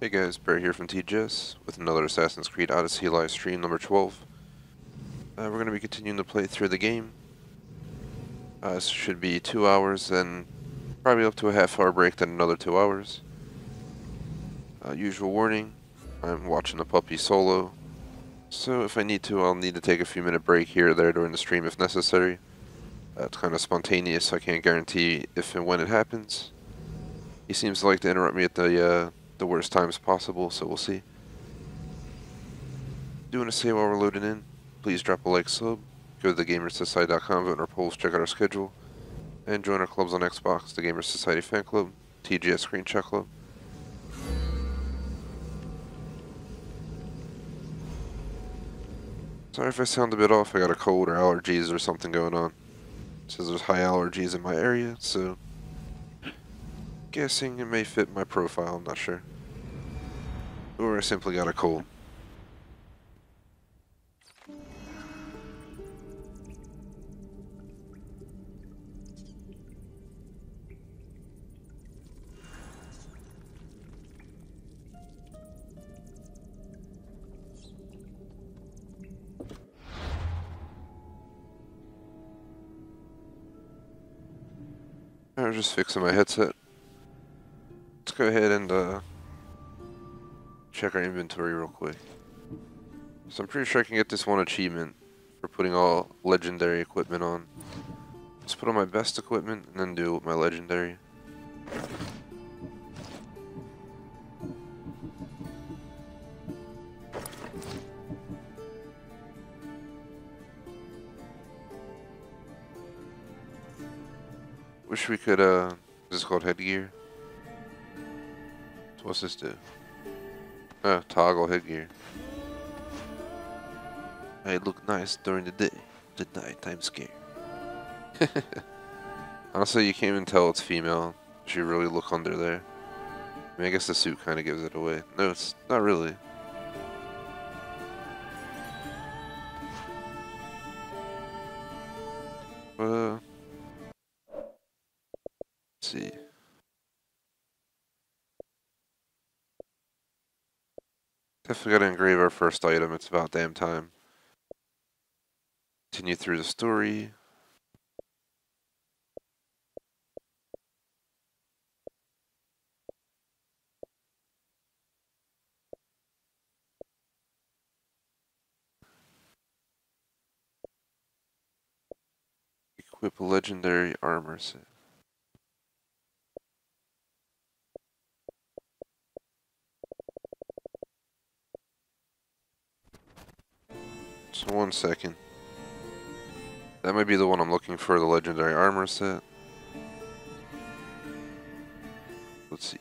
Hey guys, Bear here from TGS with another Assassin's Creed Odyssey live stream number 12. We're going to be continuing to play through the game. This should be 2 hours, then probably up to a half-hour break, then another 2 hours. Usual warning, I'm watching the puppy solo, so if I need to, I'll need to take a few minute break here or there during the stream if necessary. It's kind of spontaneous, so I can't guarantee if and when it happens. He seems to like to interrupt me at the worst times possible, so we'll see. Doing a save while we're loading in. Please drop a like, sub, go to thegamersociety.com, vote in our polls, check out our schedule, and join our clubs on Xbox, the Gamers Society Fan Club, TGS Screen Check Club. Sorry if I sound a bit off, I got a cold or allergies or something going on. It says there's high allergies in my area, so guessing it may fit my profile, I'm not sure. Or I simply got a cold. I was just fixing my headset. Let's go ahead and check our inventory real quick. So I'm pretty sure I can get this one achievement for putting all legendary equipment on. Let's put on my best equipment and then do my legendary. Wish we could, this is called headgear. So what's this do? Toggle headgear. I look nice during the day. The night I'm scared. Honestly, you can't even tell it's female. If you really look under there. I mean, I guess the suit kind of gives it away. No, it's not really. But, let's see. Definitely gotta engrave our first item. It's about damn time. Continue through the story. Equip a legendary armor set. So 1 second. That might be the one I'm looking for, the legendary armor set. Let's see.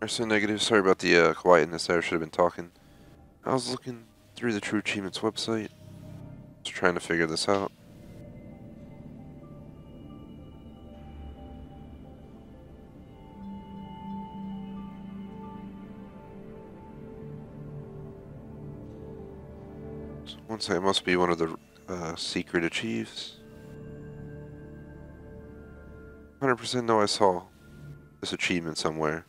So negative. Sorry about the quietness there. I should have been talking. I was looking through the True Achievements website. Just trying to figure this out. So one second, it must be one of the secret achieves. 100% know I saw this achievement somewhere.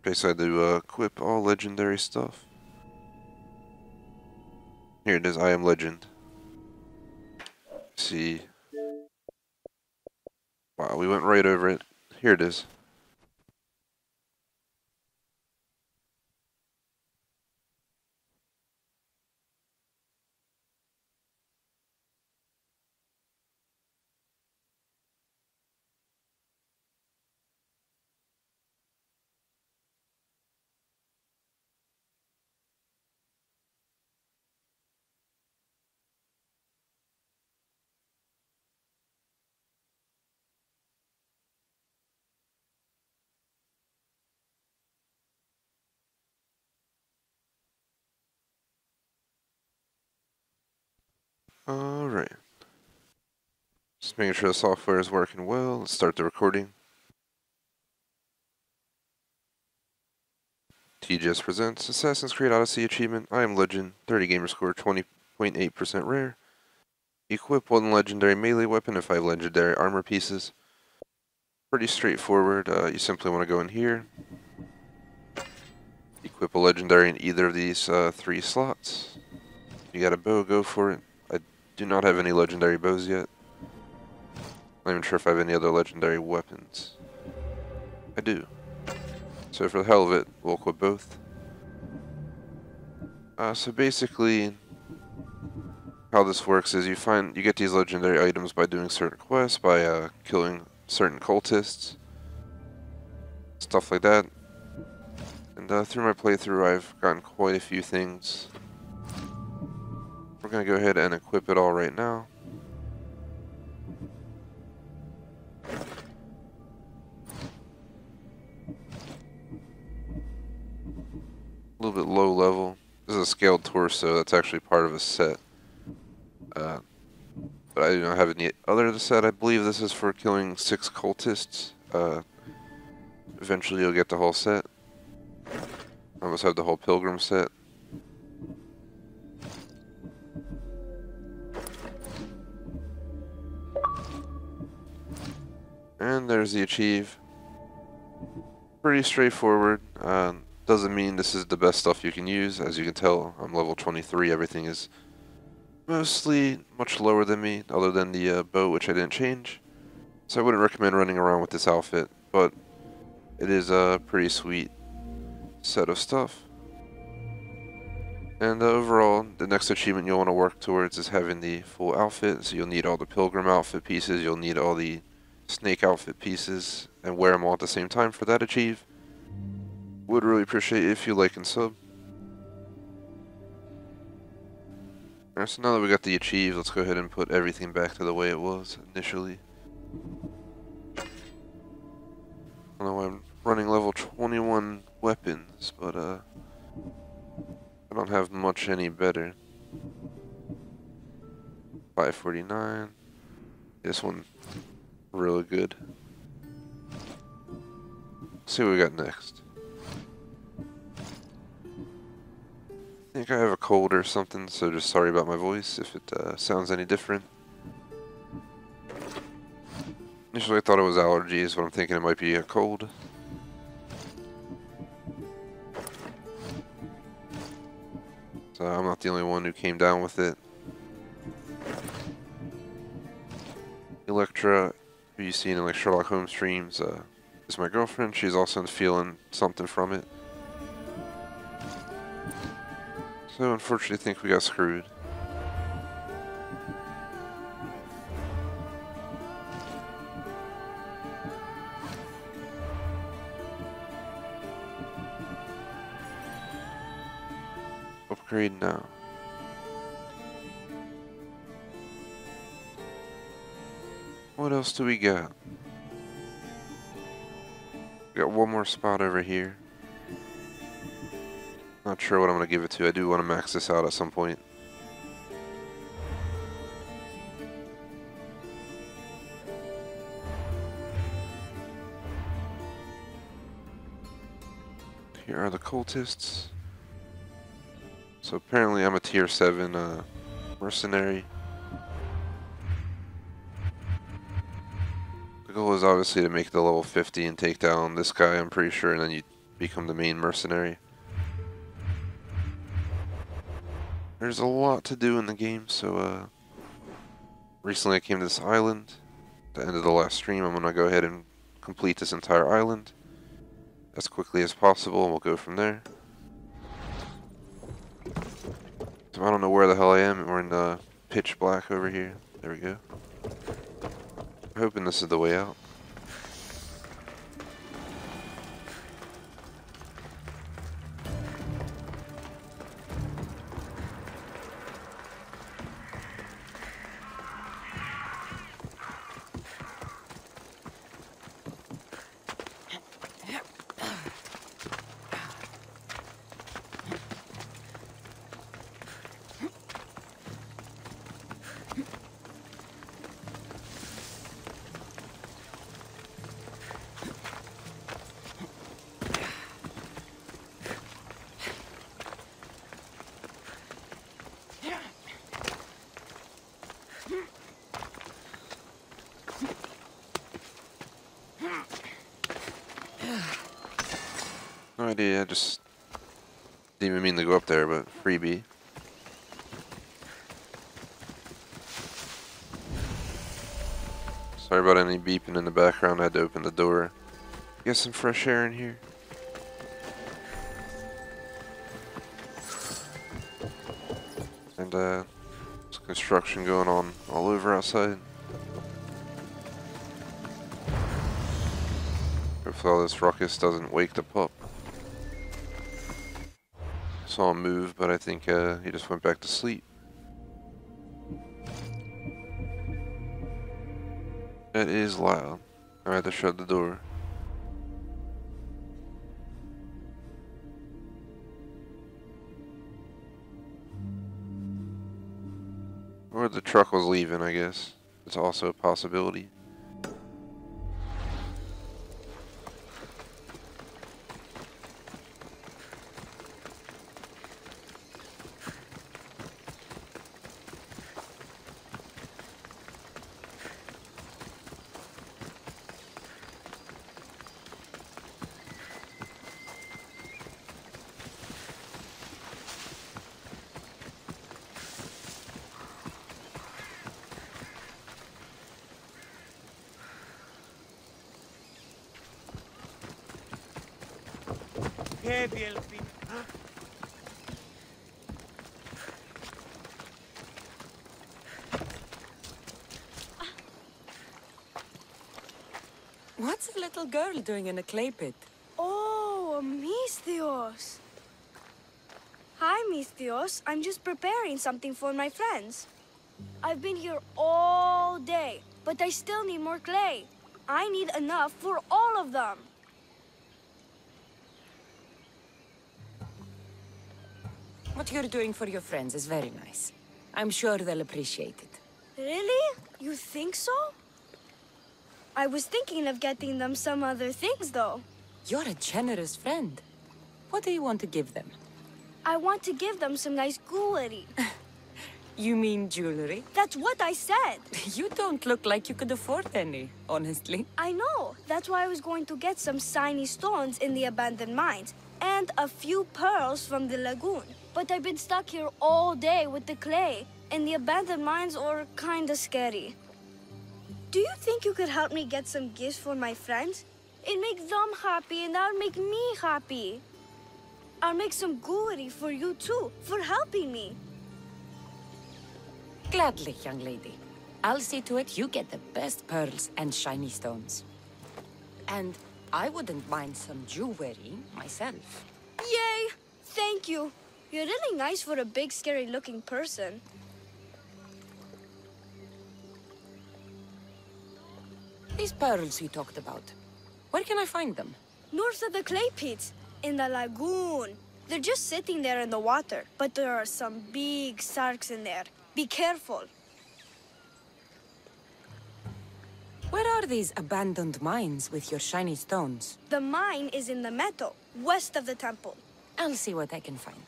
Basically, I had to equip all legendary stuff. Here it is, I am legend. See. Wow, we went right over it. Here it is. Alright. Just making sure the software is working well. Let's start the recording. TGS presents Assassin's Creed Odyssey achievement. I am Legend, 30 gamer score, 20.8% rare. Equip one legendary melee weapon and 5 legendary armor pieces. Pretty straightforward. You simply want to go in here. Equip a legendary in either of these 3 slots. If you got a bow, go for it. I do not have any legendary bows yet. I'm not even sure if I have any other legendary weapons. I do. So for the hell of it, we'll equip both. So basically, how this works is you get these legendary items by doing certain quests, by killing certain cultists, stuff like that. And through my playthrough, I've gotten quite a few things. We're gonna go ahead and equip it all right now. A little bit low level. This is a scaled torso. That's actually part of a set. But I do not have any other of the set. I believe this is for killing 6 cultists. Eventually you'll get the whole set. I almost have the whole pilgrim set. And there's the achieve. Pretty straightforward. Doesn't mean this is the best stuff you can use. As you can tell, I'm level 23. Everything is mostly much lower than me, other than the bow, which I didn't change. So I wouldn't recommend running around with this outfit, but it is a pretty sweet set of stuff. And overall, the next achievement you'll want to work towards is having the full outfit. So you'll need all the pilgrim outfit pieces, you'll need all the snake outfit pieces, and wear them all at the same time for that achieve. Would really appreciate it if you like and sub. Alright, so now that we got the achieve, let's go ahead and put everything back to the way it was initially. I don't know why I'm running level 21 weapons, but I don't have much any better. 549. This one, really good. Let's see what we got next. I think I have a cold or something, so just sorry about my voice if it sounds any different. Initially I thought it was allergies, but I'm thinking it might be a cold. So I'm not the only one who came down with it. Electra, who you see in like Sherlock Holmes streams, is my girlfriend. She's also feeling something from it. So unfortunately I think we got screwed. Upgrade now. What else do we got? We got one more spot over here. Not sure what I'm going to give it to. I do want to max this out at some point. Here are the cultists. So apparently I'm a tier 7 mercenary. The goal is obviously to make the level 50 and take down this guy, I'm pretty sure, and then you become the main mercenary. There's a lot to do in the game, so recently I came to this island. At the end of the last stream, I'm going to go ahead and complete this entire island as quickly as possible, and we'll go from there. So I don't know where the hell I am. We're in the pitch black over here. There we go. I'm hoping this is the way out. No idea, I just didn't even mean to go up there, but freebie. Sorry about any beeping in the background, I had to open the door. Get some fresh air in here. And there's construction going on all over outside. Hopefully all this ruckus doesn't wake the pup. Saw him move, but I think he just went back to sleep. That is loud. I had to shut the door. Or the truck was leaving, I guess. It's also a possibility. What's a little girl doing in a clay pit? Oh, Misthios. Hi, Misthios. I'm just preparing something for my friends. I've been here all day, but I still need more clay. I need enough for all of them. What you're doing for your friends is very nice. I'm sure they'll appreciate it. Really? You think so? I was thinking of getting them some other things, though. You're a generous friend. What do you want to give them? I want to give them some nice jewelry. You mean jewelry? That's what I said. You don't look like you could afford any, honestly. I know. That's why I was going to get some shiny stones in the abandoned mines and a few pearls from the lagoon. But I've been stuck here all day with the clay, and the abandoned mines are kinda scary. Do you think you could help me get some gifts for my friends? It'd make them happy, and that'll make me happy. I'll make some jewelry for you too, for helping me. Gladly, young lady. I'll see to it you get the best pearls and shiny stones. And I wouldn't mind some jewelry myself. Yay! Thank you. You're really nice for a big, scary-looking person. These pearls you talked about, where can I find them? North of the clay pits, in the lagoon. They're just sitting there in the water, but there are some big sharks in there. Be careful. Where are these abandoned mines with your shiny stones? The mine is in the meadow, west of the temple. I'll see what I can find.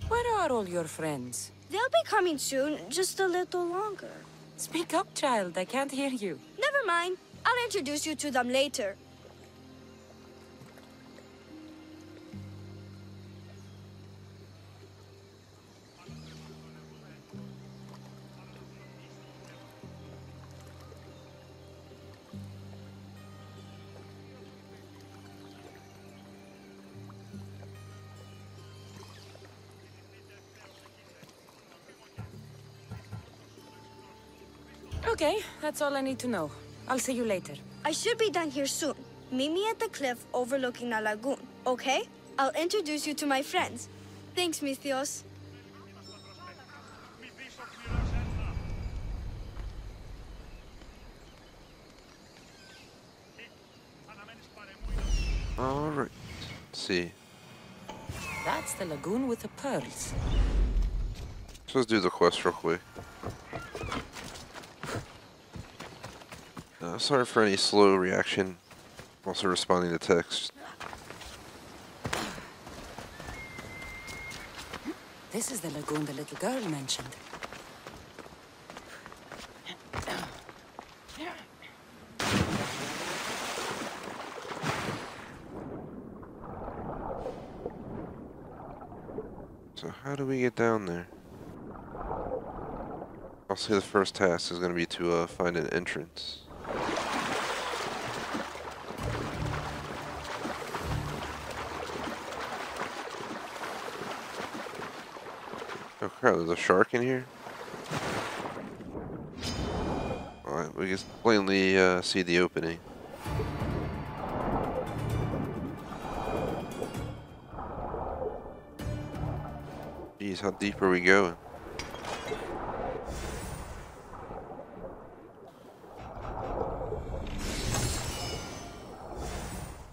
Where are all your friends? They'll be coming soon, just a little longer. Speak up, child. I can't hear you. Never mind. I'll introduce you to them later. Okay, that's all I need to know. I'll see you later. I should be done here soon. Meet me at the cliff overlooking the lagoon, okay? I'll introduce you to my friends. Thanks, Misthios. Alright. Let's see. That's the lagoon with the pearls. So let's do the quest real quick. Sorry for any slow reaction. I'm also responding to text. This is the lagoon the little girl mentioned. So how do we get down there? I'll say the first task is going to be to find an entrance. Oh crap, there's a shark in here? Alright, we can plainly see the opening. Jeez, how deep are we going?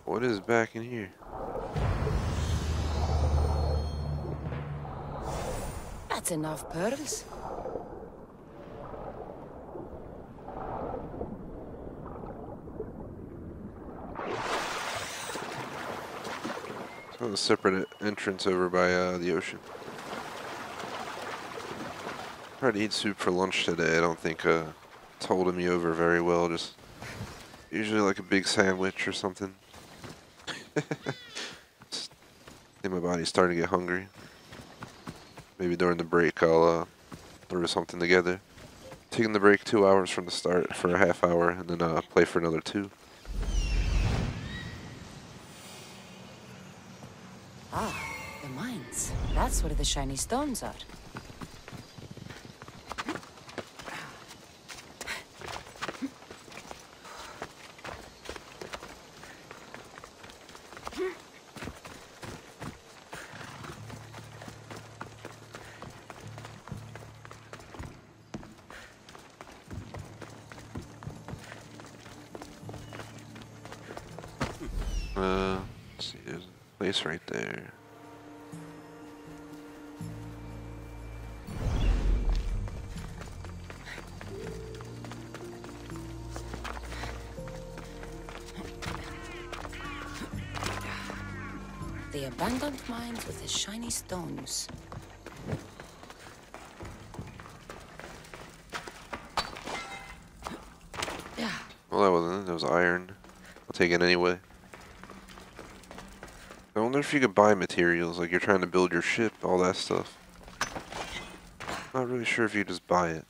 What is back in here? That's enough pearls. So a separate entrance over by the ocean. Tried to eat soup for lunch today. I don't think it's holding me over very well. Just usually like a big sandwich or something. I think my body's starting to get hungry. Maybe during the break I'll throw something together. Taking the break 2 hours from the start for a half hour, and then play for another 2. Ah, the mines. That's where the shiny stones are. Let's see, there's a place right there. The abandoned mines with the shiny stones. Well, that wasn't it. That was iron. I'll take it anyway. I wonder if you could buy materials, like you're trying to build your ship, all that stuff. Not really sure if you just buy it.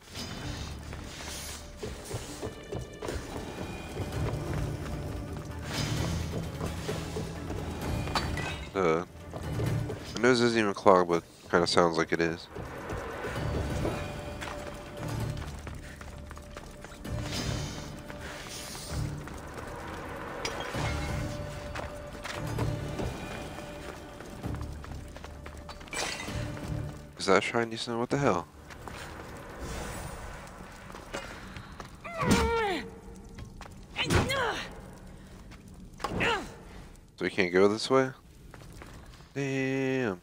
My nose isn't even clogged, but kind of sounds like it is. Is that shiny snow? What the hell? So we can't go this way? Damn.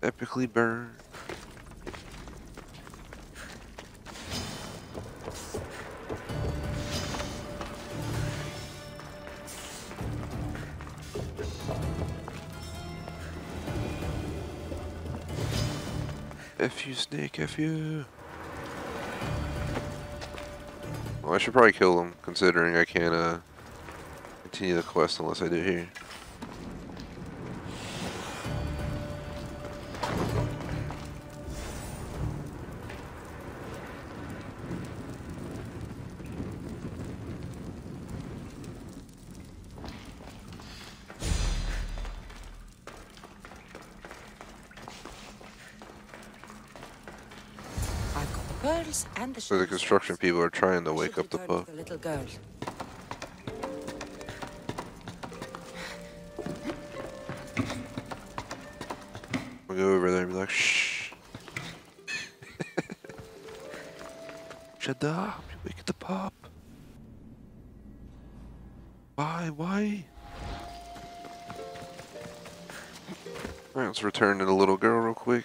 Epically burned. F you, snake, F you. Well, I should probably kill him, considering I can't continue the quest unless I do here. Pearls and the So the construction people are trying to wake up the pup. The little girl. We'll go over there and be like, shh. Shut up, you wake the pup. Why? Alright, let's return to the little girl real quick.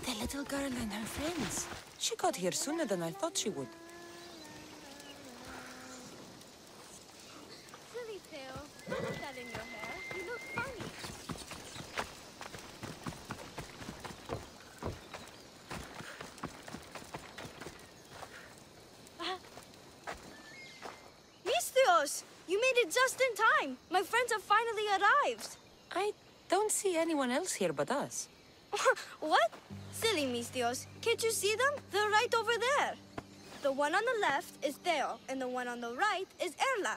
The little girl and her friends. She got here sooner than I thought she would. Silly Theo, don't put that in your hair. You look funny. Misthios! You made it just in time! My friends have finally arrived! I don't see anyone else here but us. What? Silly Misthios. Can't you see them? They're right over there. The one on the left is Theo, and the one on the right is Erla.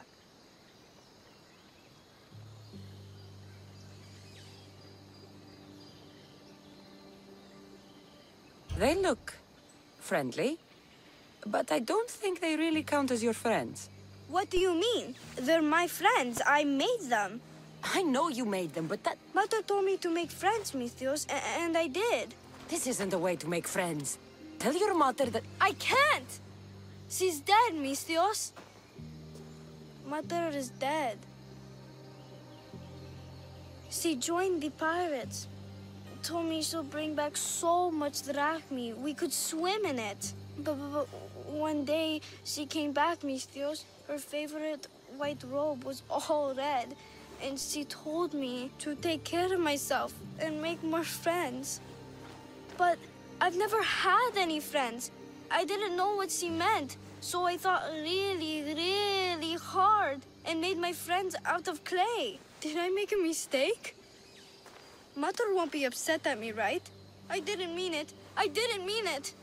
They look friendly, but I don't think they really count as your friends. What do you mean? They're my friends. I made them. I know you made them, but that... Mother told me to make friends, Misthios, and I did. This isn't the way to make friends. Tell your mother that... I can't! She's dead, Misthios. Mother is dead. She joined the pirates. Told me she'll bring back so much drachmi, we could swim in it. But one day, she came back, Misthios. Her favorite white robe was all red. And she told me to take care of myself and make more friends. But I've never had any friends. I didn't know what she meant. So I thought really, really hard and made my friends out of clay. Did I make a mistake? Mother won't be upset at me, right? I didn't mean it. I didn't mean it.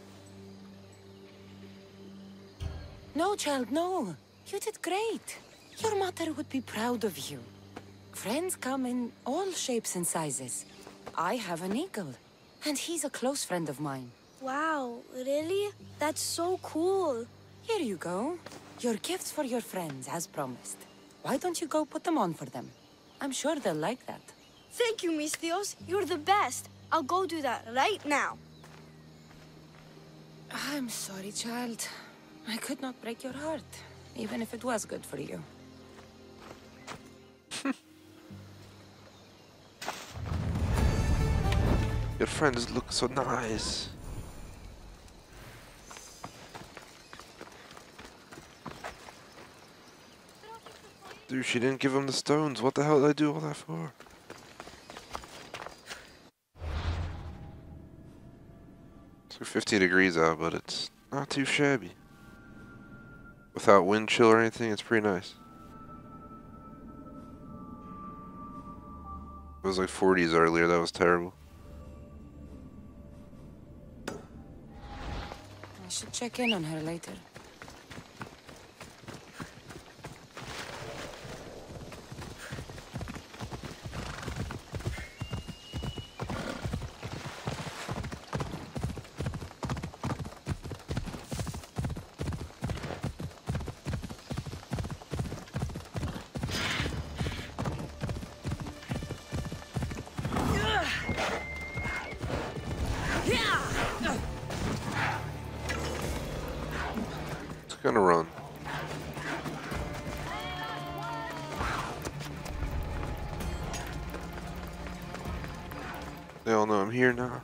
No, child, no. You did great. Your mother would be proud of you. Friends come in all shapes and sizes. I have an eagle, and he's a close friend of mine. Wow, really? That's so cool. Here you go. Your gifts for your friends, as promised. Why don't you go put them on for them? I'm sure they'll like that. Thank you, Misthios. You're the best. I'll go do that right now. I'm sorry, child. I could not break your heart, even if it was good for you. Your friends look so nice. Dude, she didn't give him the stones. What the hell did I do all that for? It's like 50 degrees out, but it's not too shabby. Without wind chill or anything, it's pretty nice. It was like 40s earlier, that was terrible. I should check in on her later. Gonna run. They all know I'm here now.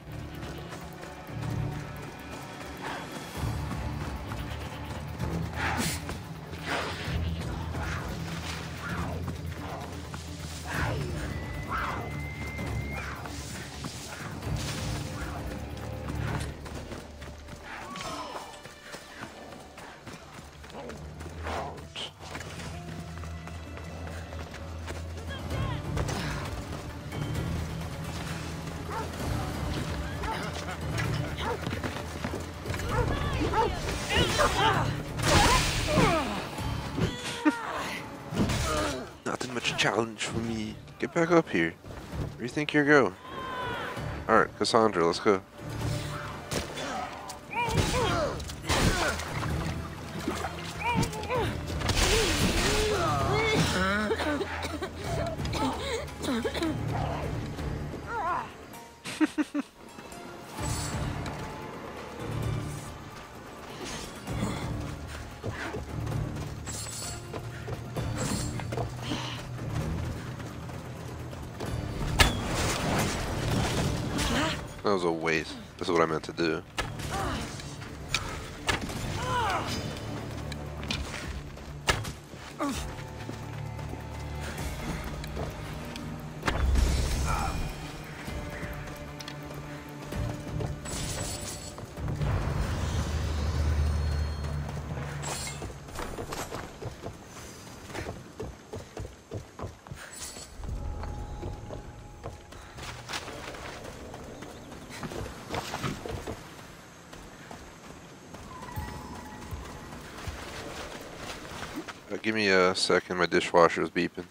Nothing much challenge for me. Get back up here. Where do you think you're going? Alright, Cassandra, let's go. That was a waste. This is what I meant to do. Give me a second, my dishwasher's beeping.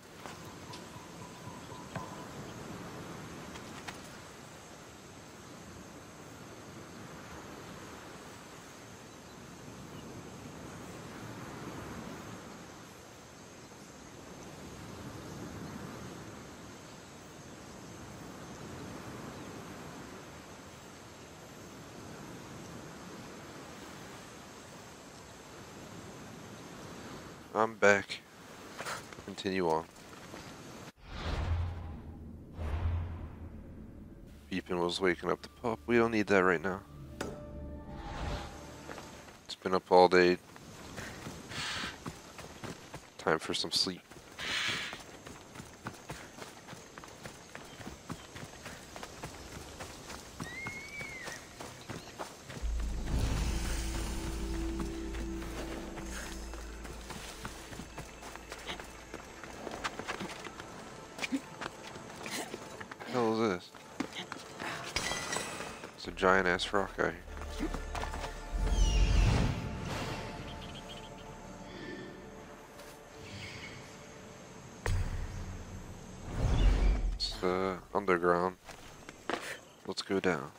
I'm back. Continue on. Beeping was waking up the pup. We don't need that right now. It's been up all day. Time for some sleep. What the hell is this? It's a giant ass rock out here. It's underground. Let's go down.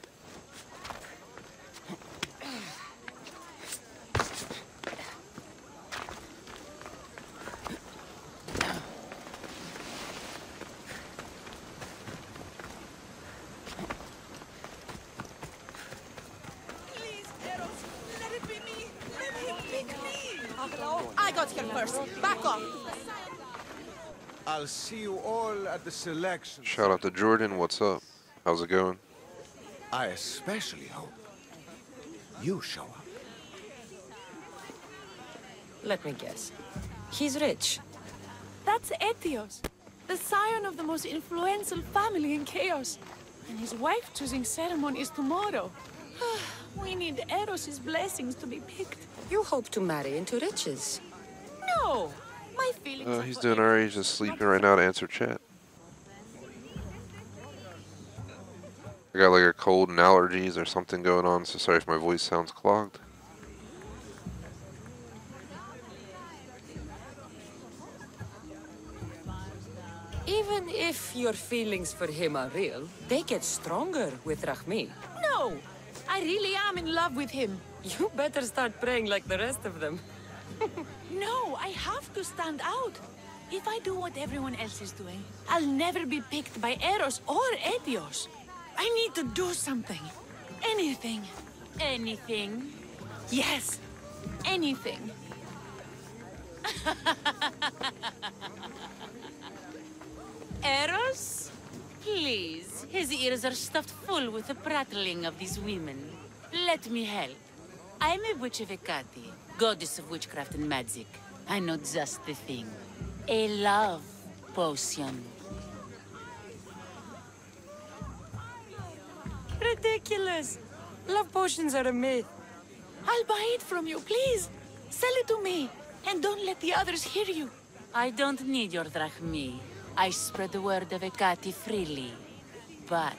I got here first. Back off. I'll see you all at the selection. Shout out to Jordan. What's up? How's it going? I especially hope you show up. Let me guess. He's rich. That's Etios, the scion of the most influential family in Chaos. And his wife-choosing ceremony is tomorrow. We need Eros's blessings to be picked. You hope to marry into riches. No! My feelings are He's for doing alright. He's just sleeping right now to answer chat. I got like a cold and allergies or something going on, so sorry if my voice sounds clogged. Even if your feelings for him are real, they get stronger with Rahmi. No! I really am in love with him. You better start praying like the rest of them. No, I have to stand out. If I do what everyone else is doing, I'll never be picked by Eros or Etios. I need to do something. Anything. Anything? Yes, anything. Eros? Please, his ears are stuffed full with the prattling of these women. Let me help. I'm a witch of Hecate, goddess of witchcraft and magic. I know just the thing. A love potion. Ridiculous! Love potions are a myth. I'll buy it from you, please. Sell it to me, and don't let the others hear you. I don't need your drachmi. I spread the word of Hecate freely. But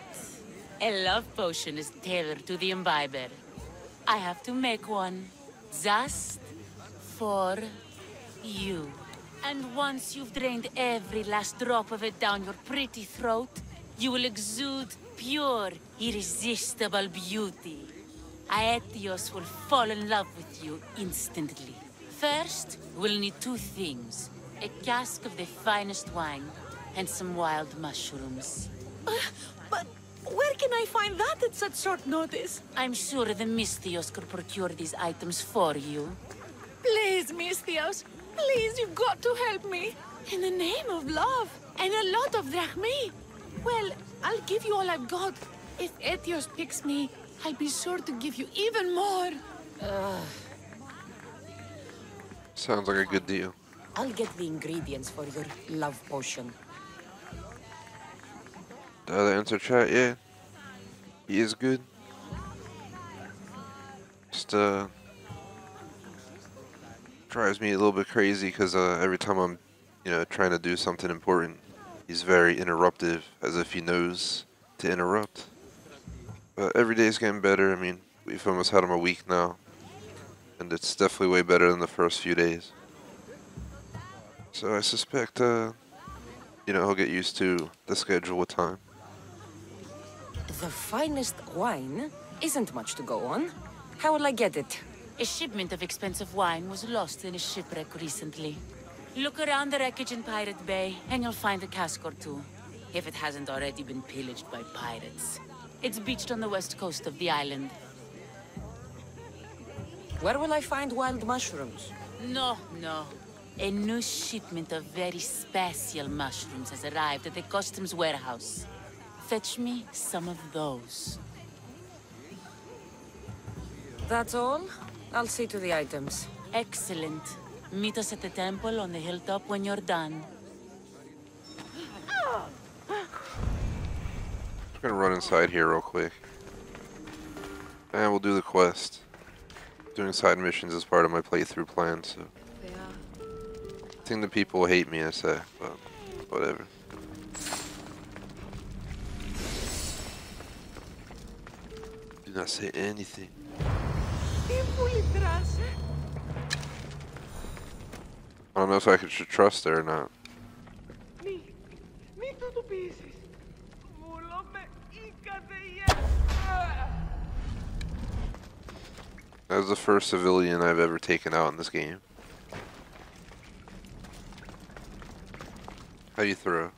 a love potion is tailored to the imbiber. I have to make one just for you. And once you've drained every last drop of it down your pretty throat, you will exude pure, irresistible beauty. Aetios will fall in love with you instantly. First, we'll need two things. A cask of the finest wine and some wild mushrooms. But where can I find that at such short notice? I'm sure the Mystios could procure these items for you. Please, Mystios. Please, you've got to help me. In the name of love and a lot of drachmi. Well, I'll give you all I've got. If Etios picks me, I'll be sure to give you even more. Sounds like a good deal. I'll get the ingredients for your love potion. The other answer chat, yeah. He is good. Just drives me a little bit crazy because every time I'm, trying to do something important, he's very interruptive, as if he knows to interrupt. But every day's getting better. I mean, we've almost had him a week now, and it's definitely way better than the first few days. So I suspect, you know, he'll get used to the schedule with time. The finest wine isn't much to go on. How will I get it? A shipment of expensive wine was lost in a shipwreck recently. Look around the wreckage in Pirate Bay, and you'll find a cask or two. If it hasn't already been pillaged by pirates. It's beached on the west coast of the island. Where will I find wild mushrooms? No. A new shipment of very special mushrooms has arrived at the customs warehouse. Fetch me some of those. That's all? I'll see to the items. Excellent. Meet us at the temple on the hilltop when you're done. I'm gonna run inside here real quick. And we'll do the quest. Doing side missions is part of my playthrough plan, so. I think the people hate me, I say, but whatever. Do not say anything. I don't know if I should trust her or not. That was the first civilian I've ever taken out in this game. How do you throw?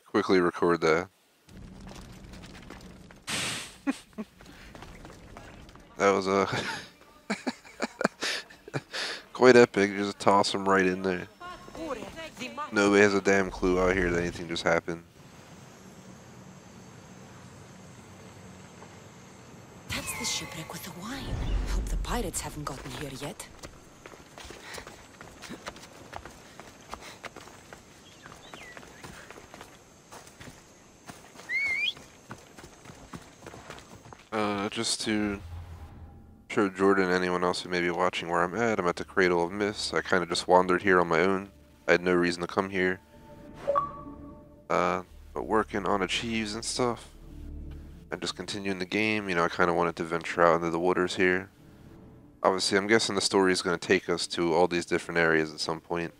Quickly record that. That was quite epic. Just toss him right in there. Nobody has a damn clue out here that anything just happened. That's the shipwreck with the wine. Hope the pirates haven't gotten here yet. Just to show Jordan and anyone else who may be watching where I'm at the Cradle of Mists. I kind of just wandered here on my own. I had no reason to come here. But working on achieves and stuff. And just continuing the game, you know, I kind of wanted to venture out into the waters here. Obviously, I'm guessing the story is going to take us to all these different areas at some point.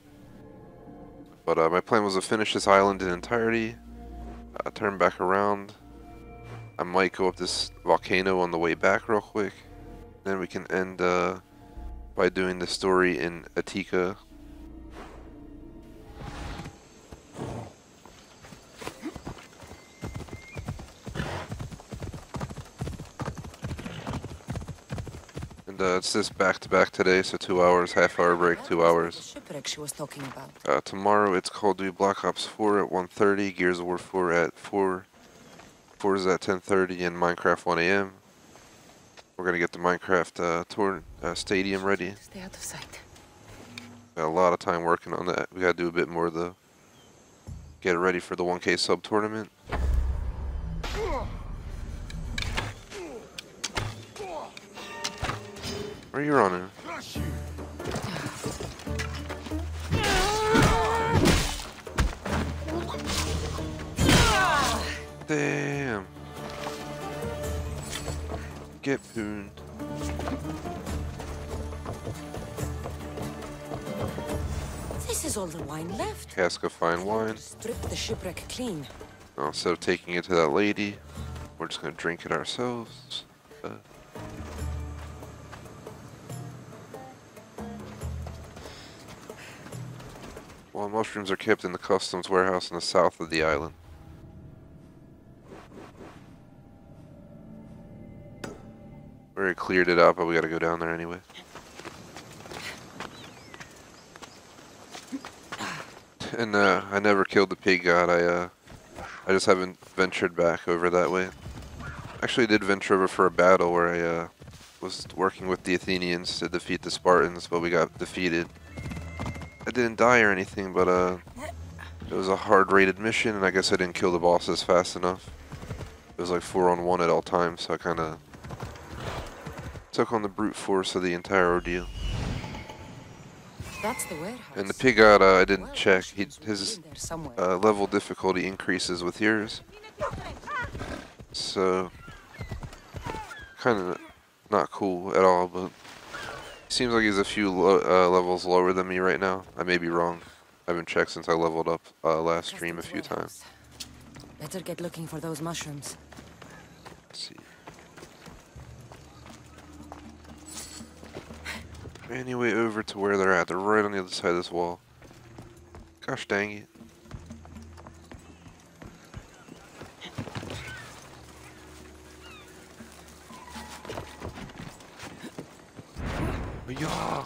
But my plan was to finish this island in entirety. Turn back around. I might go up this volcano on the way back real quick. Then we can end by doing the story in Attica. And it's this back-to-back today, so 2 hours, half-hour break, 2 hours. The shipwreck she was talking about. Tomorrow it's Call of Duty Black Ops 4 at 1:30, Gears of War 4 at 4. 4 is at 10:30, and Minecraft 1 AM. We're gonna get the Minecraft stadium ready. Stay out of sight. Got a lot of time working on that. We gotta do a bit more though. Get it ready for the 1K sub tournament. Where are you running? Damn. Get pooned. This is all the wine left. Cask of fine wine. Strip the shipwreck clean. Now, instead of taking it to that lady, we're just gonna drink it ourselves. Well, mushrooms are kept in the customs warehouse in the south of the island. We already cleared it out, but we gotta go down there anyway. And I never killed the pig god. I just haven't ventured back over that way. Actually, did venture over for a battle where I was working with the Athenians to defeat the Spartans, but we got defeated. I didn't die or anything, but it was a hard-rated mission, and I guess I didn't kill the bosses fast enough. It was like 4-on-1 at all times, so I kind of took on the brute force of the entire ordeal. That's the warehouse. And the pig out, I didn't Well, check. mushrooms would His be in there somewhere. level difficulty increases with yours. So, kind of not cool at all, but seems like he's a few levels lower than me right now. I may be wrong. I haven't checked since I leveled up last stream a few times. Better get looking for those mushrooms. Let's see. Any way over to where they're at? They're right on the other side of this wall. Gosh dang it. Yeah.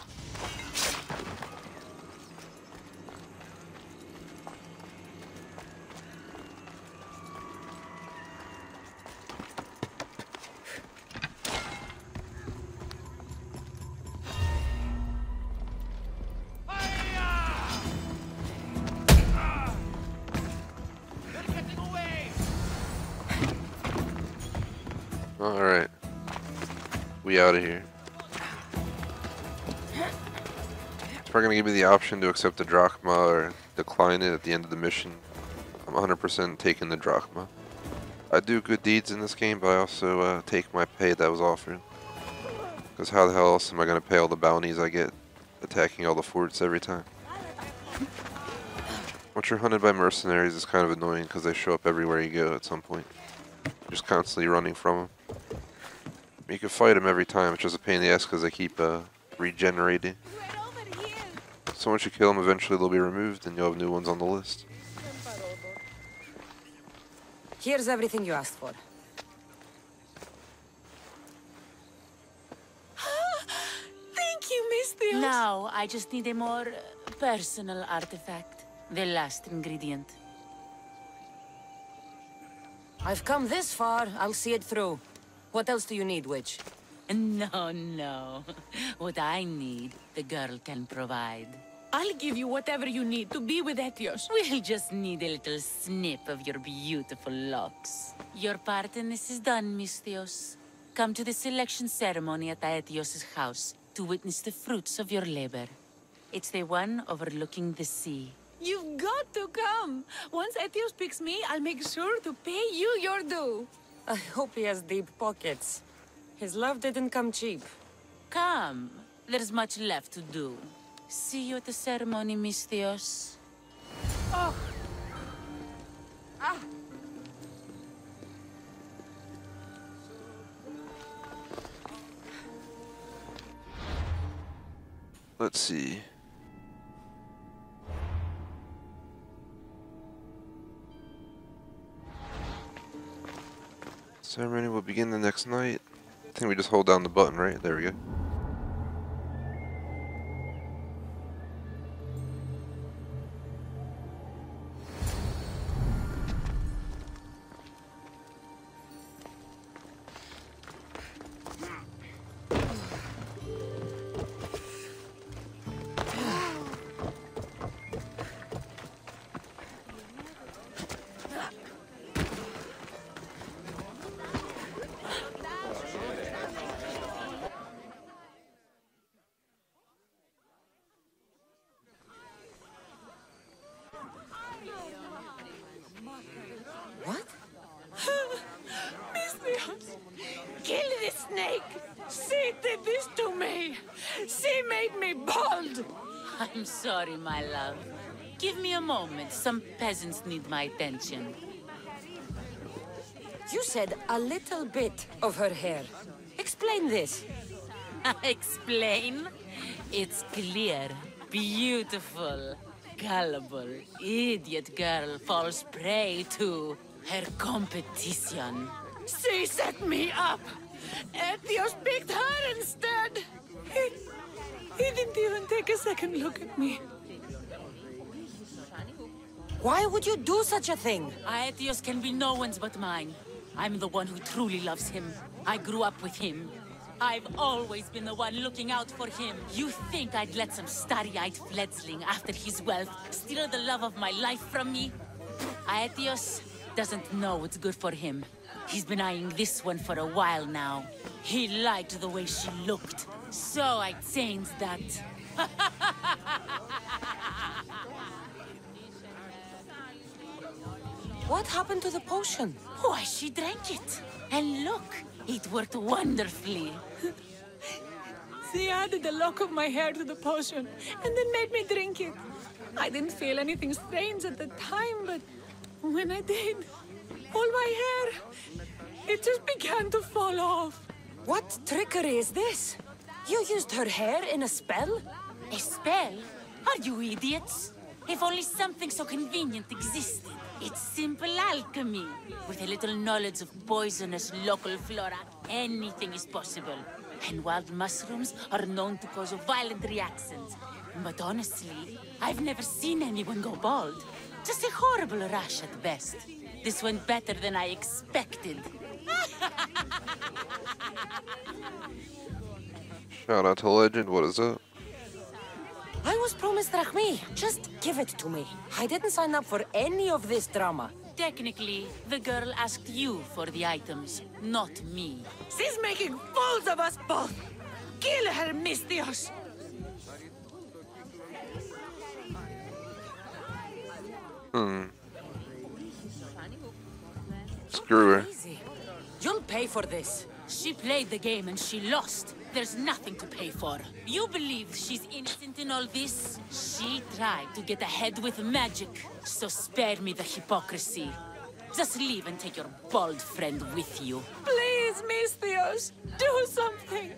Alright. We out of here. It's probably going to give me the option to accept the drachma or decline it at the end of the mission. I'm 100% taking the drachma. I do good deeds in this game, but I also take my pay that was offered. Because how the hell else am I going to pay all the bounties I get attacking all the forts every time? Once you're hunted by mercenaries, it's kind of annoying because they show up everywhere you go at some point. You're just constantly running from them. You can fight them every time, it's just a pain in the ass because they keep regenerating. So once you kill them, eventually they'll be removed and you'll have new ones on the list. Here's everything you asked for. Thank you, Miss Theos. Now, I just need a more personal artifact. The last ingredient. I've come this far, I'll see it through. What else do you need, witch? No, no. What I need, the girl can provide. I'll give you whatever you need to be with Etios. We'll just need a little snip of your beautiful locks. Your part in this is done, Miss Theos. Come to the selection ceremony at Aetios' house to witness the fruits of your labor. It's the one overlooking the sea. You've got to come. Once Etios picks me, I'll make sure to pay you your due. I hope he has deep pockets. His love didn't come cheap. Come. There's much left to do. See you at the ceremony, Miss Theos. Oh. Ah. Let's see. Ceremony will begin the next night. I think we just hold down the button, right? There we go. What? Miss Theos, kill the snake. She did this to me. She made me bald. I'm sorry, my love. Give me a moment. Some peasants need my attention. You said a little bit of her hair. Explain this. Explain? It's clear, beautiful, gullible, idiot girl falls prey to her competition. She set me up. Etios picked her instead. He didn't even take a second look at me. Why would you do such a thing? Aetios can be no one's but mine. I'm the one who truly loves him. I grew up with him. I've always been the one looking out for him. You think I'd let some starry-eyed fledgling after his wealth steal the love of my life from me? Aetios doesn't know what's good for him. He's been eyeing this one for a while now. He liked the way she looked, so I changed that. What happened to the potion? Why, she drank it. And look, it worked wonderfully. She added a lock of my hair to the potion and then made me drink it. I didn't feel anything strange at the time, but when I did, all my hair, it just began to fall off. What trickery is this? You used her hair in a spell? A spell? Are you idiots? If only something so convenient existed. It's simple alchemy. With a little knowledge of poisonous local flora, anything is possible. And wild mushrooms are known to cause violent reactions. But honestly, I've never seen anyone go bald. Just a horrible rash at best. This went better than I expected. Shout out to Legend, what is up? I was promised drachmi. Just give it to me. I didn't sign up for any of this drama. Technically, the girl asked you for the items, not me. She's making fools of us both. Kill her, Mistios. Screw her. Easy. You'll pay for this. She played the game and she lost. There's nothing to pay for. You believe she's innocent in all this? She tried to get ahead with magic, so spare me the hypocrisy. Just leave and take your bald friend with you. Please, Mistios, do something.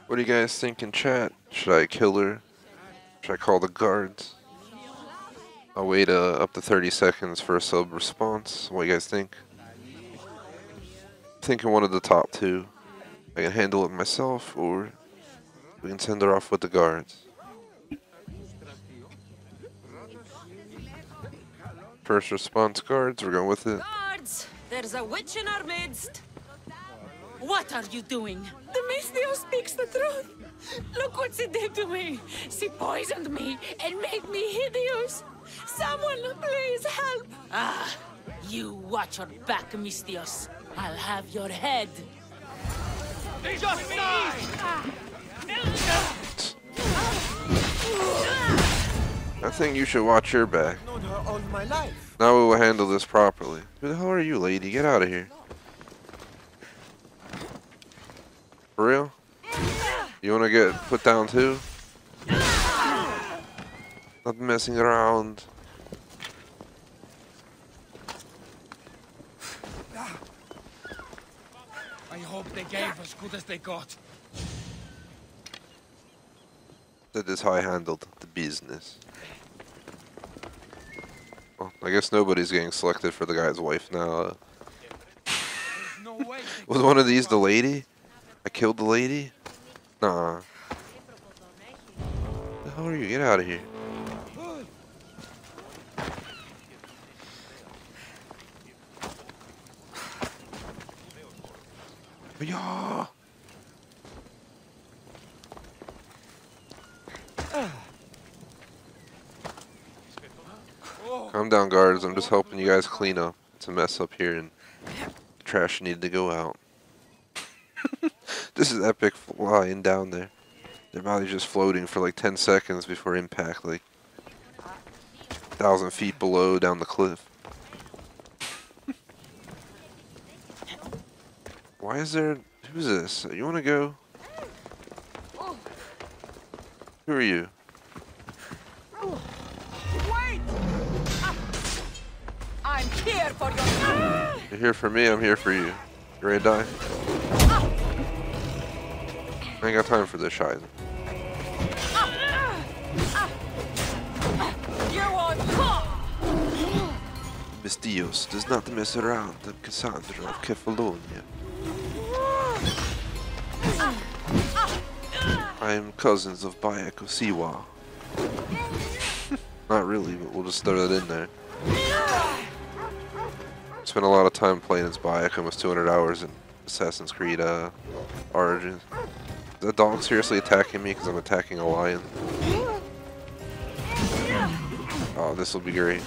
What do you guys think in chat? Should I kill her? Should I call the guards? I'll wait up to 30 seconds for a sub response. What do you guys think? I'm thinking one of the top two. I can handle it myself, or we can send her off with the guards. First response, guards. We're going with it. Guards! There's a witch in our midst. What are you doing? The Mistios speaks the truth. Look what she did to me. She poisoned me and made me hideous. Someone, please help. Ah, you watch your back, Mistios. I'll have your head. I think you should watch your back. Known her all my life. Now we will handle this properly. Who the hell are you, lady? Get out of here. For real? You wanna get put down too? Not messing around. I hope they gave as good as they got. That is how I handled the business. Well, I guess nobody's getting selected for the guy's wife now. No way. Was one of these the lady? I killed the lady? Nah. The hell are you? Get out of here. Yeah. Calm down, guards. I'm just helping you guys clean up. It's a mess up here and the trash needed to go out. This is epic flying down there. Their body's just floating for like 10 seconds before impact, like 1,000 feet below down the cliff. Why is there... Who's this? You wanna go? Who are you? Wait! I'm here for your... You're here for me, I'm here for you. You ready to die? I ain't got time for this shit. Mistios does not mess around. I'm Cassandra of Kefalonia. I am cousins of Bayek of Siwa. Not really, but we'll just throw that in there. Spent a lot of time playing as Bayek, almost 200 hours in Assassin's Creed Origins. Is that dog seriously attacking me because I'm attacking a lion? Oh, this will be great.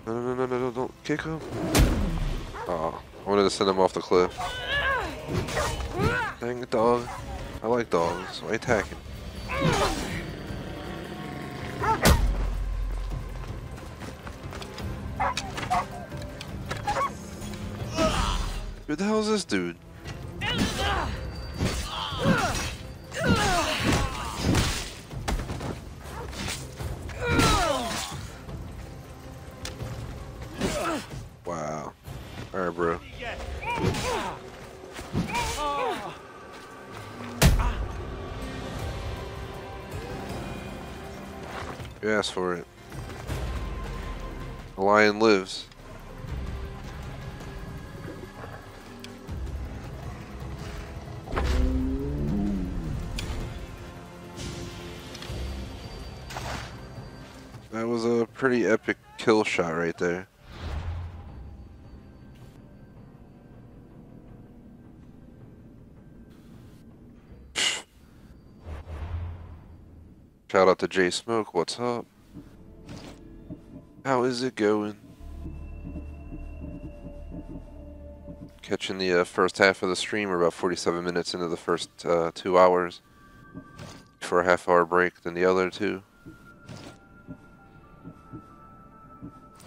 No, don't kick him. Oh, I wanted to send him off the cliff. Dang it, dog. I like dogs. Why attacking? Who the hell is this dude? Wow. Alright, bro. You asked for it. The lion lives. That was a pretty epic kill shot right there. Shout out to J Smoke, what's up? How is it going? Catching the first half of the stream. We're about 47 minutes into the first 2 hours. For a half-hour break, then the other two.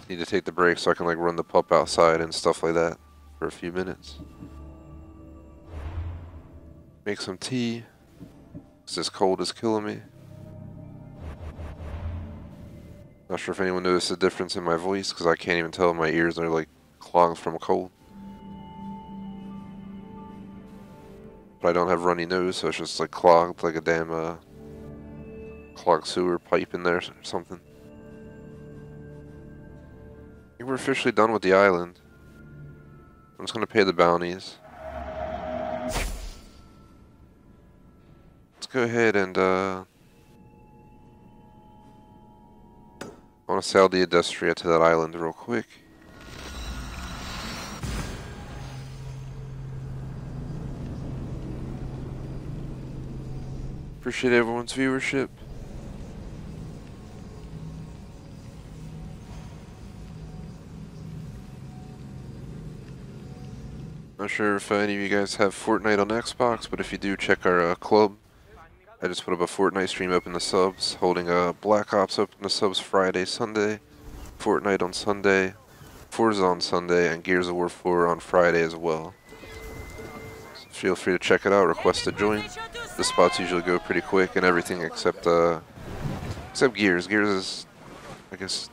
Need to take the break so I can like run the pup outside and stuff like that for a few minutes. Make some tea. 'Cause this cold is killing me. Not sure if anyone noticed the difference in my voice because I can't even tell. My ears are like clogged from a cold. But I don't have runny nose, so it's just like clogged like a damn clogged sewer pipe in there or something. I think we're officially done with the island. I'm just gonna pay the bounties. Let's go ahead and I want to sail the Odyssey to that island real quick. Appreciate everyone's viewership. Not sure if any of you guys have Fortnite on Xbox, but if you do, check our club. I just put up a Fortnite stream up in the subs, holding Black Ops up in the subs Friday, Sunday, Fortnite on Sunday, Forza on Sunday, and Gears of War 4 on Friday as well. So feel free to check it out, request to join. The spots usually go pretty quick and everything except Gears. Gears is, I guess,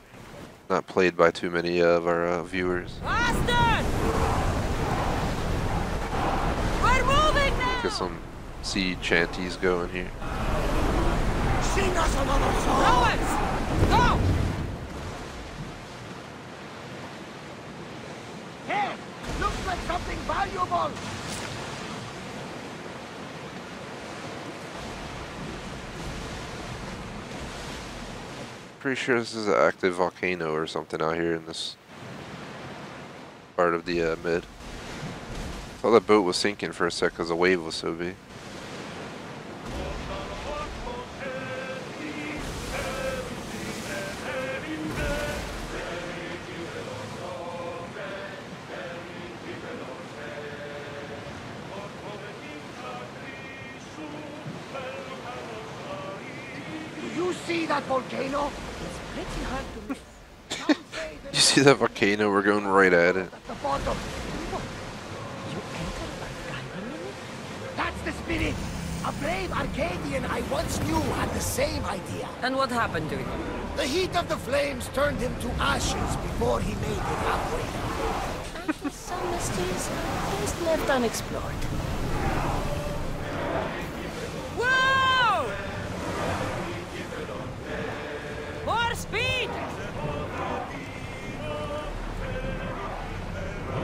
not played by too many of our viewers. We're moving now! Get some sea chanties going here. Sing us another song! Go! Hey, looks like something valuable! Pretty sure this is an active volcano or something out here in this part of the mid. Thought that boat was sinking for a sec because the wave was so big. Do you see that volcano? It's pretty hard to miss. You see that volcano? We're going right at it. At the bottom. You entered by diving in it? That's the spirit! A brave Arcadian I once knew had the same idea. And what happened to him? The heat of the flames turned him to ashes before he made it halfway down. After some mysteries, best left unexplored. Whoa! More speed!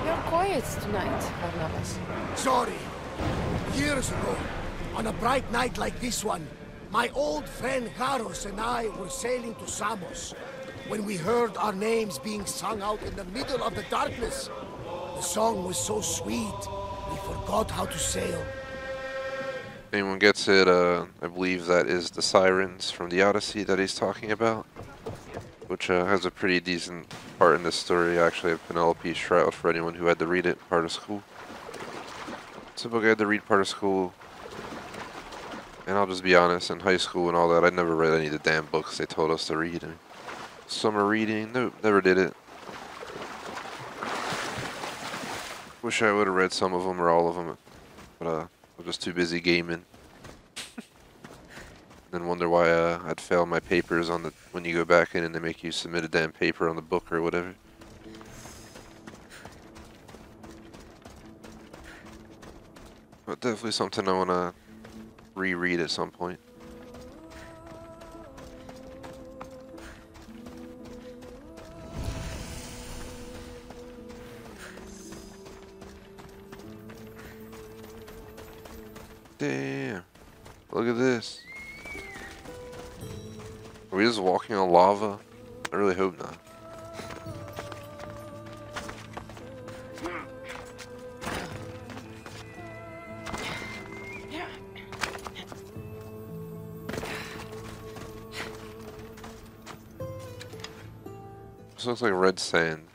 You're quiet tonight, Barnabas. Sorry. Years ago, on a bright night like this one, my old friend Garos and I were sailing to Samos when we heard our names being sung out in the middle of the darkness. The song was so sweet, we forgot how to sail. Anyone gets it, I believe that is the sirens from the Odyssey that he's talking about, which has a pretty decent part in this story. I actually have Penelope's Shroud for anyone who had to read it part of school. It's a book I had to read part of school, and I'll just be honest, in high school and all that, I never read any of the damn books they told us to read. Summer reading, nope, never did it. Wish I would have read some of them or all of them, but I'm just too busy gaming. Then wonder why I'd fail my papers on the when you go back in and they make you submit a damn paper on the book or whatever. But definitely something I want to reread at some point. Damn. Look at this. Are we just walking on lava? I really hope not. This looks like red sand.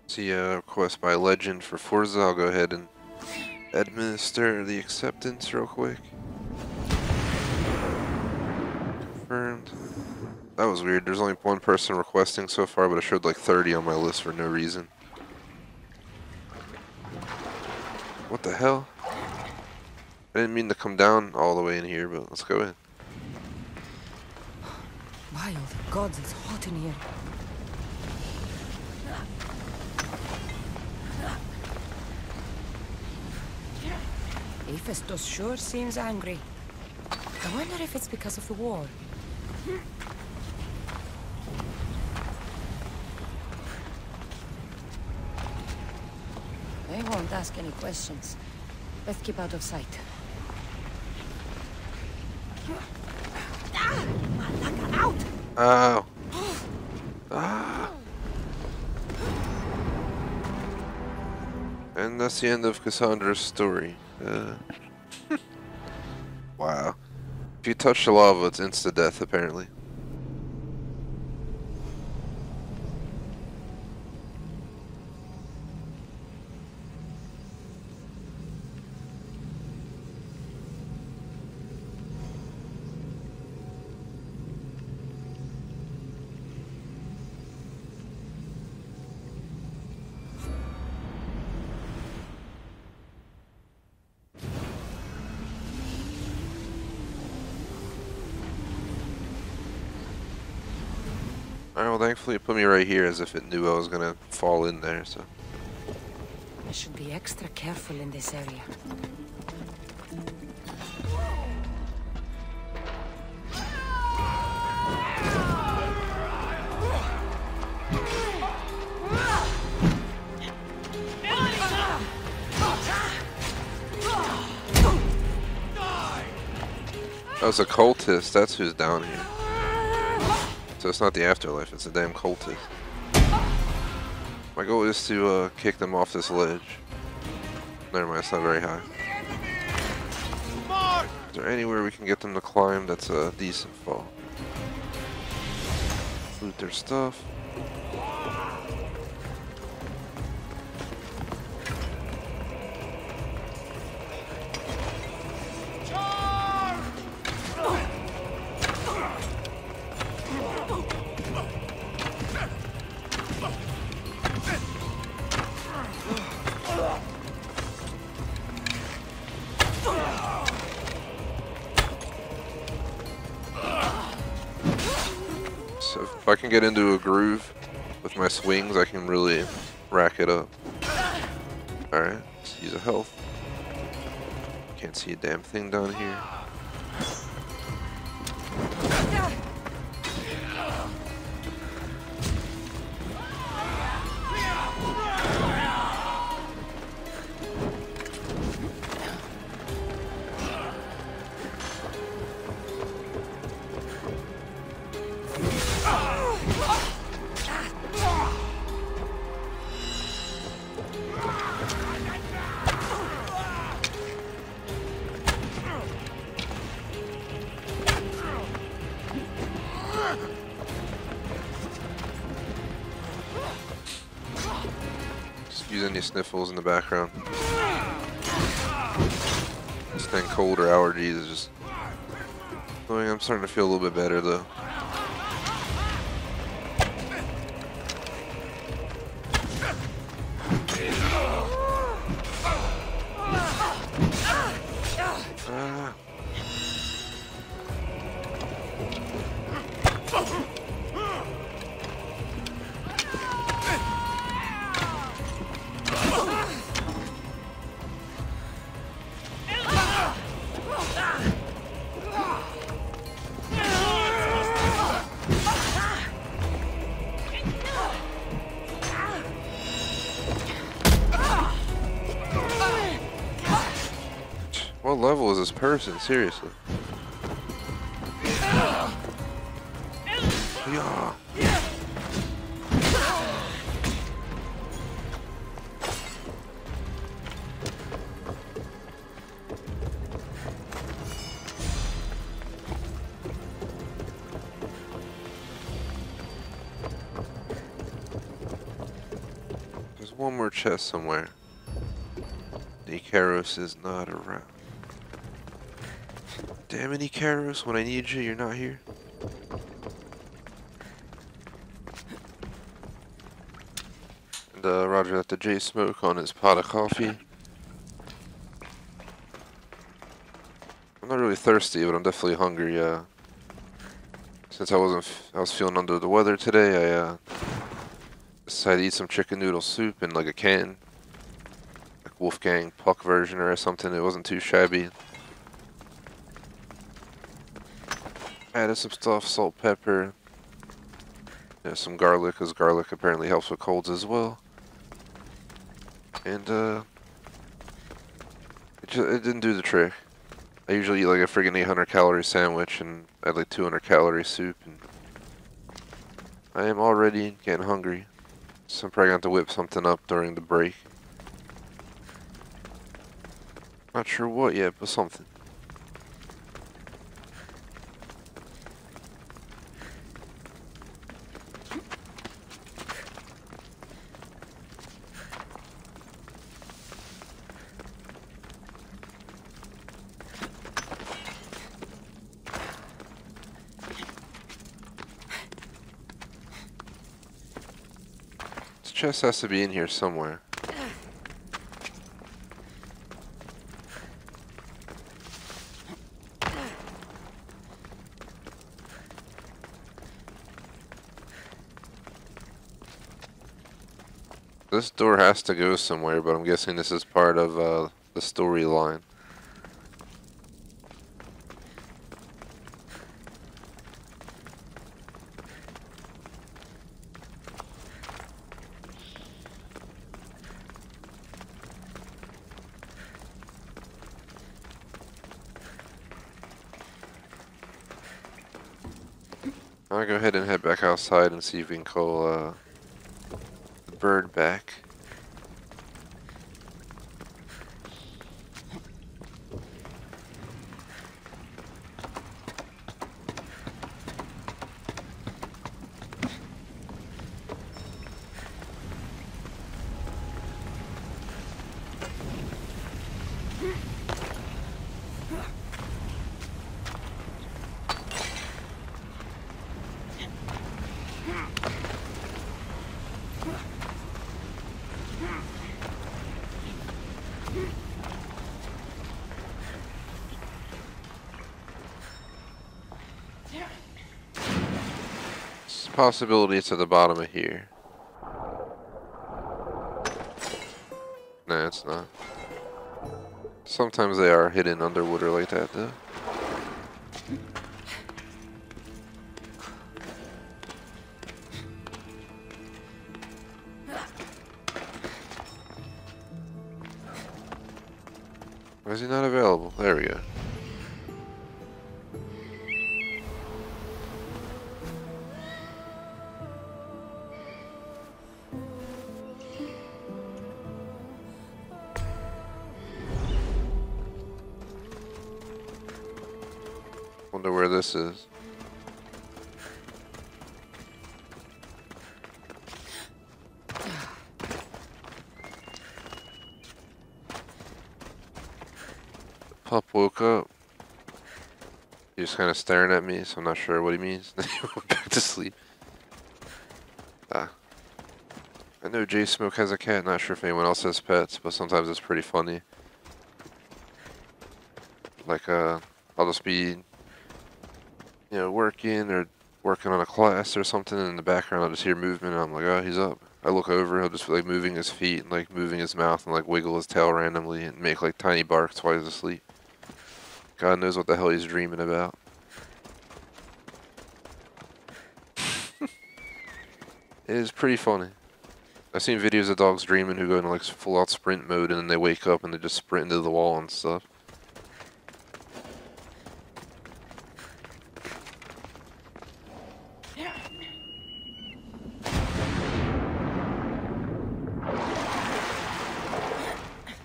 See a request by Legend for Forza. I'll go ahead and administer the acceptance real quick. Confirmed. That was weird. There's only one person requesting so far, but I showed like 30 on my list for no reason. What the hell? I didn't mean to come down all the way in here, but let's go in. Wild gods, it's hot in here. Hephaestus sure seems angry. I wonder if it's because of the war. They won't ask any questions. Let's keep out of sight. Ow. Ah. And that's the end of Cassandra's story. Wow. If you touch the lava, it's insta-death, apparently. Alright, well thankfully it put me right here as if it knew I was gonna fall in there, so. I should be extra careful in this area. That was a cultist, that's who's down here. So it's not the afterlife, it's a damn cultist. My goal is to kick them off this ledge. Never mind, it's not very high. Is there anywhere we can get them to climb that's a decent fall? Loot their stuff. So if I can get into a groove with my swings, I can really rack it up. Alright, let's use a health. Can't see a damn thing down here. any sniffles in the background. This thing cold or allergies is just annoying. I'm starting to feel a little bit better though. What level is this person? Seriously. Yeah. There's one more chest somewhere. Icarus is not around. Damn it, Icarus, when I need you, you're not here. And Roger let the J smoke on his pot of coffee. I'm not really thirsty, but I'm definitely hungry. Since I was feeling under the weather today, I decided to eat some chicken noodle soup in like a can, like Wolfgang Puck version or something. It wasn't too shabby. Added some stuff, salt, pepper, some garlic, because garlic apparently helps with colds as well. And it didn't do the trick. I usually eat like a friggin' 800 calorie sandwich and add like 200 calorie soup, and I am already getting hungry. So I'm probably going to have to whip something up during the break. Not sure what yet, but something. Chest has to be in here somewhere. This door has to go somewhere, but I'm guessing this is part of the storyline. I'll go ahead and head back outside and see if we can call the bird back. Possibility it's at the bottom of here. Nah, it's not. Sometimes they are hidden under water like that, though. Why is he not available? There we go. Wonder where this is. Pup woke up. He's just kind of staring at me, so I'm not sure what he means. Then he went back to sleep. Ah. I know J Smoke has a cat, not sure if anyone else has pets, but sometimes it's pretty funny. Like, I'll just be, working on a class or something, and in the background I'll just hear movement, and I'm like, oh, he's up. I look over, he'll just be like moving his feet, and like moving his mouth, and like wiggle his tail randomly, and make like tiny barks while he's asleep. God knows what the hell he's dreaming about. It is pretty funny. I've seen videos of dogs dreaming who go into like full out sprint mode, and then they wake up and they just sprint into the wall and stuff.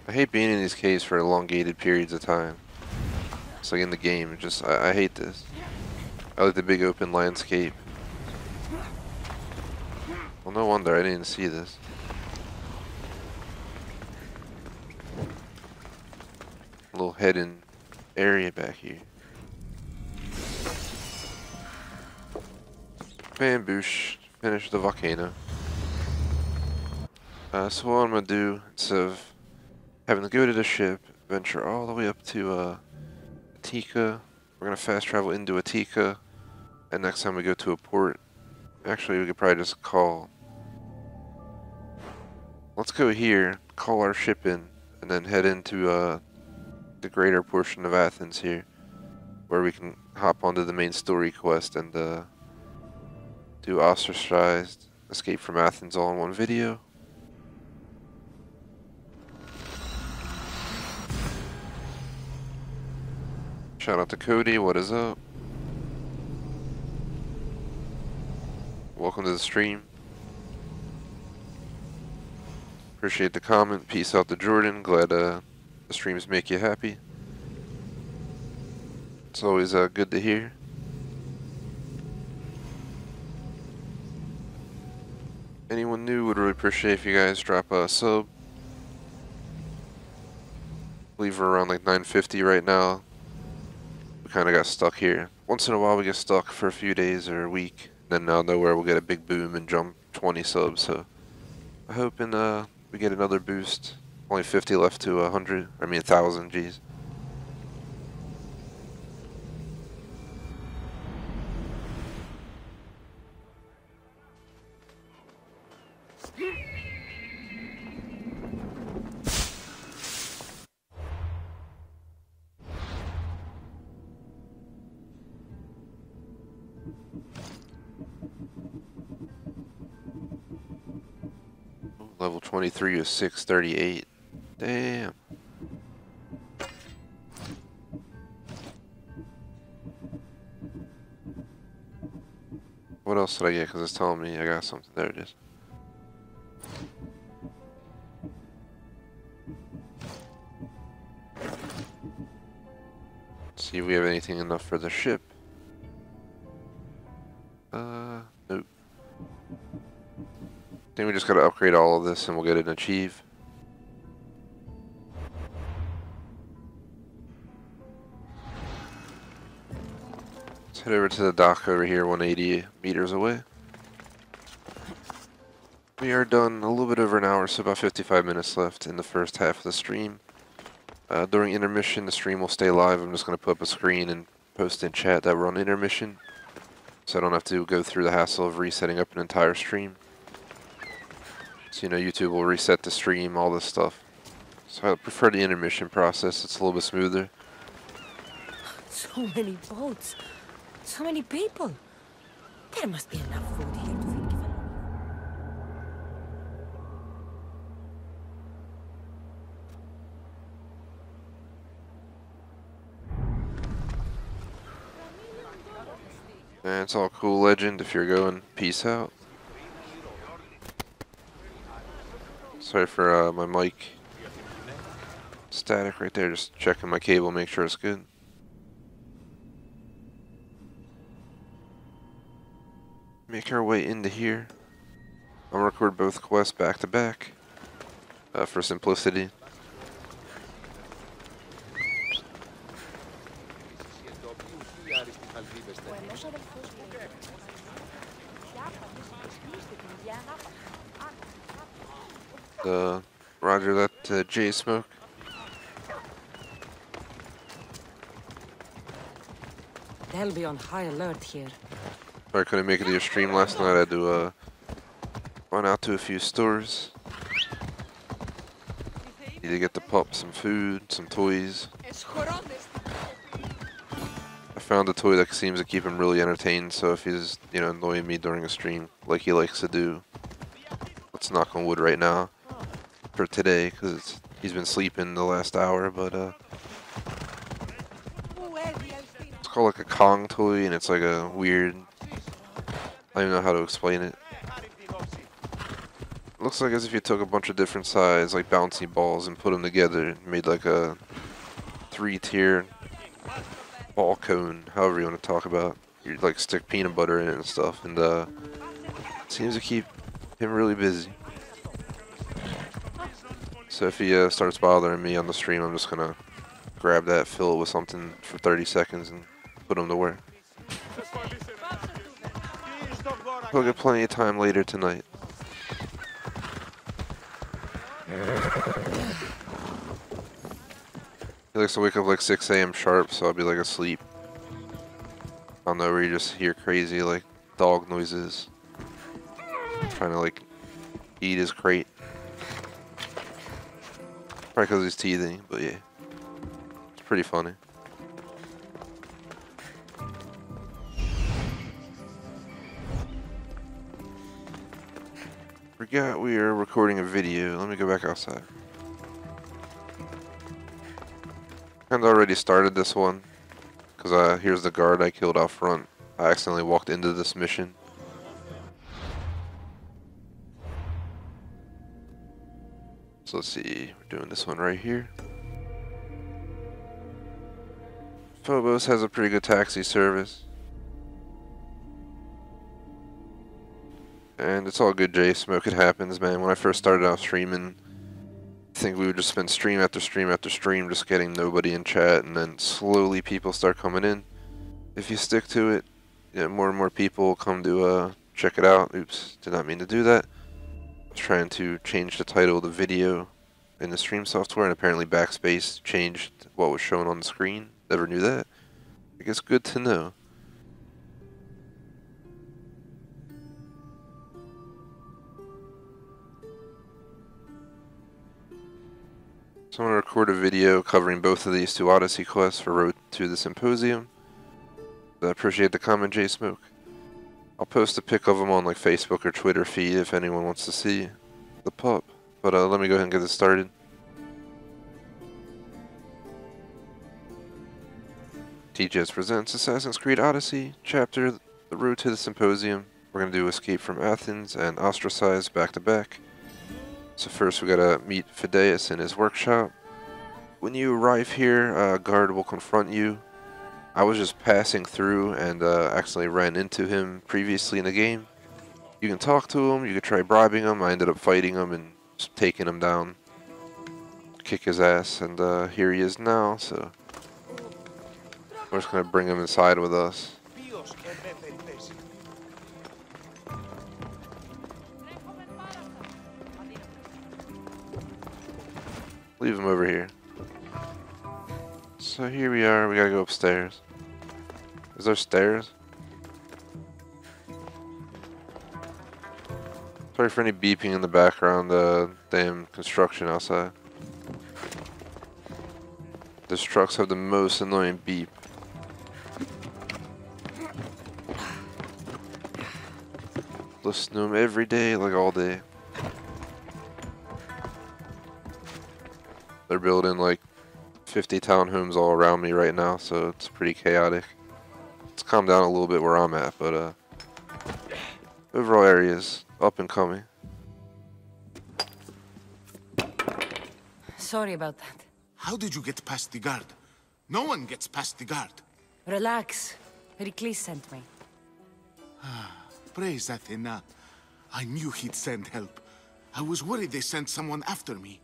I hate being in these caves for elongated periods of time. It's like in the game, I hate this. I like the big open landscape. Well, no wonder I didn't see this. A little hidden area back here. Bamboosh. Finish the volcano. So what I'm gonna do, instead of having to go to the ship, venture all the way up to Atika. We're gonna fast travel into Atika, and next time we go to a port, actually we could probably just call. Let's go here, call our ship in, and then head into the greater portion of Athens here, where we can hop onto the main story quest and do Ostracized, Escape from Athens all in one video. Shout out to Cody, what is up? Welcome to the stream. Appreciate the comment. Peace out to Jordan. Glad the streams make you happy. It's always good to hear. Anyone new, would really appreciate if you guys drop a sub. I believe we're around like 950 right now. Kind of got stuck here. Once in a while we get stuck for a few days or a week, then out of nowhere we'll get a big boom and jump 20 subs, so I'm hoping we get another boost. Only 50 left to 1,000, geez. Level 23 is 638. Damn. What else did I get? Because it's telling me I got something. There it is. See if we have anything enough for the ship. Nope. I think we just gotta upgrade all of this and we'll get an achieve. Let's head over to the dock over here, 180 meters away. We are done a little bit over an hour, so about 55 minutes left in the first half of the stream. During intermission, the stream will stay live. I'm just going to put up a screen and post in chat that we're on intermission, so I don't have to go through the hassle of resetting up an entire stream. So, YouTube will reset the stream, all this stuff. So I prefer the intermission process. It's a little bit smoother. So many boats. So many people. There must be enough food here to feed Given. And it's all cool, Legend. If you're going, peace out. Sorry for my mic static right there. Just checking my cable, make sure it's good. Make our way into here. I'll record both quests back to back for simplicity. to J Smoke. They'll be on high alert here. I couldn't make it to your stream last night. I had to run out to a few stores. Need to get the pup some food, some toys. I found a toy that seems to keep him really entertained, so if he's, you know, annoying me during a stream, like he likes to do, let's knock on wood right now for today, because he's been sleeping the last hour, but it's called like a Kong toy, and it's like a weird, I don't even know how to explain it. It looks like as if you took a bunch of different size, like bouncy balls, and put them together, and made like a 3-tier ball cone, however you want to talk about. You like stick peanut butter in it and stuff, and seems to keep him really busy. So if he starts bothering me on the stream, I'm just gonna grab that, fill it with something for 30 seconds, and put him to work. We'll get plenty of time later tonight. He likes to wake up like 6 AM sharp, so I'll be like asleep. I don't know, where you just hear crazy like dog noises. Trying to like eat his crate. Probably because he's teething, but yeah. It's pretty funny. Forgot we are recording a video. Let me go back outside. Kinda already started this one, because here's the guard I killed out front. I accidentally walked into this mission. So let's see, we're doing this one right here. Phobos has a pretty good taxi service. And it's all good, Jay Smoke. It happens, man. When I first started out streaming, I think we would just spend stream after stream after stream just getting nobody in chat, and then slowly people start coming in. If you stick to it, yeah, more and more people will come to check it out. Oops, did not mean to do that. I was trying to change the title of the video in the stream software, and apparently backspace changed what was shown on the screen. Never knew that. I guess good to know. So I'm going to record a video covering both of these two Odyssey quests for Road to the Symposium. I appreciate the comment, J Smoke. I'll post a pic of them on like Facebook or Twitter feed if anyone wants to see the pup. But let me go ahead and get this started. TJS presents Assassin's Creed Odyssey, chapter The Road to the Symposium. We're going to do Escape from Athens and Ostracize back to back. So first we gotta meet Fideus in his workshop. When you arrive here, a guard will confront you. I was just passing through and accidentally ran into him previously in the game. You can talk to him, you can try bribing him. I ended up fighting him and just taking him down. Kick his ass, and here he is now, so we're just gonna bring him inside with us. Leave him over here. So here we are, we gotta go upstairs. Is there stairs? Sorry for any beeping in the background, damn construction outside. These trucks have the most annoying beep. Listen to them every day, like all day. They're building like 50 townhomes all around me right now, so it's pretty chaotic. It's calmed down a little bit where I'm at, but overall area is up and coming. Sorry about that. How did you get past the guard? No one gets past the guard. Relax. Heracles sent me. Praise Athena. I knew he'd send help. I was worried they sent someone after me.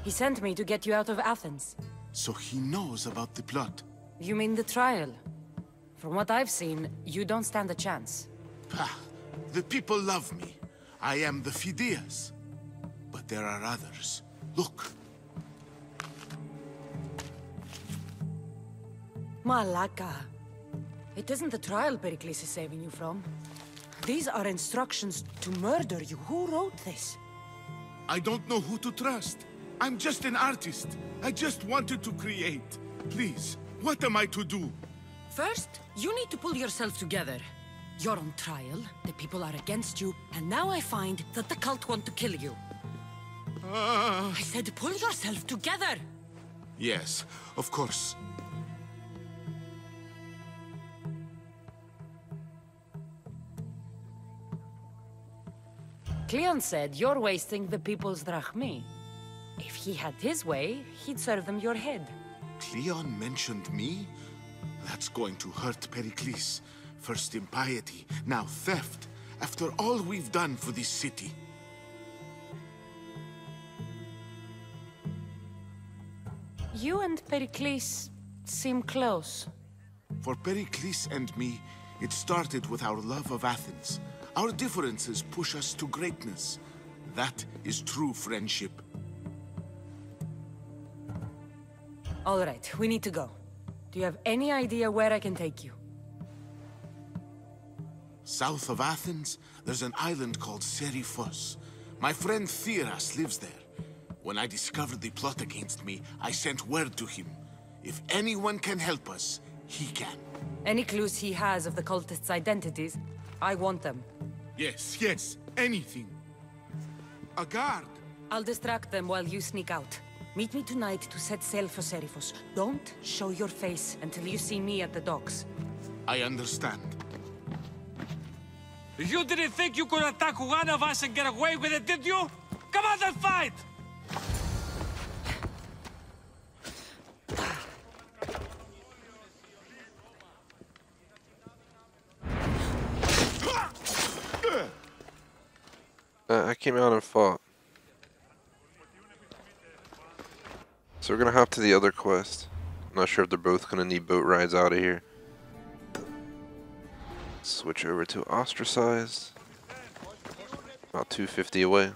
He sent me to get you out of Athens. So he knows about the plot. You mean the trial? From what I've seen, you don't stand a chance. Pah, the people love me. I am the Phidias. But there are others. Look. Malaka. It isn't the trial Pericles is saving you from. These are instructions to murder you. Who wrote this? I don't know who to trust. I'm just an artist. I just wanted to create. Please, what am I to do? First, you need to pull yourself together. You're on trial, the people are against you, and now I find that the cult want to kill you. I said pull yourself together! Yes, of course. Cleon said you're wasting the people's drachmi. If he had his way, he'd serve them your head. Cleon mentioned me? That's going to hurt Pericles. First impiety, now theft. After all we've done for this city. You and Pericles seem close. For Pericles and me, it started with our love of Athens. Our differences push us to greatness. That is true friendship. All right, we need to go. Do you have any idea where I can take you? South of Athens, there's an island called Seriphos. My friend Theras lives there. When I discovered the plot against me, I sent word to him. If anyone can help us, he can. Any clues he has of the cultists' identities? I want them. Yes, anything. A guard. I'll distract them while you sneak out. Meet me tonight to set sail for Seriphos. Don't show your face until you see me at the docks. I understand. You didn't think you could attack one of us and get away with it, did you? Come on and fight! I came out and fought. So we're gonna hop to the other quest. I'm not sure if they're both gonna need boat rides out of here. Switch over to ostracized. About 250 away.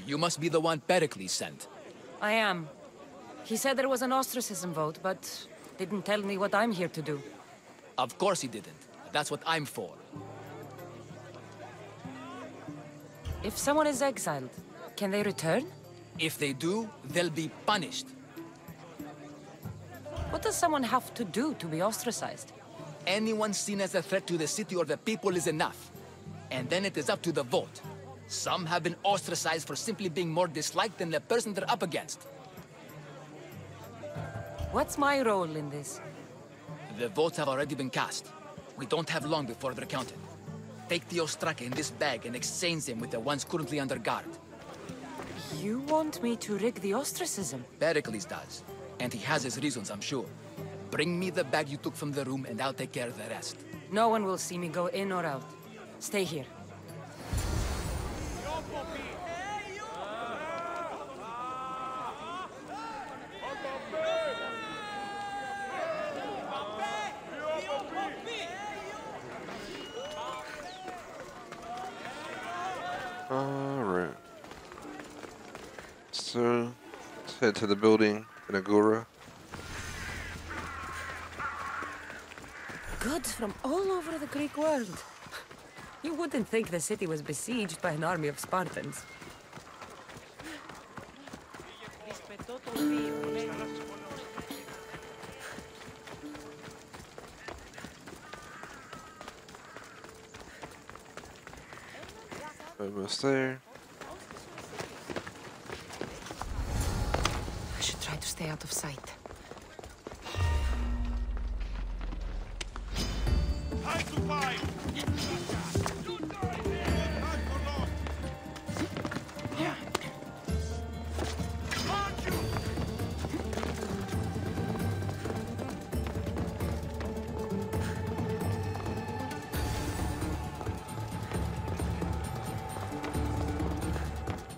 You must be the one Pericles sent. I am. He said there was an ostracism vote, but didn't tell me what I'm here to do. Of course he didn't. That's what I'm for. If someone is exiled, can they return? If they do, they'll be punished. What does someone have to do to be ostracized? Anyone seen as a threat to the city or the people is enough. And then it is up to the vote. Some have been ostracized for simply being more disliked than the person they're up against. What's my role in this? The votes have already been cast. We don't have long before they're counted. Take the ostraka in this bag and exchange them with the ones currently under guard. You want me to rig the ostracism? Pericles does. And he has his reasons, I'm sure. Bring me the bag you took from the room and I'll take care of the rest. No one will see me go in or out. Stay here. Alright. So, let's head to the building in Agora. Goods from all over the Greek world. You wouldn't think the city was besieged by an army of Spartans. Almost there. I should try to stay out of sight.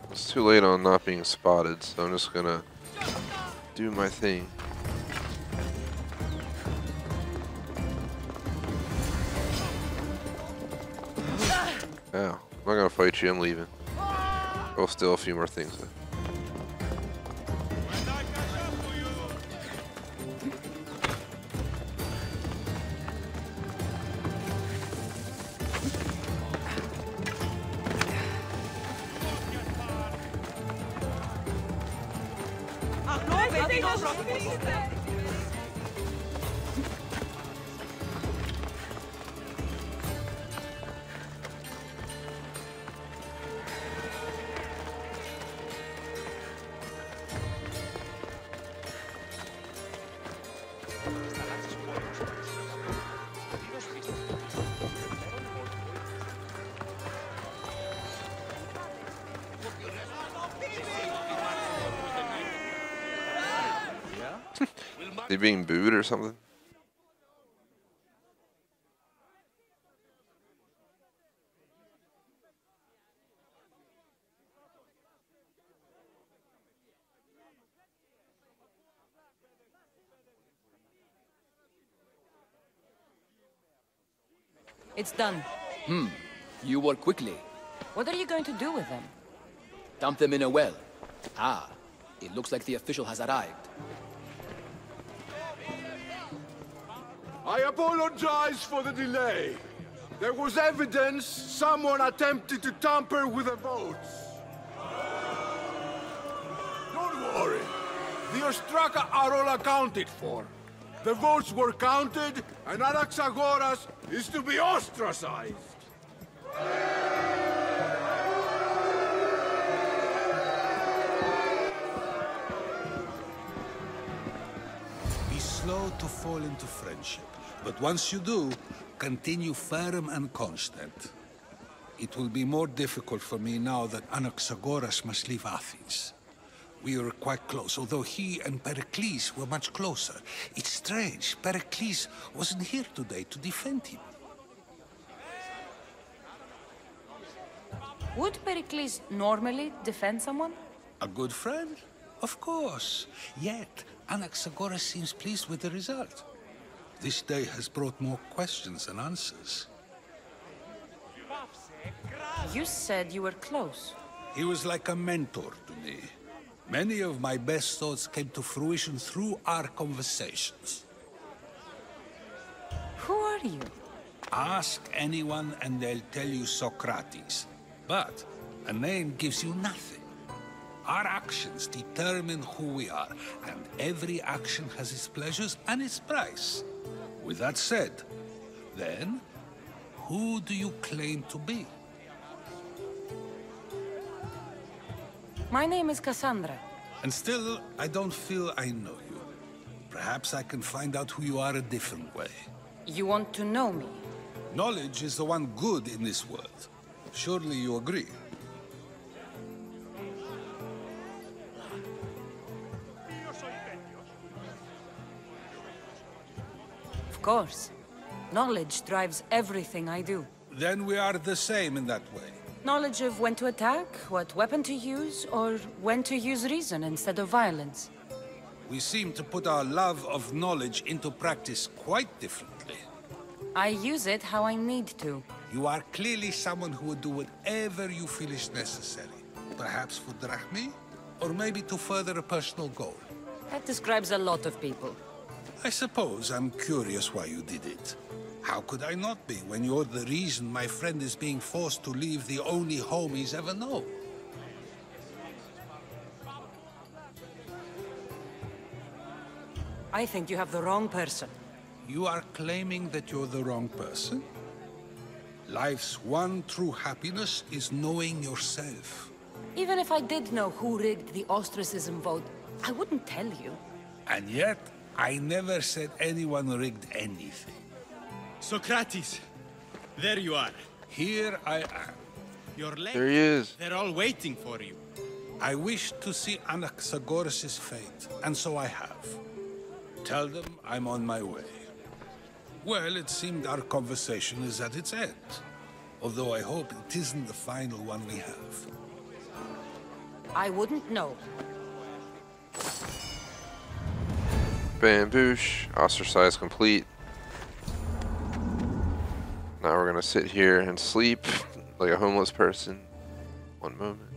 It's too late on not being spotted, so I'm just gonna do my thing. Yeah, I'm not gonna fight you, I'm leaving. I'll steal a few more things though. They being booed or something? It's done. You work quickly. What are you going to do with them? Dump them in a well. Ah, it looks like the official has arrived. I apologize for the delay. There was evidence someone attempted to tamper with the votes. Don't worry. The Ostraka are all accounted for. The votes were counted, and Anaxagoras is to be ostracized. Be slow to fall into friendship. But once you do, continue firm and constant. It will be more difficult for me now that Anaxagoras must leave Athens. We were quite close, although he and Pericles were much closer. It's strange, Pericles wasn't here today to defend him. Would Pericles normally defend someone? A good friend? Of course. Yet, Anaxagoras seems pleased with the result. This day has brought more questions than answers. You said you were close. He was like a mentor to me. Many of my best thoughts came to fruition through our conversations. Who are you? Ask anyone and they'll tell you Socrates. But a name gives you nothing. Our actions determine who we are, and every action has its pleasures and its price. With that said, then, who do you claim to be? My name is Cassandra. And still, I don't feel I know you. Perhaps I can find out who you are a different way. You want to know me? Knowledge is the one good in this world. Surely you agree? Of course. Knowledge drives everything I do. Then we are the same in that way. Knowledge of when to attack, what weapon to use, or when to use reason instead of violence. We seem to put our love of knowledge into practice quite differently. I use it how I need to. You are clearly someone who would do whatever you feel is necessary. Perhaps for drachmi, or maybe to further a personal goal. That describes a lot of people. I suppose I'm curious why you did it. How could I not be when you're the reason my friend is being forced to leave the only home he's ever known? I think you have the wrong person. You are claiming that you're the wrong person? Life's one true happiness is knowing yourself. Even if I did know who rigged the ostracism vote, I wouldn't tell you. And yet, I never said anyone rigged anything. Socrates, there you are. Here I am. You're late. There he is. They're all waiting for you. I wish to see Anaxagoras' fate, and so I have. Tell them I'm on my way. Well, it seemed our conversation is at its end. Although I hope it isn't the final one we have. I wouldn't know. Bamboosh. Ostracize complete. Now we're gonna sit here and sleep like a homeless person. One moment.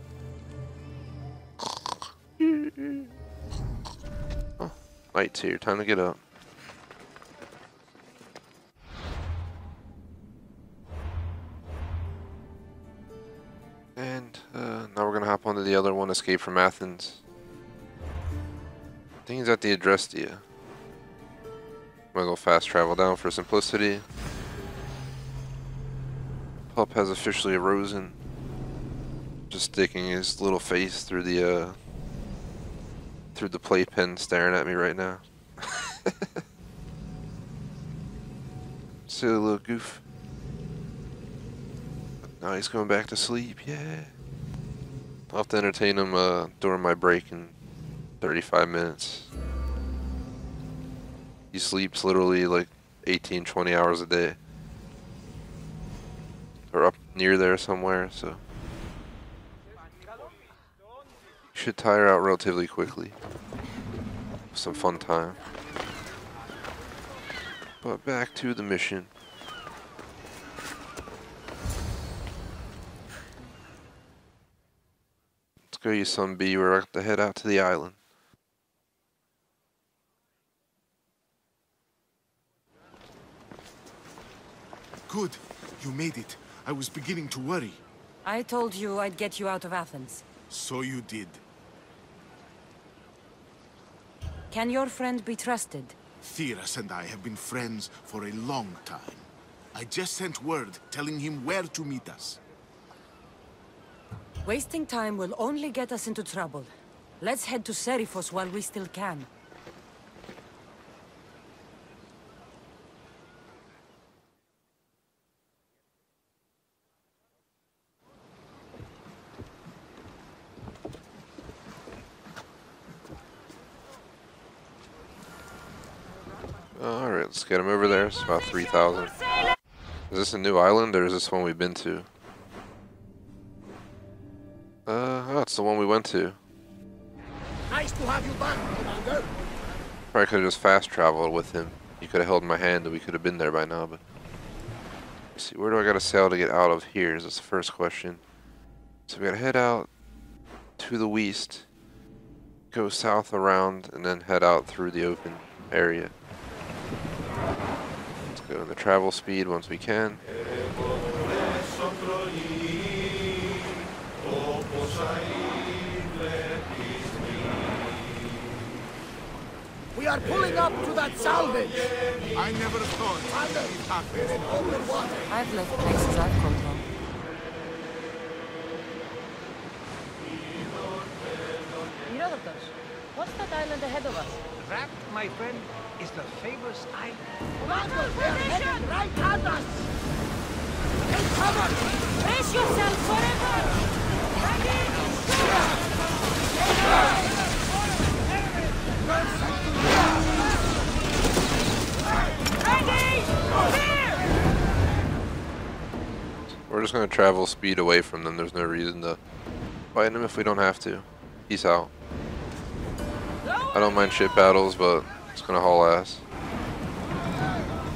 Oh, night's here. Time to get up. And now we're gonna hop onto the other one, Escape from Athens. I think he's at the Adrestia. Might as well fast travel down for simplicity. Pup has officially arisen. Just sticking his little face through the playpen, staring at me right now. Silly little goof. Now he's going back to sleep, yeah. I'll have to entertain him during my break in 35 minutes. He sleeps literally like 18, 20 hours a day. Or up near there somewhere, so. Should tire out relatively quickly. Some fun time. But back to the mission. Let's go use some B. We're about to head out to the island. Good. You made it. I was beginning to worry. I told you I'd get you out of Athens. So you did. Can your friend be trusted? Theras and I have been friends for a long time. I just sent word telling him where to meet us. Wasting time will only get us into trouble. Let's head to Seriphos while we still can. Alright, let's get him over there. It's about 3,000. Is this a new island or is this one we've been to? Oh, it's the one we went to. Nice to have you back, Commander. Probably could have just fast traveled with him. He could have held my hand and we could have been there by now, but... Let's see, where do I gotta sail to get out of here is the first question. So we gotta head out to the west, go south around, and then head out through the open area. Let's go in the travel speed once we can. We are pulling up to that salvage. I never thought We're in open water. I've left places I've come from. Herodotus, what's that island ahead of us? That, my friend, is the famous island. Commander, they are heading right at us. Take cover. Brace yourself forever! We're just gonna travel speed away from them. There's no reason to fight them if we don't have to. Peace out. I don't mind ship battles, but it's gonna haul ass.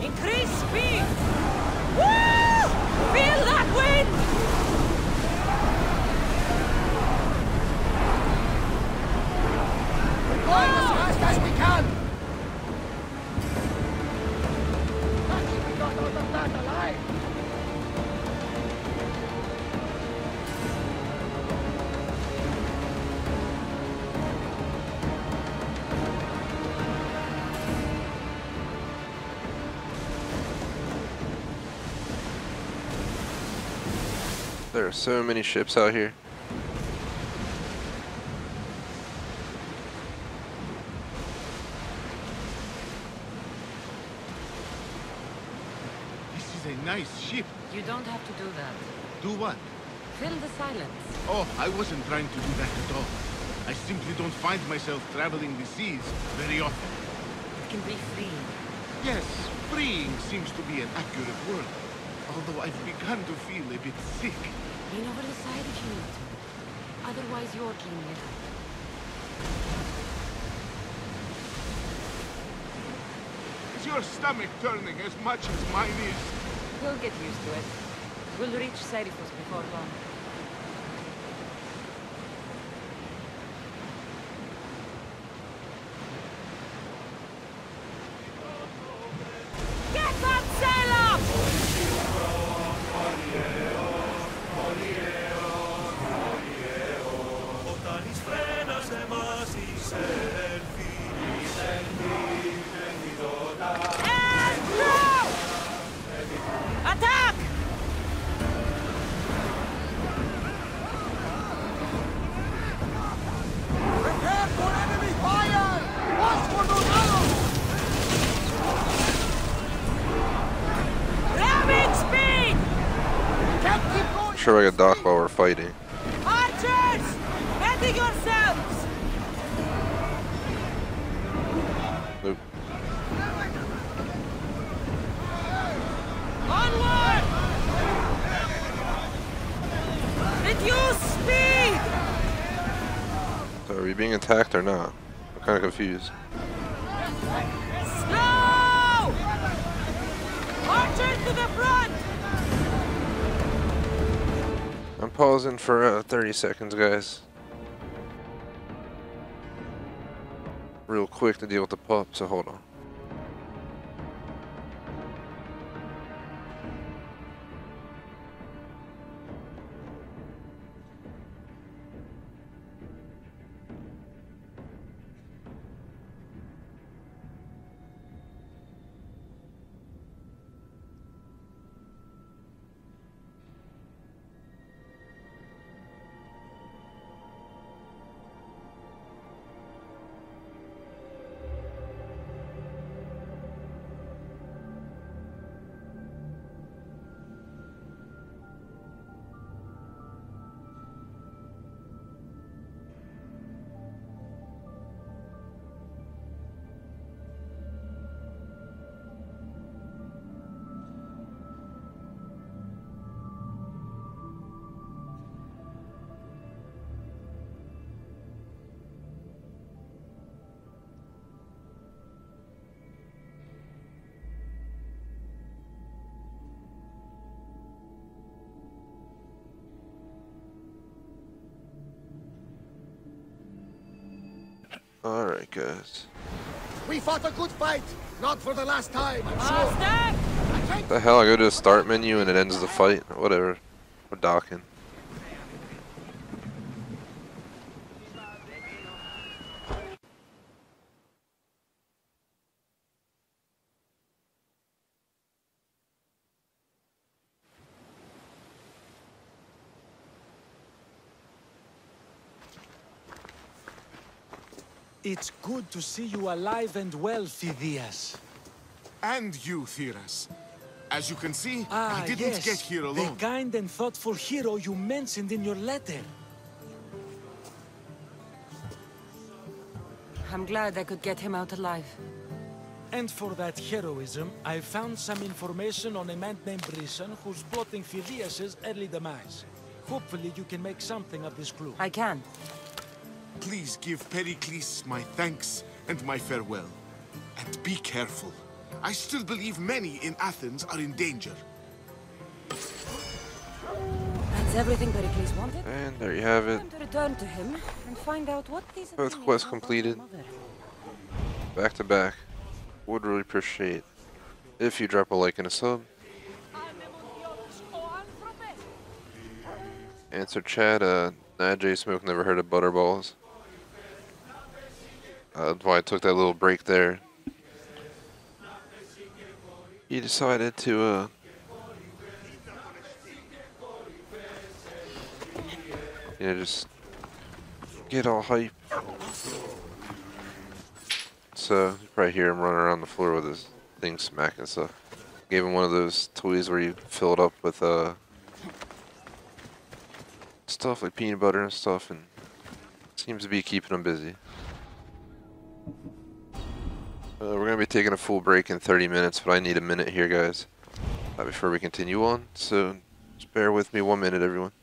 Increase speed! Woo! Feel that wind! We're going as fast as we can. There are so many ships out here. This is a nice ship. You don't have to do that. Do what? Fill the silence. Oh, I wasn't trying to do that at all. I simply don't find myself traveling the seas very often. It can be freeing. Yes, freeing seems to be an accurate word. Although I've begun to feel a bit sick. Lean over the side if you need to. Otherwise, you're cleaning it up. Is your stomach turning as much as mine is? You'll get used to it. We'll reach Serifos before long. Get that sail up! And throw! Attack! Prepare for enemy fire! Watch for those arrows! Ramming speed! Can't keep going! Sure, I can dock while we're fighting. Archers! Ready yourselves! Nope. Onward! Reduce speed! So are we being attacked or not? I'm kind of confused. Slow! Archers to the front! I'm pausing for 30 seconds, guys. Real quick to deal with the pup, so hold on. Alright, guys. We fought a good fight! Not for the last time, I'm sure! What the hell? I go to the start menu and it ends the fight? Whatever. We're docking. It's good to see you alive and well, Phidias. And you, Theras. As you can see, I didn't get here alone. The kind and thoughtful hero you mentioned in your letter. I'm glad I could get him out alive. And for that heroism, I found some information on a man named Brisson who's plotting Phidias' early demise. Hopefully you can make something of this clue. I can. Please give Pericles my thanks and my farewell. And be careful. I still believe many in Athens are in danger. That's everything Pericles wanted. And there you have it. Time to return to him and find out what these Both quests completed. Back to back. Would really appreciate if you drop a like and a sub. Answer chat, nah, J Smoke never heard of Butterballs. That's why I took that little break there. He decided to You know, just get all hype. So you probably hear him running around the floor with his thing smacking stuff. Gave him one of those toys where you fill it up with stuff like peanut butter and stuff, and seems to be keeping him busy. We're gonna be taking a full break in 30 minutes, but I need a minute here, guys, before we continue on. So just bear with me 1 minute, everyone.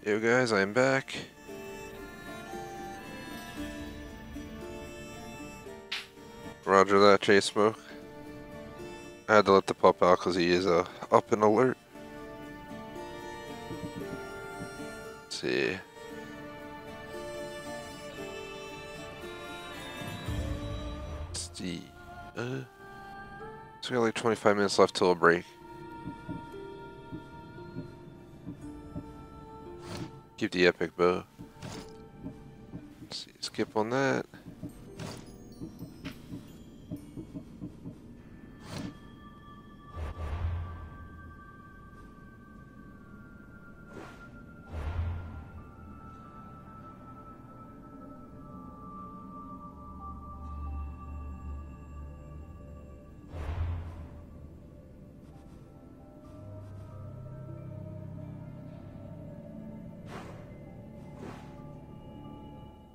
Yo guys, I am back. Roger that, Chase Smoke. I had to let the pup out because he is up and alert. Let's see. So we got like 25 minutes left till a break. Keep the epic bow. Let's see, skip on that.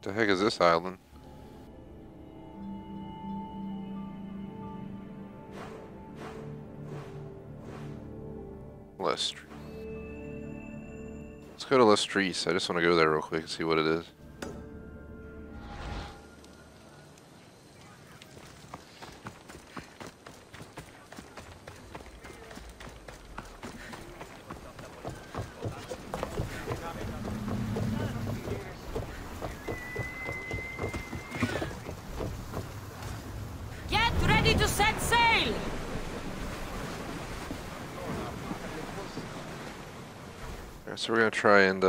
The heck is this island? Let's go to Lestreese. I just want to go there real quick and see what it is. To set sail! Alright, so we're gonna try and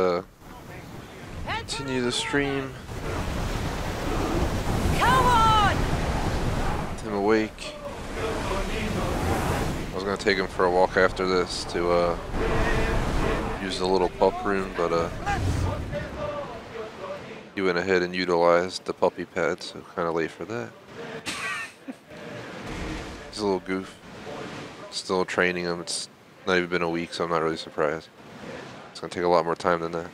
continue the stream. Come on! Get him awake. I was gonna take him for a walk after this to use the little pup room, but he went ahead and utilized the puppy pad, so kind of late for that. He's a little goof. Still training him. It's not even been a week, so I'm not really surprised. It's gonna take a lot more time than that.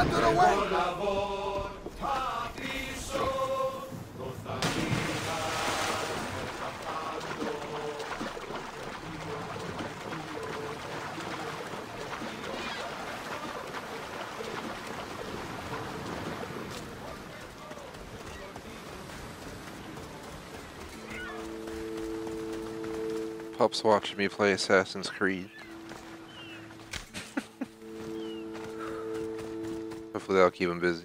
Thunder away! Pup's watching me play Assassin's Creed. Hopefully that'll keep him busy.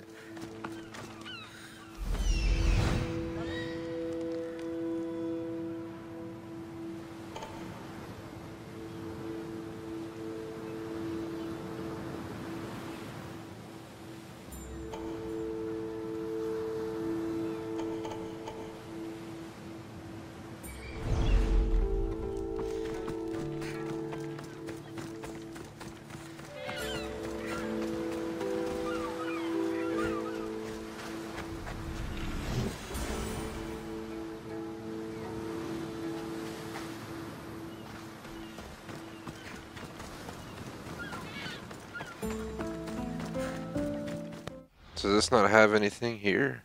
Does this not have anything here?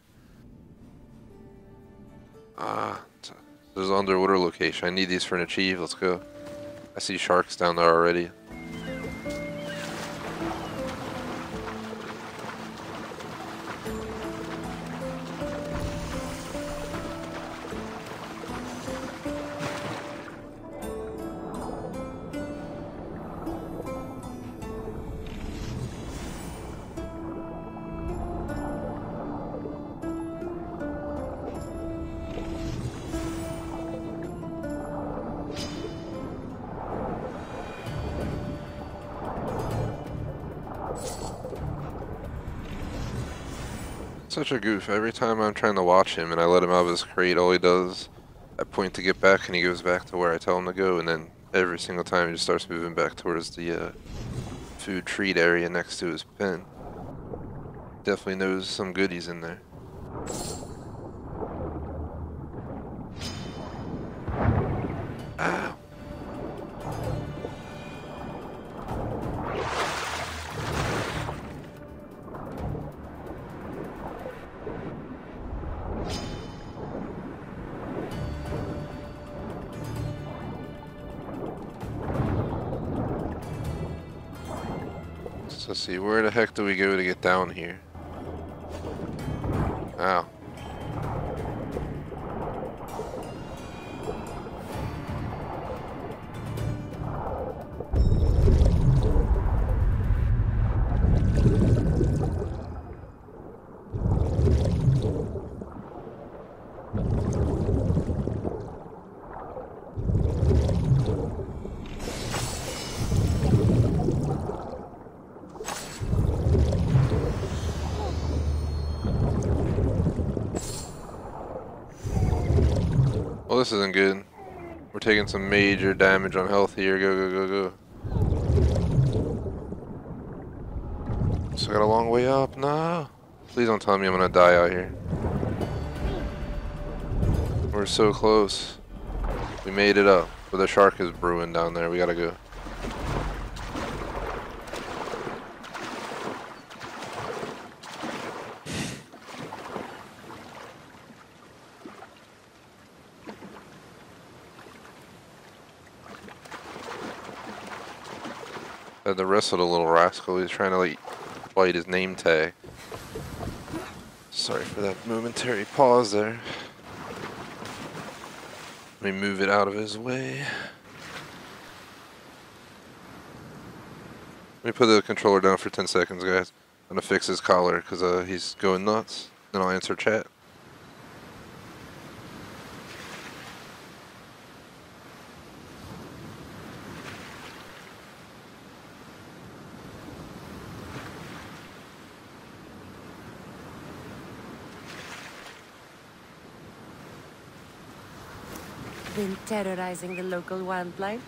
Ah, there's an underwater location. I need these for an achieve. Let's go. I see sharks down there already. Such a goof. Every time I'm trying to watch him and I let him out of his crate, all he does, I point to get back and he goes back to where I tell him to go, and then every single time he just starts moving back towards the food treat area next to his pen. Definitely knows some goodies in there. Ow. Let's see, where the heck do we go to get down here? Ow. Well, this isn't good. We're taking some major damage on health here. Go, go, go, go. Still got a long way up. No. Please don't tell me I'm gonna die out here. We're so close. We made it up. But the shark is brewing down there. We gotta go. The rest of the little rascal, he's trying to like bite his name tag. Sorry for that momentary pause there. Let me move it out of his way. Let me put the controller down for 10 seconds, guys. I'm gonna fix his collar because he's going nuts. Then I'll answer chat. Been terrorizing the local wildlife?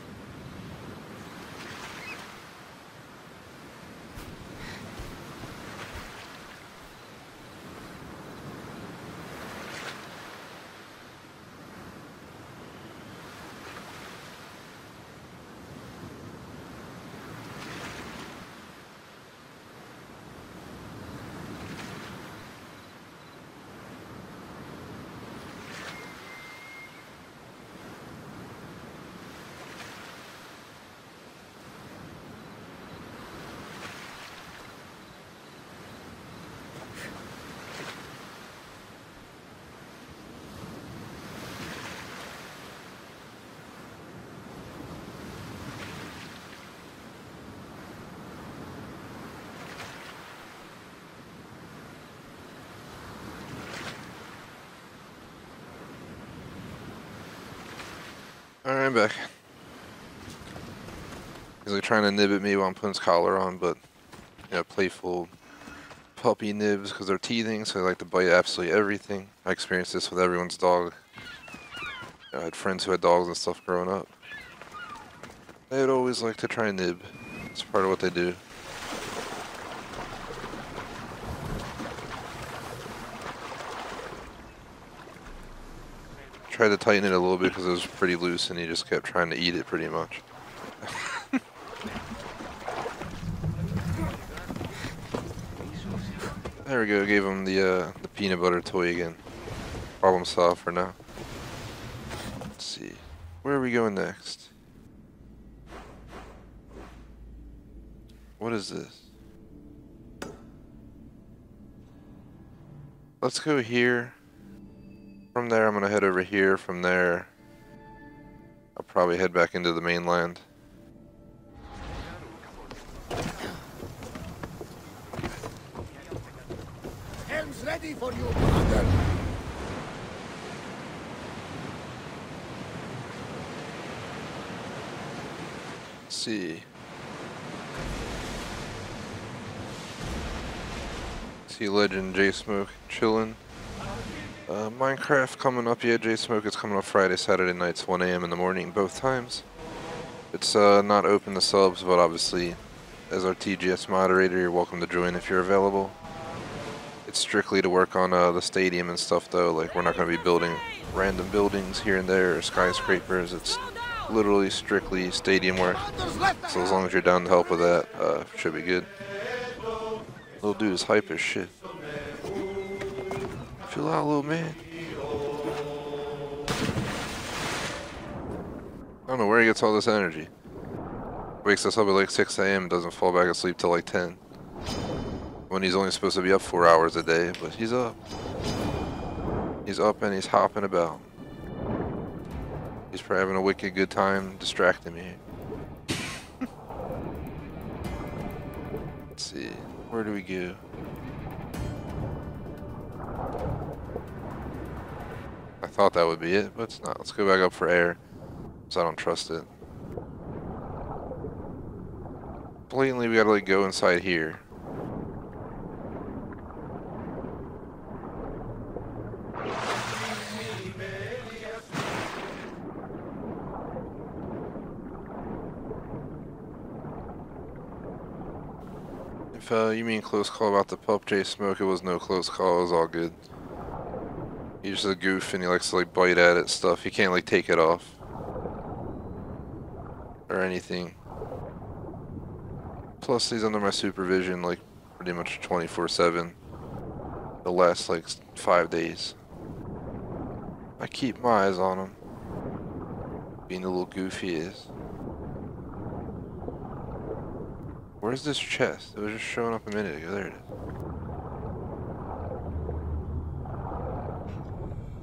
Alright, I'm back. He's like trying to nib at me while I'm putting his collar on, but you know, playful puppy nibs because they're teething, so they like to bite absolutely everything. I experienced this with everyone's dog. I had friends who had dogs and stuff growing up. They'd always like to try and nib. It's part of what they do. Tried to tighten it a little bit because it was pretty loose and he just kept trying to eat it pretty much. There we go, gave him the peanut butter toy again. Problem solved for now. Let's see. Where are we going next? What is this? Let's go here. From there, I'm going to head over here. From there, I'll probably head back into the mainland. Helm's ready for you, Commander. Let's see. See Legend J-Smoke chilling. Minecraft coming up, yeah, J-Smoke is coming up Friday, Saturday nights, 1 AM in the morning, both times. It's not open to subs, but obviously, as our TGS moderator, you're welcome to join if you're available. It's strictly to work on the stadium and stuff, though. Like, we're not going to be building random buildings here and there or skyscrapers. It's literally strictly stadium work. So as long as you're down to help with that, should be good. Little dude is hype as shit. Chill out, little man. I don't know where he gets all this energy. Wakes us up at like 6 AM, doesn't fall back asleep till like 10. When he's only supposed to be up 4 hours a day, but he's up. He's up and he's hopping about. He's probably having a wicked good time distracting me. Let's see, where do we go? I thought that would be it, but it's not. Let's go back up for air, so I don't trust it. Blatantly, we gotta like go inside here. If you mean close call about the pup J-Smoke, it was no close call, it was all good. He's just a goof and he likes to like bite at it stuff. He can't like take it off. Or anything. Plus he's under my supervision like pretty much 24/7. The last like 5 days. I keep my eyes on him. Being the little goof he is. Where's this chest? It was just showing up a minute ago. There it is.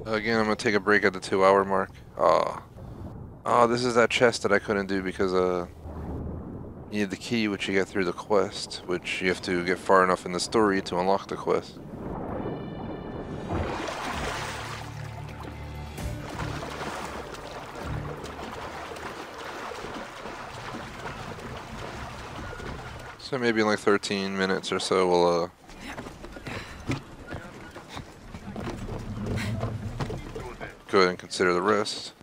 Again, I'm gonna take a break at the 2-hour mark. Oh, this is that chest that I couldn't do because you need the key, which you get through the quest, which you have to get far enough in the story to unlock the quest. So maybe in like 13 minutes or so we'll go ahead and consider the rest.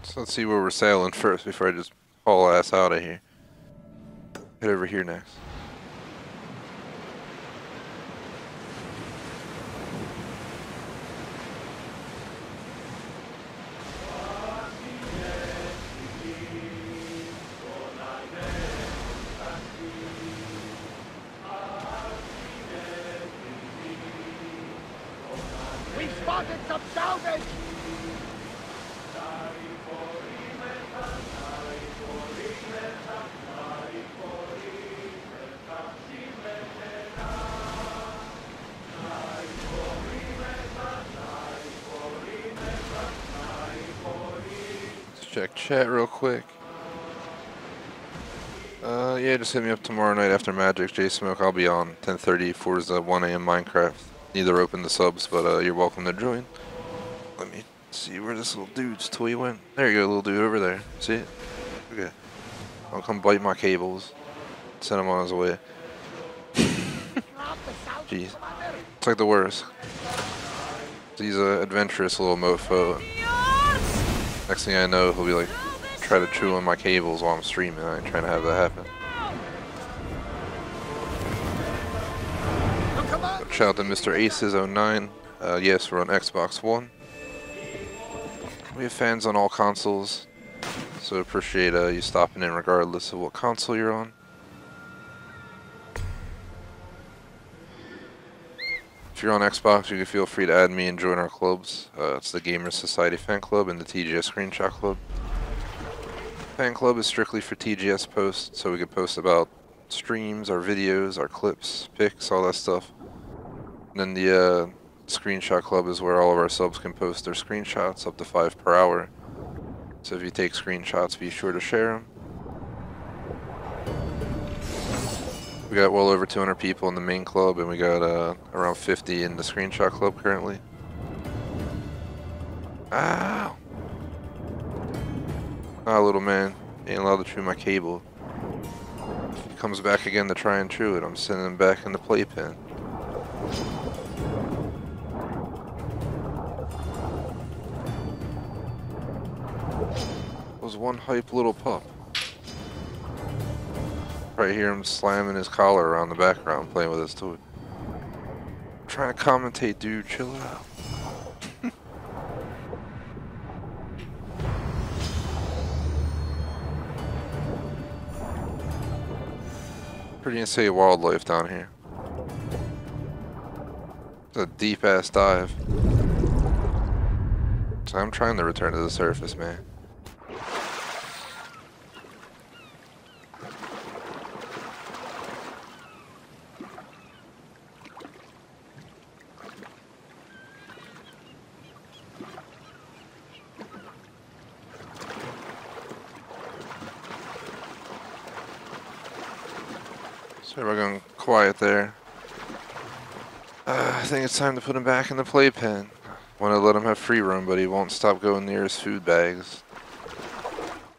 So let's see where we're sailing first before I just haul ass out of here. Head over here next. We've spotted some salvage! Check chat real quick. Yeah, just hit me up tomorrow night after Magic. J-Smoke, I'll be on 10:30 Forza 1 a.m. Minecraft. Neither open the subs, but you're welcome to join. Let me see where this little dude's toy went. There you go, little dude over there. See it? Okay. I'll come bite my cables. Send him on his way. Jeez. It's like the worst. He's an adventurous little mofo. Next thing I know, he'll be like, try to chew on my cables while I'm streaming. I ain't trying to have that happen. Shout out to Mr. Aces09. Yes, we're on Xbox One. We have fans on all consoles, so appreciate you stopping in regardless of what console you're on. If you're on Xbox, you can feel free to add me and join our clubs. It's the Gamers Society Fan Club and the TGS Screenshot Club. Fan Club is strictly for TGS posts, so we can post about streams, our videos, our clips, pics, all that stuff. And then the Screenshot Club is where all of our subs can post their screenshots, up to 5 per hour. So if you take screenshots, be sure to share them. We got well over 200 people in the main club, and we got around 50 in the Screenshot Club currently. Ow! Ah, little man, you ain't allowed to chew my cable. If he comes back again to try and chew it, I'm sending him back in the playpen. Was one hype little pup. Right hear him slamming his collar around the background, playing with his toy. I'm trying to commentate, dude. Chill out. Pretty insane wildlife down here. It's a deep ass dive. So I'm trying to return to the surface, man. So we're going quiet there. I think it's time to put him back in the playpen. Want to let him have free roam, but he won't stop going near his food bags.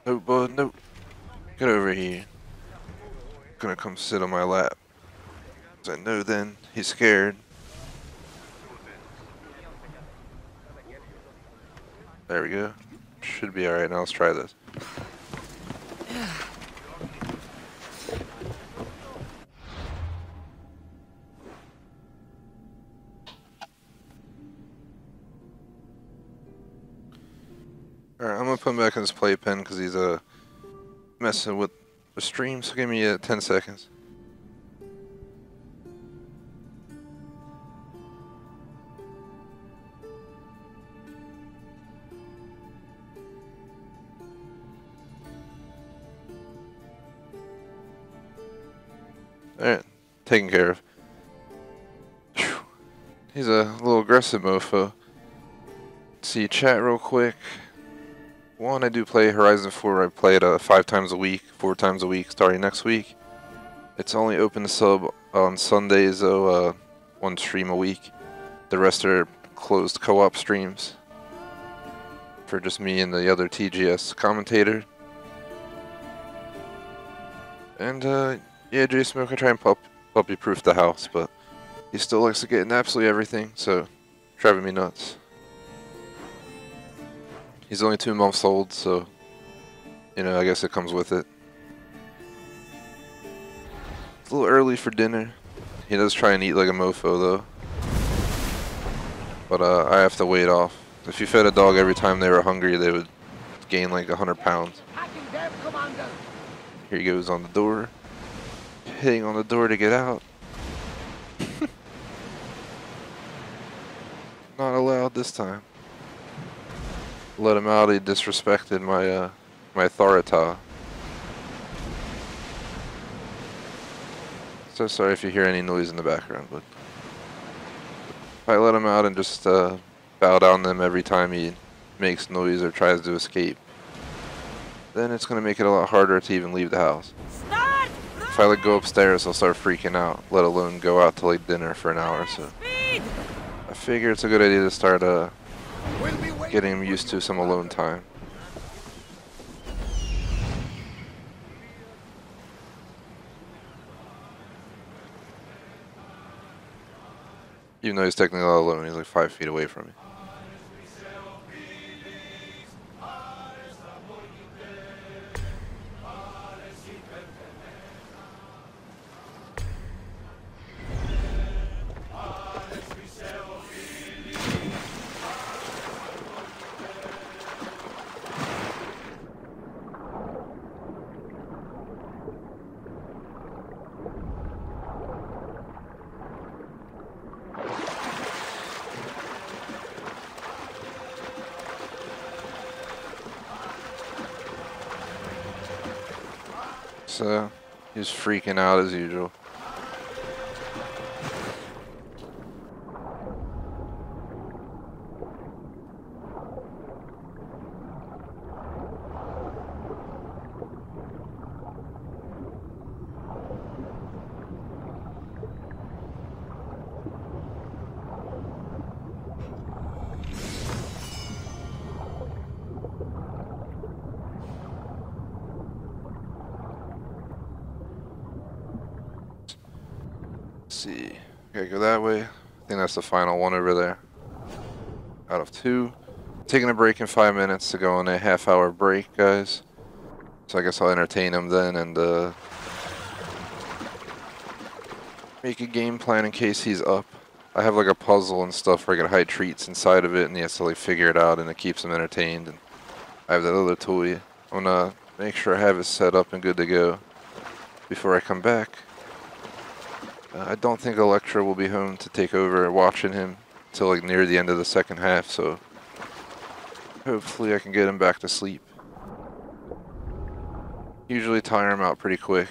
Nope, bud, nope. Get over here. Gonna come sit on my lap. 'Cause I know then he's scared. There we go. Should be alright. Now let's try this. Alright, I'm gonna put him back in his playpen because he's messing with the stream, so give me 10 seconds. Alright, taken care of. Whew. He's a little aggressive mofo. Let's see, chat real quick. One, I do play Horizon 4. I play it 5 times a week, 4 times a week, starting next week. It's only open to sub on Sundays, though, 1 stream a week. The rest are closed co-op streams for just me and the other TGS commentator. And, yeah, J-Smoke, I try and puppy-proof the house, but he still likes to get in absolutely everything, so driving me nuts. He's only 2 months old, so, you know, I guess it comes with it. It's a little early for dinner. He does try and eat like a mofo, though. But I have to wait off. If you fed a dog every time they were hungry, they would gain like 100 pounds. Here he goes on the door. Hitting on the door to get out. Not allowed this time. Let him out, he disrespected my my authority. So sorry if you hear any noise in the background, but if I let him out and just bow down to him every time he makes noise or tries to escape, then it's going to make it a lot harder to even leave the house. If I like go upstairs, I'll start freaking out, let alone go out to like dinner for an hour or so. I figure it's a good idea to start getting him used to some alone time. Even though he's technically not alone, he's like 5 feet away from me. So, he was freaking out as usual. See, gotta go that way. I think that's the final one over there. Out of 2. Taking a break in 5 minutes to go on a half-hour break, guys. So I guess I'll entertain him then and make a game plan in case he's up. I have like a puzzle and stuff where I can hide treats inside of it, and he has to like figure it out, and it keeps him entertained. And I have that other toy. I'm gonna make sure I have it set up and good to go before I come back. I don't think Electra will be home to take over watching him till like near the end of the second half, so hopefully I can get him back to sleep. Usually tire him out pretty quick.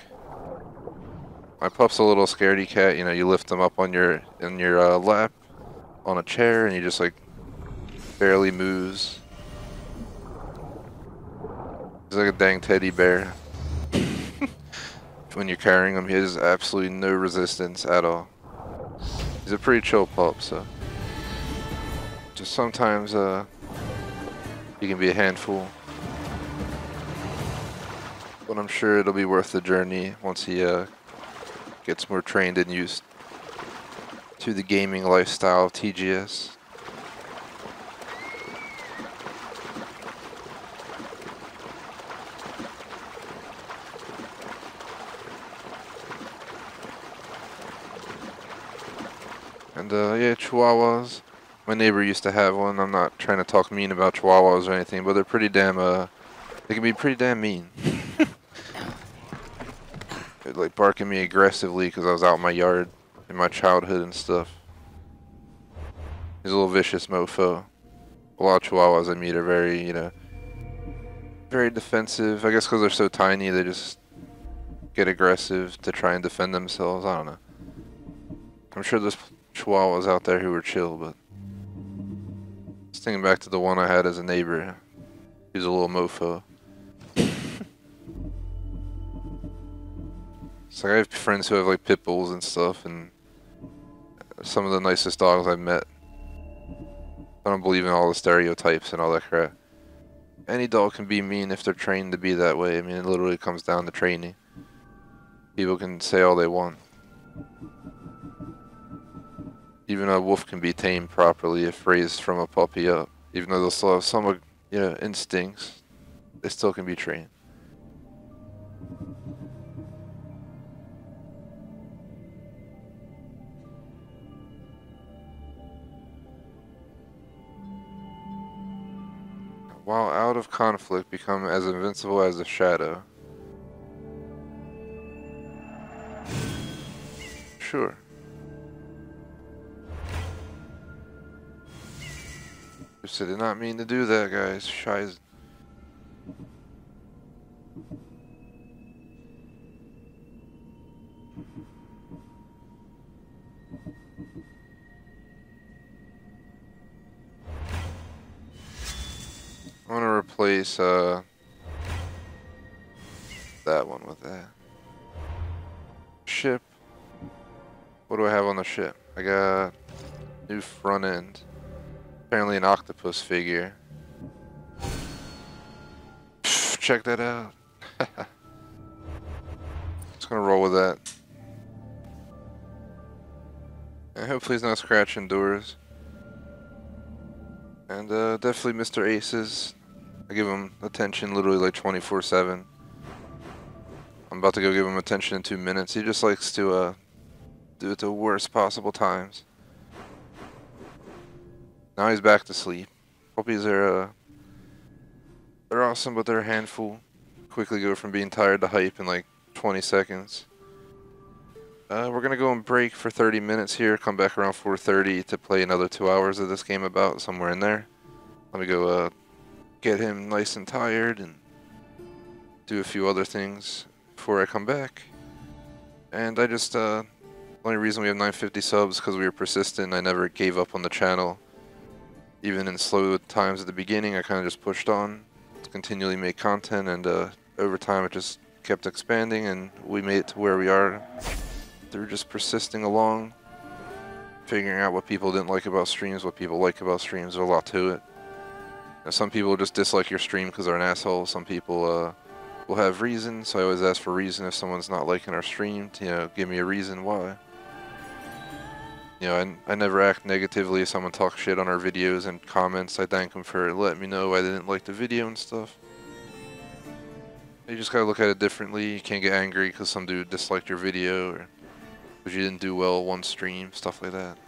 My pup's a little scaredy cat, you know, you lift him up on your lap on a chair and he just like barely moves. He's like a dang teddy bear. When you're carrying him, he has absolutely no resistance at all. He's a pretty chill pup, so just sometimes he can be a handful, but I'm sure it'll be worth the journey once he gets more trained and used to the gaming lifestyle of TGS. And yeah, Chihuahuas. My neighbor used to have one. I'm not trying to talk mean about Chihuahuas or anything, but they're pretty damn, they can be pretty damn mean. They'd like bark at me aggressively because I was out in my yard in my childhood and stuff. He's a little vicious mofo. A lot of Chihuahuas I meet are very, you know, very defensive. I guess because they're so tiny, they just get aggressive to try and defend themselves. I don't know. I'm sure there's Chihuahuas out there who were chill, but just thinking back to the one I had as a neighbor, he was a little mofo. It's like I have friends who have like pit bulls and stuff, and some of the nicest dogs I've met. I don't believe in all the stereotypes and all that crap. Any dog can be mean if they're trained to be that way. I mean, it literally comes down to training. People can say all they want. Even a wolf can be tamed properly if raised from a puppy up. Even though they'll still have some, you know, instincts, they still can be trained. While out of conflict, become as invincible as a shadow. Sure. I did not mean to do that, guys. Shiz. I want to replace that one with that. Ship. What do I have on the ship? I got new front end. Apparently an octopus figure. Check that out. Just gonna roll with that. And hopefully he's not scratching doors. And definitely Mr. Aces. I give him attention literally like 24/7. I'm about to go give him attention in 2 minutes. He just likes to do it at the worst possible times. Now he's back to sleep. Puppies are they're awesome, but they're a handful. Quickly go from being tired to hype in like 20 seconds. We're gonna go and break for 30 minutes here. Come back around 4:30 to play another 2 hours of this game, about somewhere in there. Let me go get him nice and tired and do a few other things before I come back. And I just the only reason we have 950 subs because we were persistent. I never gave up on the channel. Even in slow times at the beginning, I kind of just pushed on to continually make content, and over time it just kept expanding, and we made it to where we are through just persisting along, figuring out what people didn't like about streams, what people like about streams. There's a lot to it. Now, some people just dislike your stream because they're an asshole. Some people will have reasons, so I always ask for reason if someone's not liking our stream. Give me a reason why. I never act negatively if someone talks shit on our videos and comments. I thank them for letting me know I didn't like the video and stuff. You just gotta look at it differently. You can't get angry because some dude disliked your video or because you didn't do well one stream, stuff like that.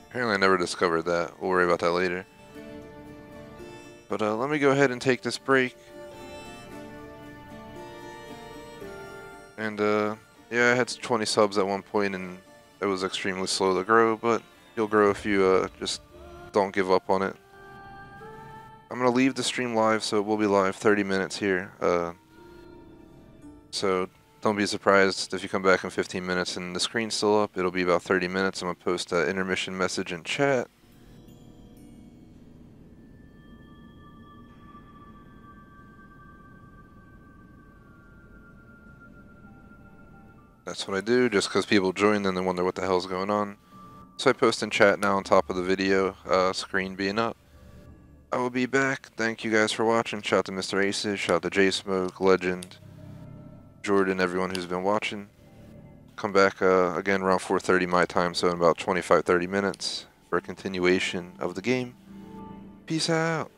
Apparently I never discovered that. We'll worry about that later. But let me go ahead and take this break. And yeah, I had 20 subs at one point, and it was extremely slow to grow, but you'll grow if you just don't give up on it. I'm going to leave the stream live, so it will be live 30 minutes here. So don't be surprised if you come back in 15 minutes and the screen's still up. It'll be about 30 minutes. I'm going to post an intermission message in chat. That's what I do, just because people join and they wonder what the hell's going on. So I post in chat now on top of the video, screen being up. I will be back. Thank you guys for watching. Shout out to Mr. Aces, shout out to J-Smoke, Legend, Jordan, everyone who's been watching. Come back again around 4:30 my time, so in about 25-30 minutes for a continuation of the game. Peace out.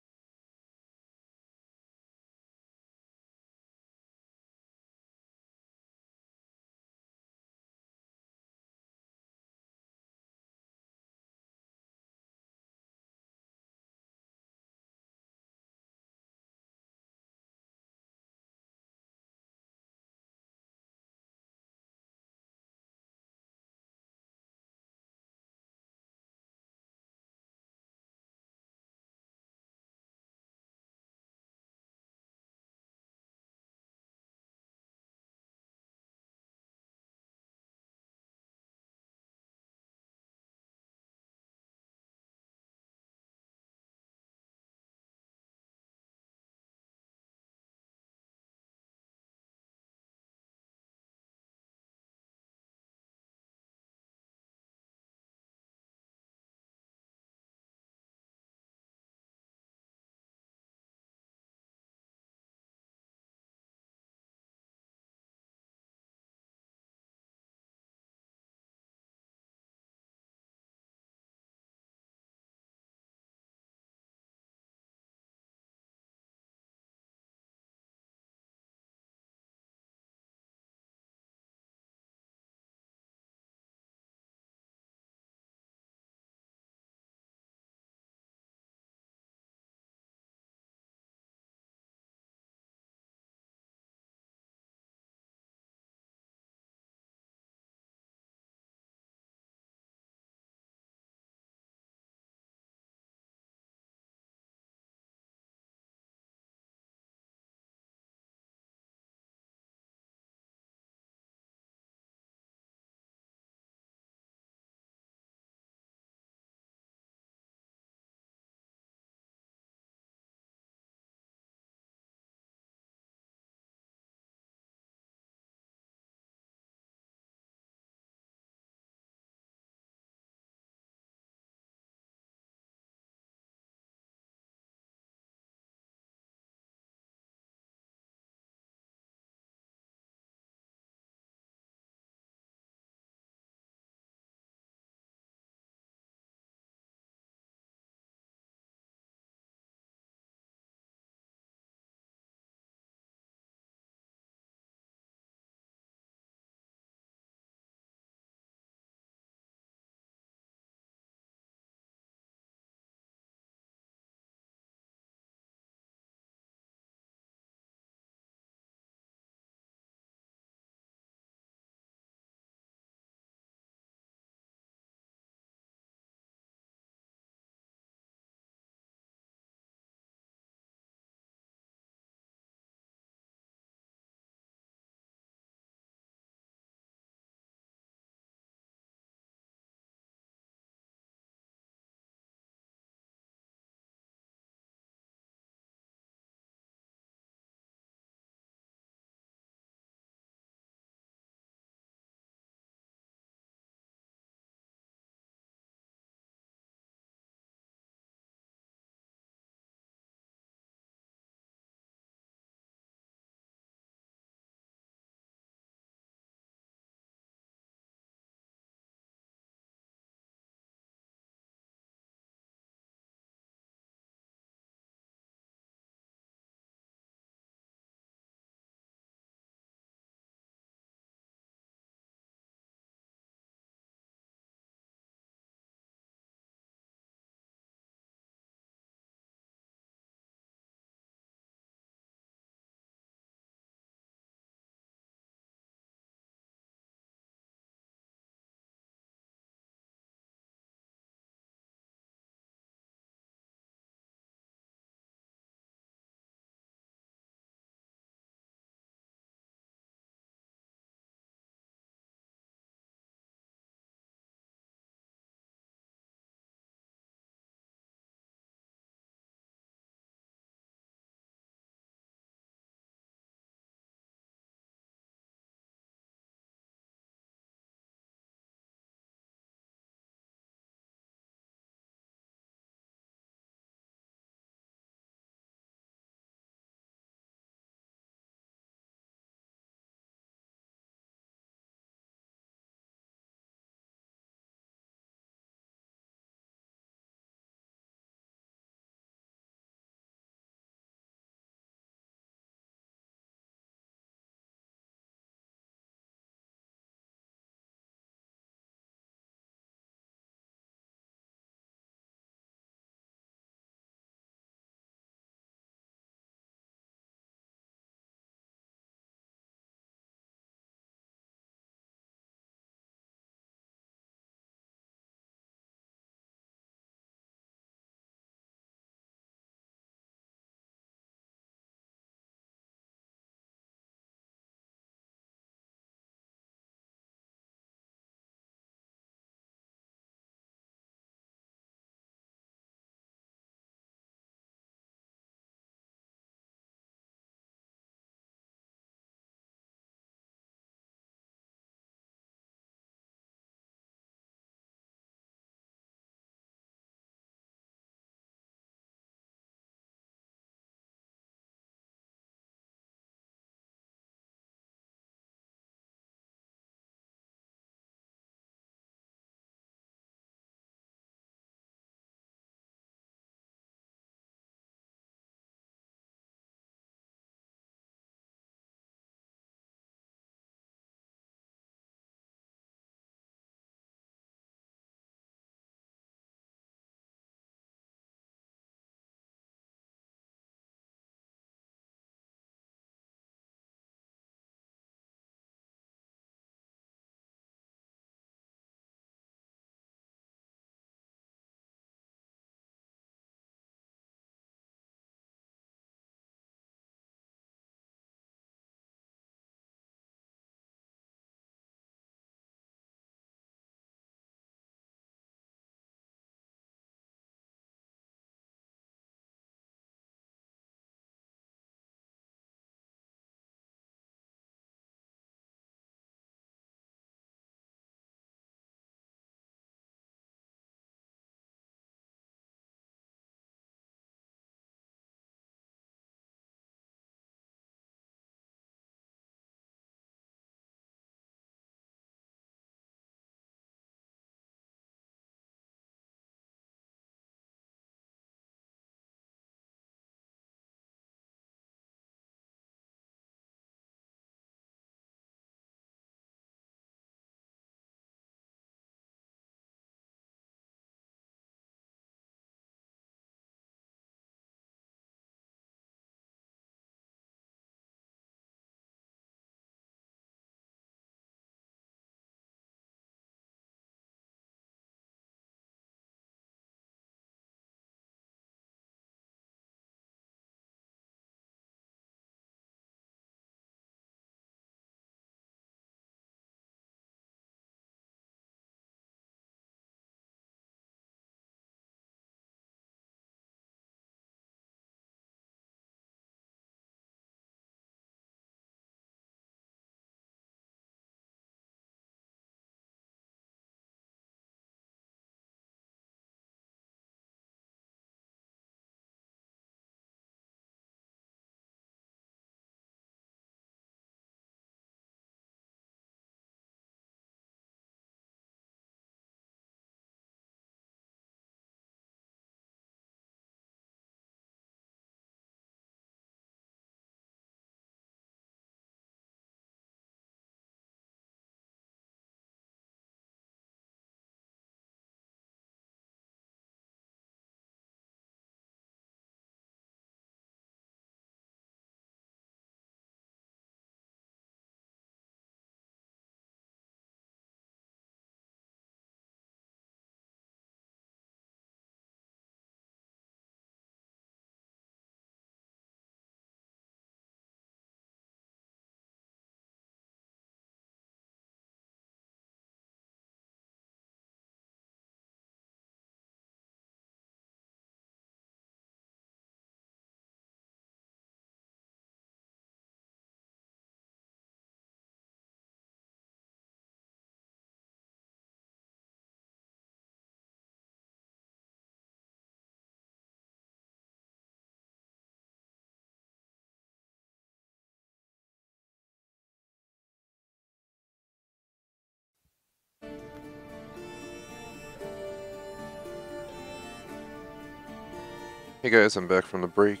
Hey guys, I'm back from the break.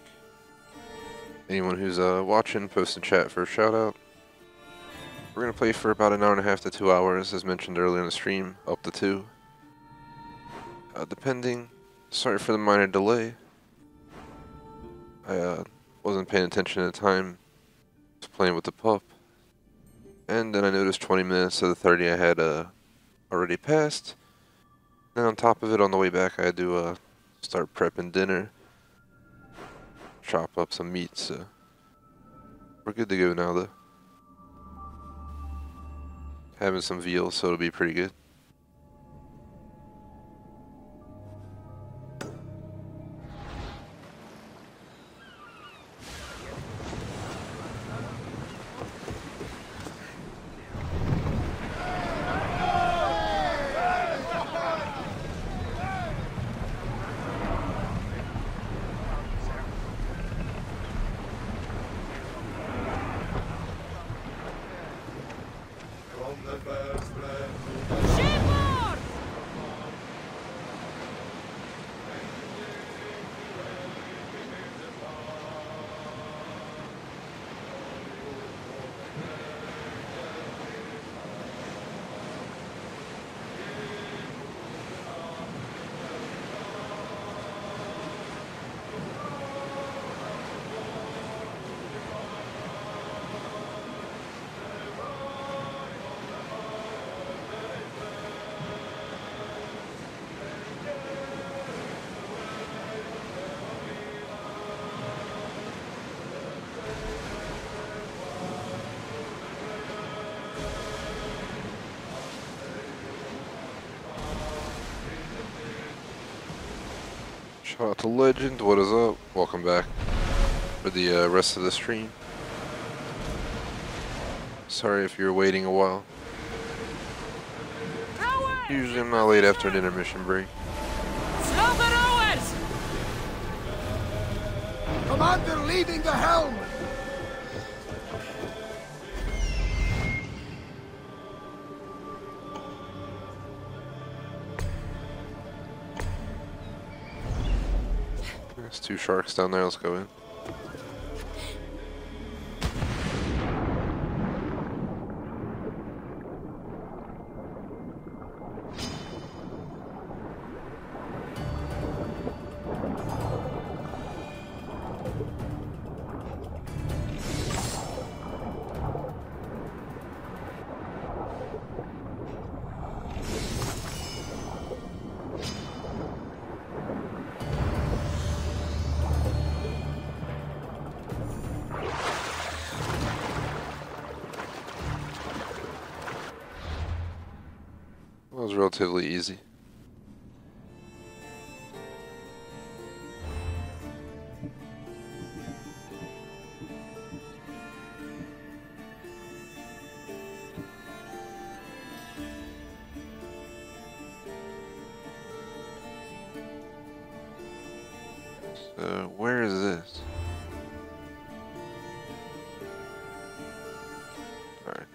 Anyone who's watching, post in chat for a shout out. We're gonna play for about an hour and a half to 2 hours, as mentioned earlier in the stream, up to 2. Depending. Sorry for the minor delay. I wasn't paying attention at the time. I was playing with the pup. And then I noticed 20 minutes of the 30 I had already passed. Then on top of it, on the way back, I had to start prepping dinner. Chop up some meat, so we're good to go now though. Having some veal, so it'll be pretty good. Shout out to Legend, what is up? Welcome back for the rest of the stream. Sorry if you're waiting a while. Usually I'm not late after an intermission break. Commander leading the helm! There's 2 sharks down there, let's go in. That was relatively easy. So, where is this? Alright.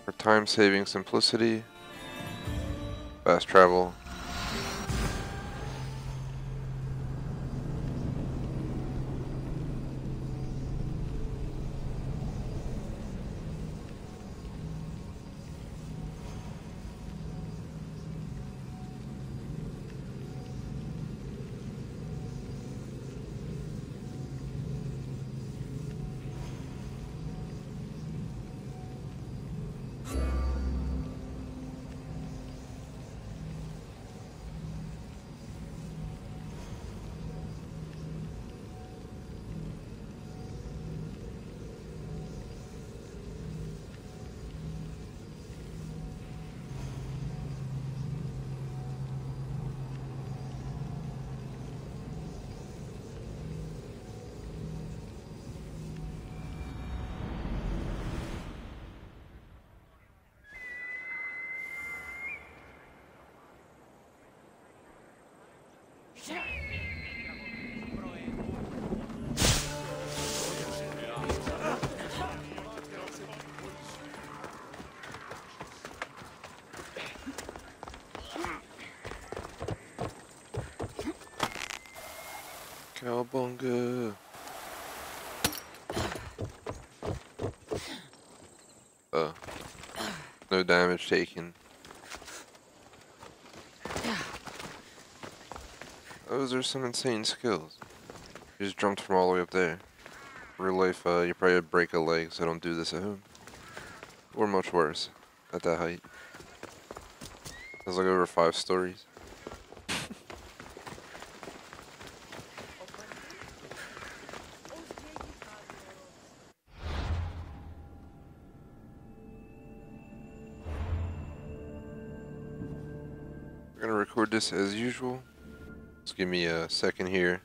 For time saving simplicity. Fast travel. Cowabunga. No damage taken. Those are some insane skills. You just jumped from all the way up there. Real life, you probably would break a leg, so don't do this at home. Or much worse, at that height. There's like over 5 stories. We're gonna record this as usual. Just give me a second here.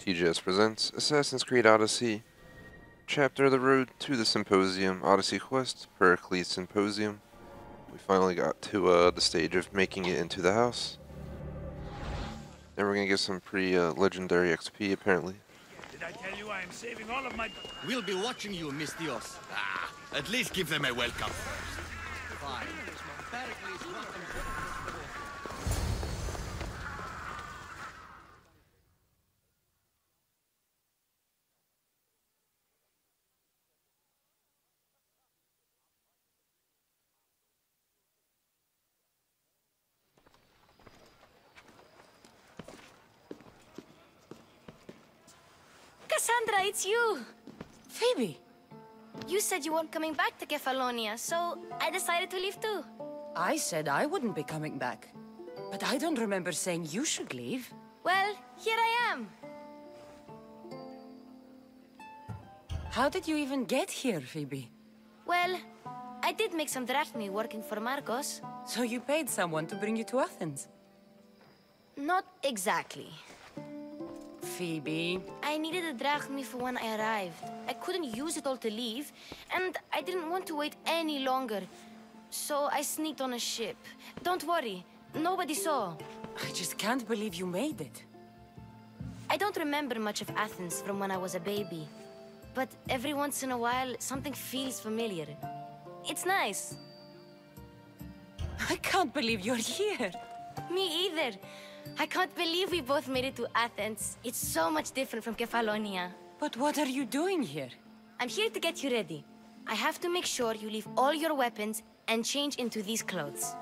TGS presents Assassin's Creed Odyssey, Chapter The Road to the Symposium, Odyssey Quest, Pericles Symposium. We finally got to the stage of making it into the house. And we're gonna get some pretty legendary XP apparently. Did I tell you I am saving all of my... We'll be watching you, Miss Dios. At least give them a welcome first. Fine. Cassandra, it's you! Phoebe! You said you weren't coming back to Kefalonia, so I decided to leave too. I said I wouldn't be coming back. But I don't remember saying you should leave. Well, here I am. How did you even get here, Phoebe? Well, I did make some drachmi working for Marcos. So you paid someone to bring you to Athens? Not exactly. Phoebe... I needed a drachmi for when I arrived. I couldn't use it all to leave, and I didn't want to wait any longer. So I sneaked on a ship. Don't worry, nobody saw. I just can't believe you made it. I don't remember much of Athens from when I was a baby. But every once in a while, something feels familiar. It's nice. I can't believe you're here. Me either. I can't believe we both made it to Athens. It's so much different from Kefalonia. But what are you doing here? I'm here to get you ready. I have to make sure you leave all your weapons and change into these clothes.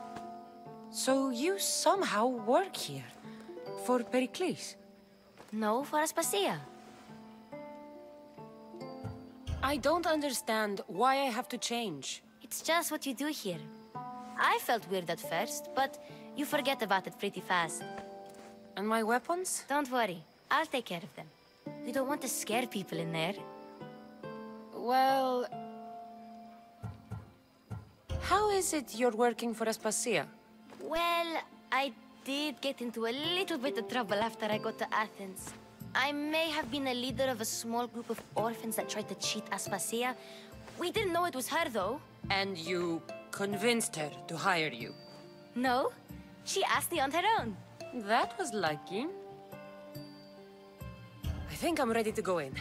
So you somehow work here? For Pericles? No, for Aspasia. I don't understand why I have to change. It's just what you do here. I felt weird at first, but you forget about it pretty fast. And my weapons? Don't worry, I'll take care of them. You don't want to scare people in there. Well... How is it you're working for Aspasia? Well, I did get into a little bit of trouble after I got to Athens. I may have been a leader of a small group of orphans that tried to cheat Aspasia. We didn't know it was her, though. And you convinced her to hire you? No, she asked me on her own. That was lucky. I think I'm ready to go in.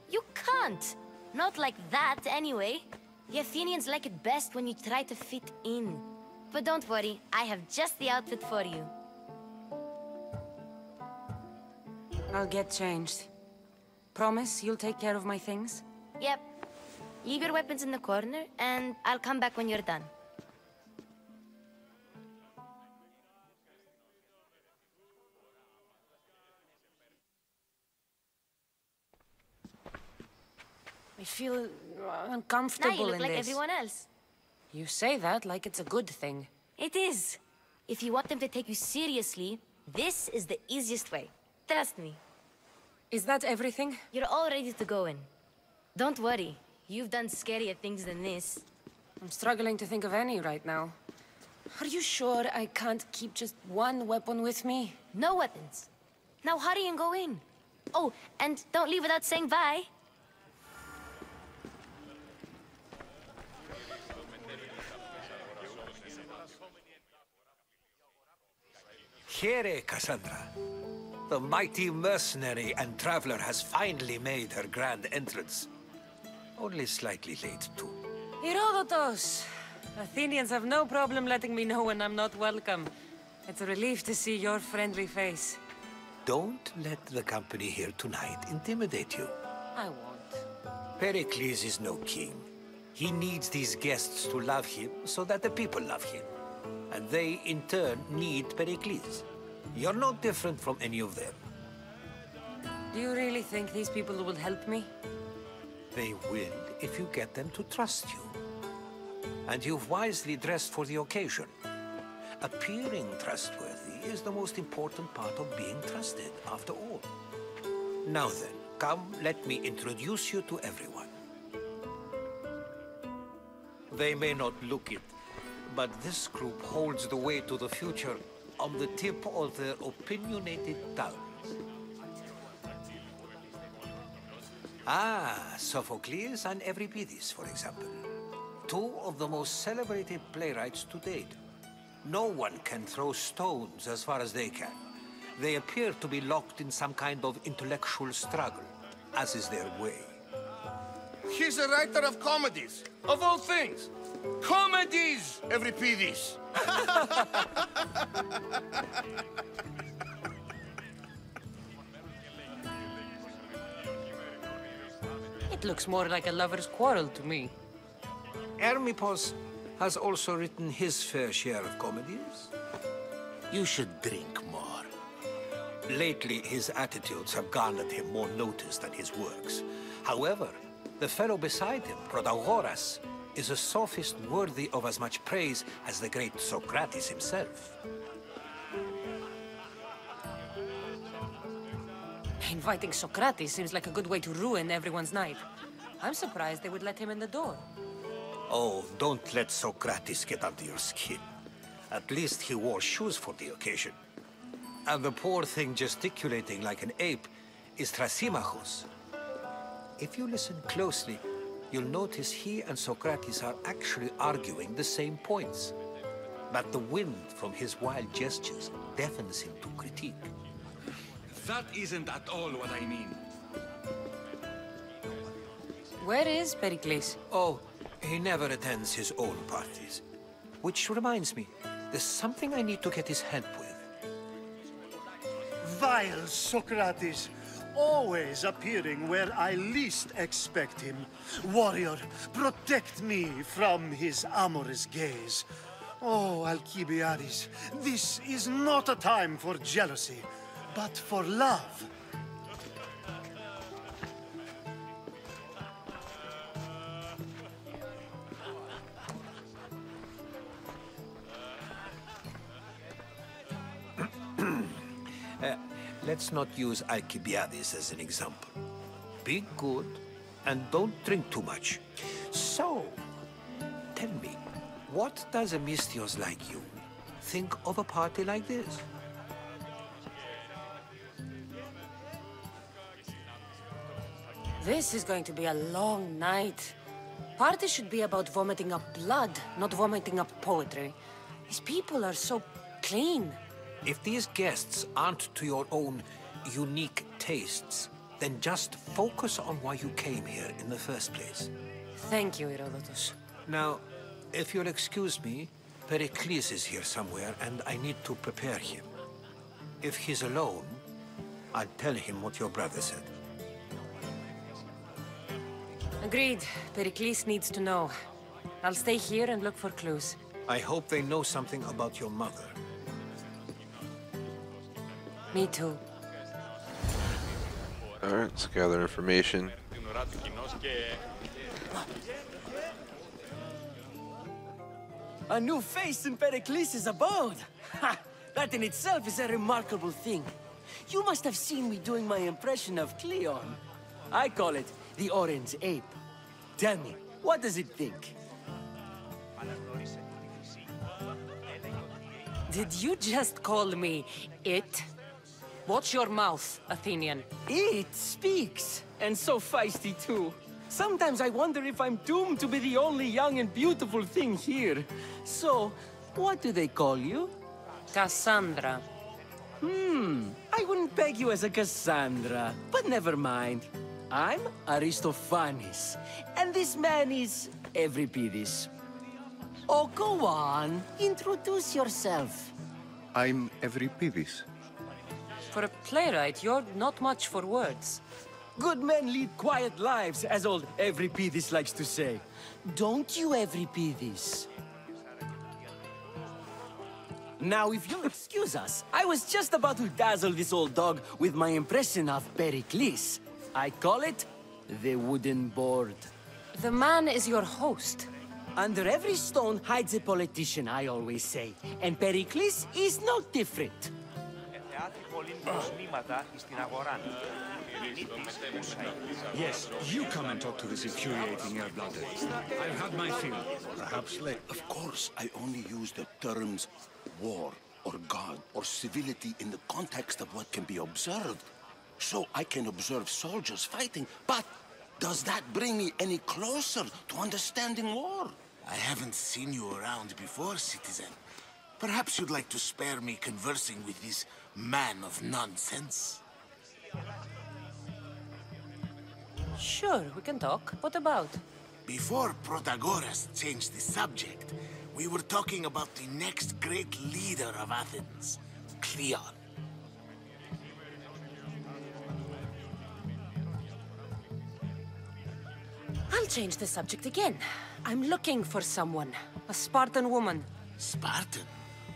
You can't. Not like that, anyway. The Athenians like it best when you try to fit in. But don't worry, I have just the outfit for you. I'll get changed. Promise you'll take care of my things? Yep. Leave your weapons in the corner, and I'll come back when you're done. I feel Now uncomfortable you look in like this. everyone else. You say that like it's a good thing. It is. If you want them to take you seriously, this is the easiest way. Trust me. Is that everything? You're all ready to go in. Don't worry. You've done scarier things than this. I'm struggling to think of any right now. Are you sure I can't keep just one weapon with me? No weapons. Now hurry and go in. Oh, and don't leave without saying bye. Here, Cassandra. The mighty mercenary and traveler has finally made her grand entrance. Only slightly late, too. Herodotus! Athenians have no problem letting me know when I'm not welcome. It's a relief to see your friendly face. Don't let the company here tonight intimidate you. I won't. Pericles is no king. He needs these guests to love him so that the people love him. And they, in turn, need Pericles. You're no different from any of them. Do you really think these people will help me? They will if you get them to trust you. And you've wisely dressed for the occasion. Appearing trustworthy is the most important part of being trusted, after all. Now then, come, let me introduce you to everyone. They may not look it, but this group holds the way to the future on the tip of their opinionated tongues. Ah, Sophocles and Euripides, for example. Two of the most celebrated playwrights to date. No one can throw stones as far as they can. They appear to be locked in some kind of intellectual struggle, as is their way. He's a writer of comedies, of all things. Comedies, Euripides. It looks more like a lover's quarrel to me. Hermippos has also written his fair share of comedies. You should drink more. Lately, his attitudes have garnered him more notice than his works. However, the fellow beside him, Protagoras, is a sophist worthy of as much praise as the great Socrates himself. Inviting Socrates seems like a good way to ruin everyone's night. I'm surprised they would let him in the door. Oh, don't let Socrates get under your skin. At least he wore shoes for the occasion. And the poor thing gesticulating like an ape is Thrasymachus. If you listen closely, you'll notice he and Socrates are actually arguing the same points. But the wind from his wild gestures deafens him to critique. That isn't at all what I mean. Where is Pericles? Oh, he never attends his own parties. Which reminds me, there's something I need to get his help with. Vile Socrates, always appearing where I least expect him. Warrior, protect me from his amorous gaze. Oh, Alcibiades, this is not a time for jealousy, but for love. Let's not use Alcibiades as an example. Be good, and don't drink too much. So, tell me, what does a Mystios like you think of a party like this? This is going to be a long night. Party should be about vomiting up blood, not vomiting up poetry. These people are so clean. If these guests aren't to your own unique tastes, then just focus on why you came here in the first place. Thank you, Herodotus. Now, if you'll excuse me, Pericles is here somewhere, and I need to prepare him. If he's alone, I'll tell him what your brother said. Agreed. Pericles needs to know. I'll stay here and look for clues. I hope they know something about your mother. Me too. Alright, let's gather information. A new face in Pericles' abode! Ha! That in itself is a remarkable thing. You must have seen me doing my impression of Cleon. I call it the Orange Ape. Tell me, what does it think? Did you just call me it? Watch your mouth, Athenian. It speaks, and so feisty too. Sometimes I wonder if I'm doomed to be the only young and beautiful thing here. So, what do they call you? Cassandra. I wouldn't peg you as a Cassandra, but never mind. I'm Aristophanes, and this man is Euripides. Oh, go on. Introduce yourself. I'm Euripides. For a playwright, you're not much for words. Good men lead quiet lives, as old Euripides likes to say. Don't you, Euripides? Now, if you'll excuse us, I was just about to dazzle this old dog with my impression of Pericles. I call it the wooden board. The man is your host. Under every stone hides a politician, I always say. And Pericles is no different. Yes, you come and talk to this infuriating air-blooded. I've had my fill. Perhaps later. Of course, I only use the terms war, or God, or civility in the context of what can be observed. So I can observe soldiers fighting, but does that bring me any closer to understanding war? I haven't seen you around before, citizen. Perhaps you'd like to spare me conversing with this man of nonsense? Sure, we can talk. What about? Before Protagoras changed the subject, we were talking about the next great leader of Athens, Cleon. I'll change the subject again. I'm looking for someone. A Spartan woman. Spartan?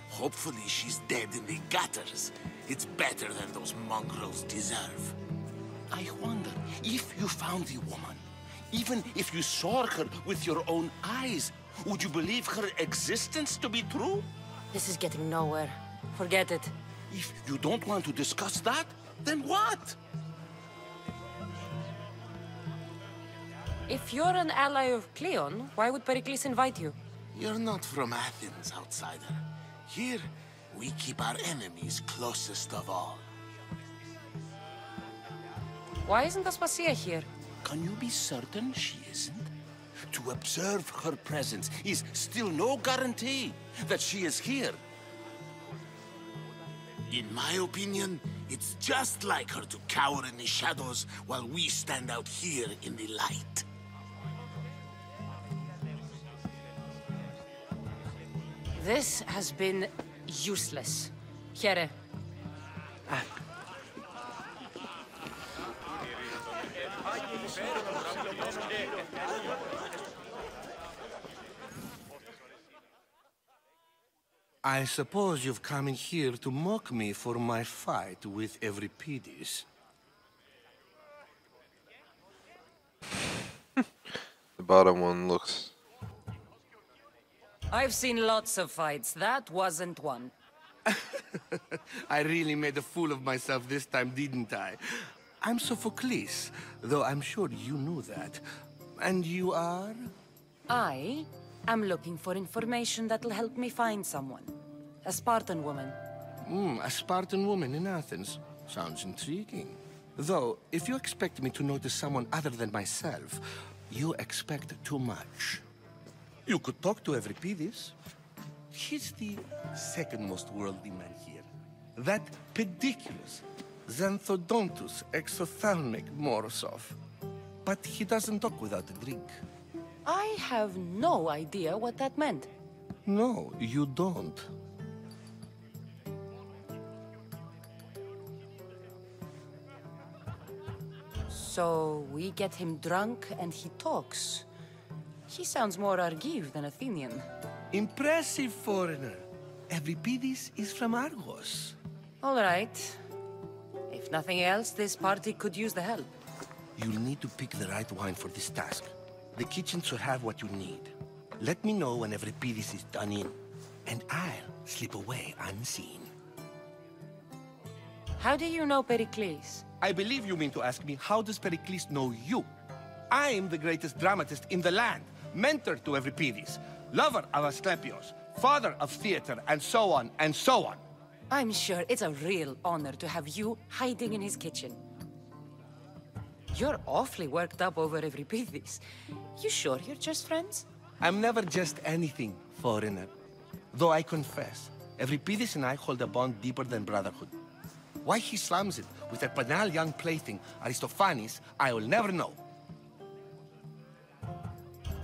Hopefully she's dead in the gutters. It's better than those mongrels deserve. I wonder, if you found the woman, even if you saw her with your own eyes, would you believe her existence to be true? This is getting nowhere. Forget it. If you don't want to discuss that, then what? If you're an ally of Cleon, why would Pericles invite you? You're not from Athens, outsider. Here, we keep our enemies closest of all. Why isn't Aspasia here? Can you be certain she isn't? To observe her presence is still no guarantee that she is here. In my opinion, it's just like her to cower in the shadows while we stand out here in the light. This has been useless. Here. I suppose you've come in here to mock me for my fight with Euripides. The bottom one looks... I've seen lots of fights. That wasn't one. I really made a fool of myself this time, didn't I? I'm Sophocles, though I'm sure you knew that. And you are? I am looking for information that'll help me find someone. A Spartan woman. A Spartan woman in Athens. Sounds intriguing. Though, if you expect me to notice someone other than myself, you expect too much. You could talk to Euripides. He's the second most worldly man here. That pediculous Xanthodontus exophthalmic Morosov. But he doesn't talk without a drink. I have no idea what that meant. No, you don't. So we get him drunk and he talks. He sounds more Argive than Athenian. Impressive foreigner. Euripides is from Argos. All right. If nothing else, this party could use the help. You'll need to pick the right wine for this task. The kitchen should have what you need. Let me know when Euripides is done in, and I'll slip away unseen. How do you know Pericles? I believe you mean to ask me, how does Pericles know you? I'm the greatest dramatist in the land, mentor to Euripides, lover of Asclepios, father of theater, and so on, and so on. I'm sure it's a real honor to have you hiding in his kitchen. You're awfully worked up over Euripides. You sure you're just friends? I'm never just anything, foreigner. Though I confess, Euripides and I hold a bond deeper than brotherhood. Why he slams it with a banal young plaything, Aristophanes, I will never know.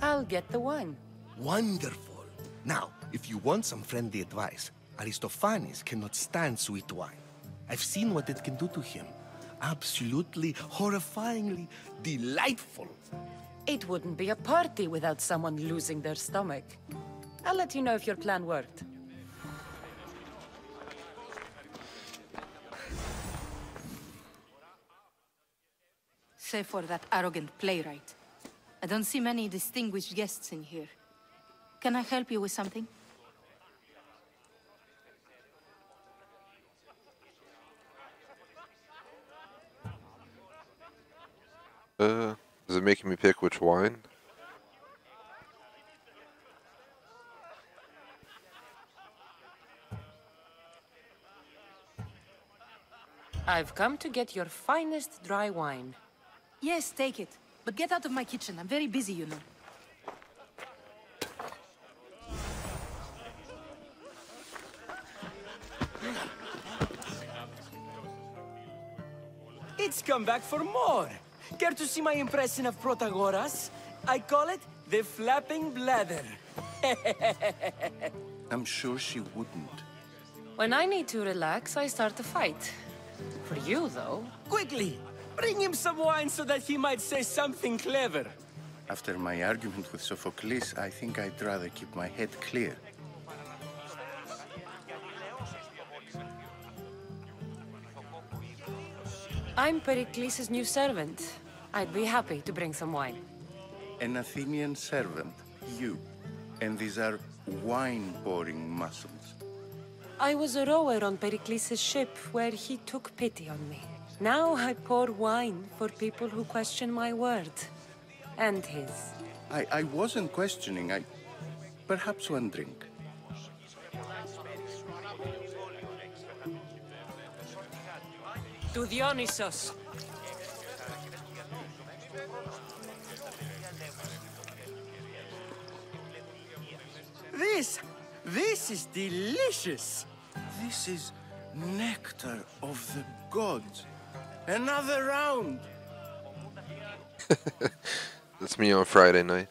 I'll get the wine. Wonderful. Now, if you want some friendly advice, Aristophanes cannot stand sweet wine. I've seen what it can do to him. Absolutely, horrifyingly delightful. It wouldn't be a party without someone losing their stomach. I'll let you know if your plan worked. Save for that arrogant playwright. I don't see many distinguished guests in here. Can I help you with something? Is it making me pick which wine? I've come to get your finest dry wine. Yes, take it. But get out of my kitchen. I'm very busy, you know. It's come back for more. Care to see my impression of Protagoras? I call it the flapping bladder. I'm sure she wouldn't. When I need to relax, I start a fight. For you, though... Quickly! Bring him some wine so that he might say something clever. After my argument with Sophocles, I think I'd rather keep my head clear. I'm Pericles' new servant. I'd be happy to bring some wine. An Athenian servant, you. And these are wine-pouring muscles. I was a rower on Pericles' ship where he took pity on me. Now I pour wine for people who question my word. And his. I wasn't questioning. Perhaps one drink. To Dionysos. This is delicious. This is nectar of the gods. Another round. That's me on Friday night.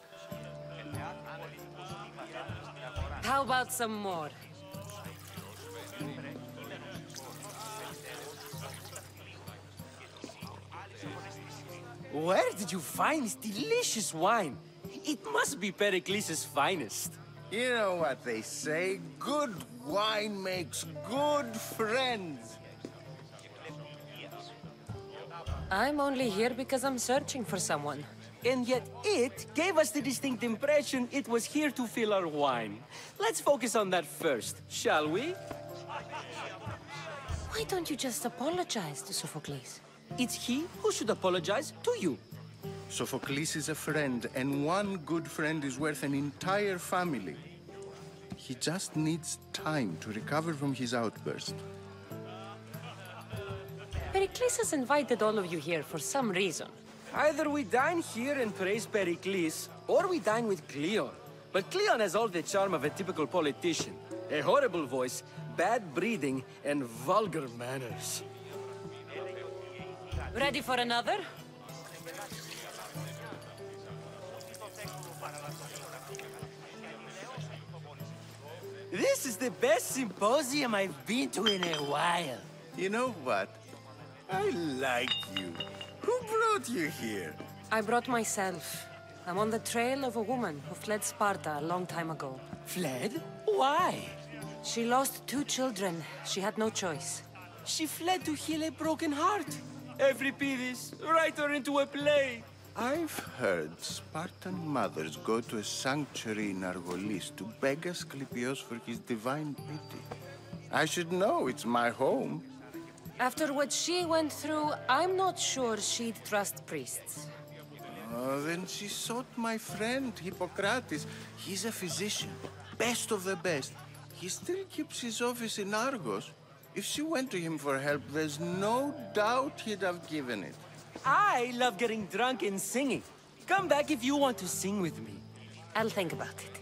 How about some more? Where did you find this delicious wine? It must be Pericles' finest. You know what they say, good wine makes good friends. I'm only here because I'm searching for someone. And yet it gave us the distinct impression it was here to fill our wine. Let's focus on that first, shall we? Why don't you just apologize to Sophocles? It's he who should apologize to you. Sophocles is a friend, and one good friend is worth an entire family. He just needs time to recover from his outburst. Pericles has invited all of you here for some reason. Either we dine here and praise Pericles, or we dine with Cleon. But Cleon has all the charm of a typical politician. A horrible voice, bad breeding, and vulgar manners. Ready for another? This is the best symposium I've been to in a while. You know what? I like you. Who brought you here? I brought myself. I'm on the trail of a woman who fled Sparta a long time ago. Fled? Why? She lost 2 children. She had no choice. She fled to heal a broken heart. Euripides, write her into a play. I've heard Spartan mothers go to a sanctuary in Argolis to beg Asclepios for his divine pity. I should know, it's my home. After what she went through, I'm not sure she'd trust priests. Oh, then she sought my friend, Hippocrates. He's a physician, best of the best. He still keeps his office in Argos. If she went to him for help, there's no doubt he'd have given it. I love getting drunk and singing. Come back if you want to sing with me. I'll think about it.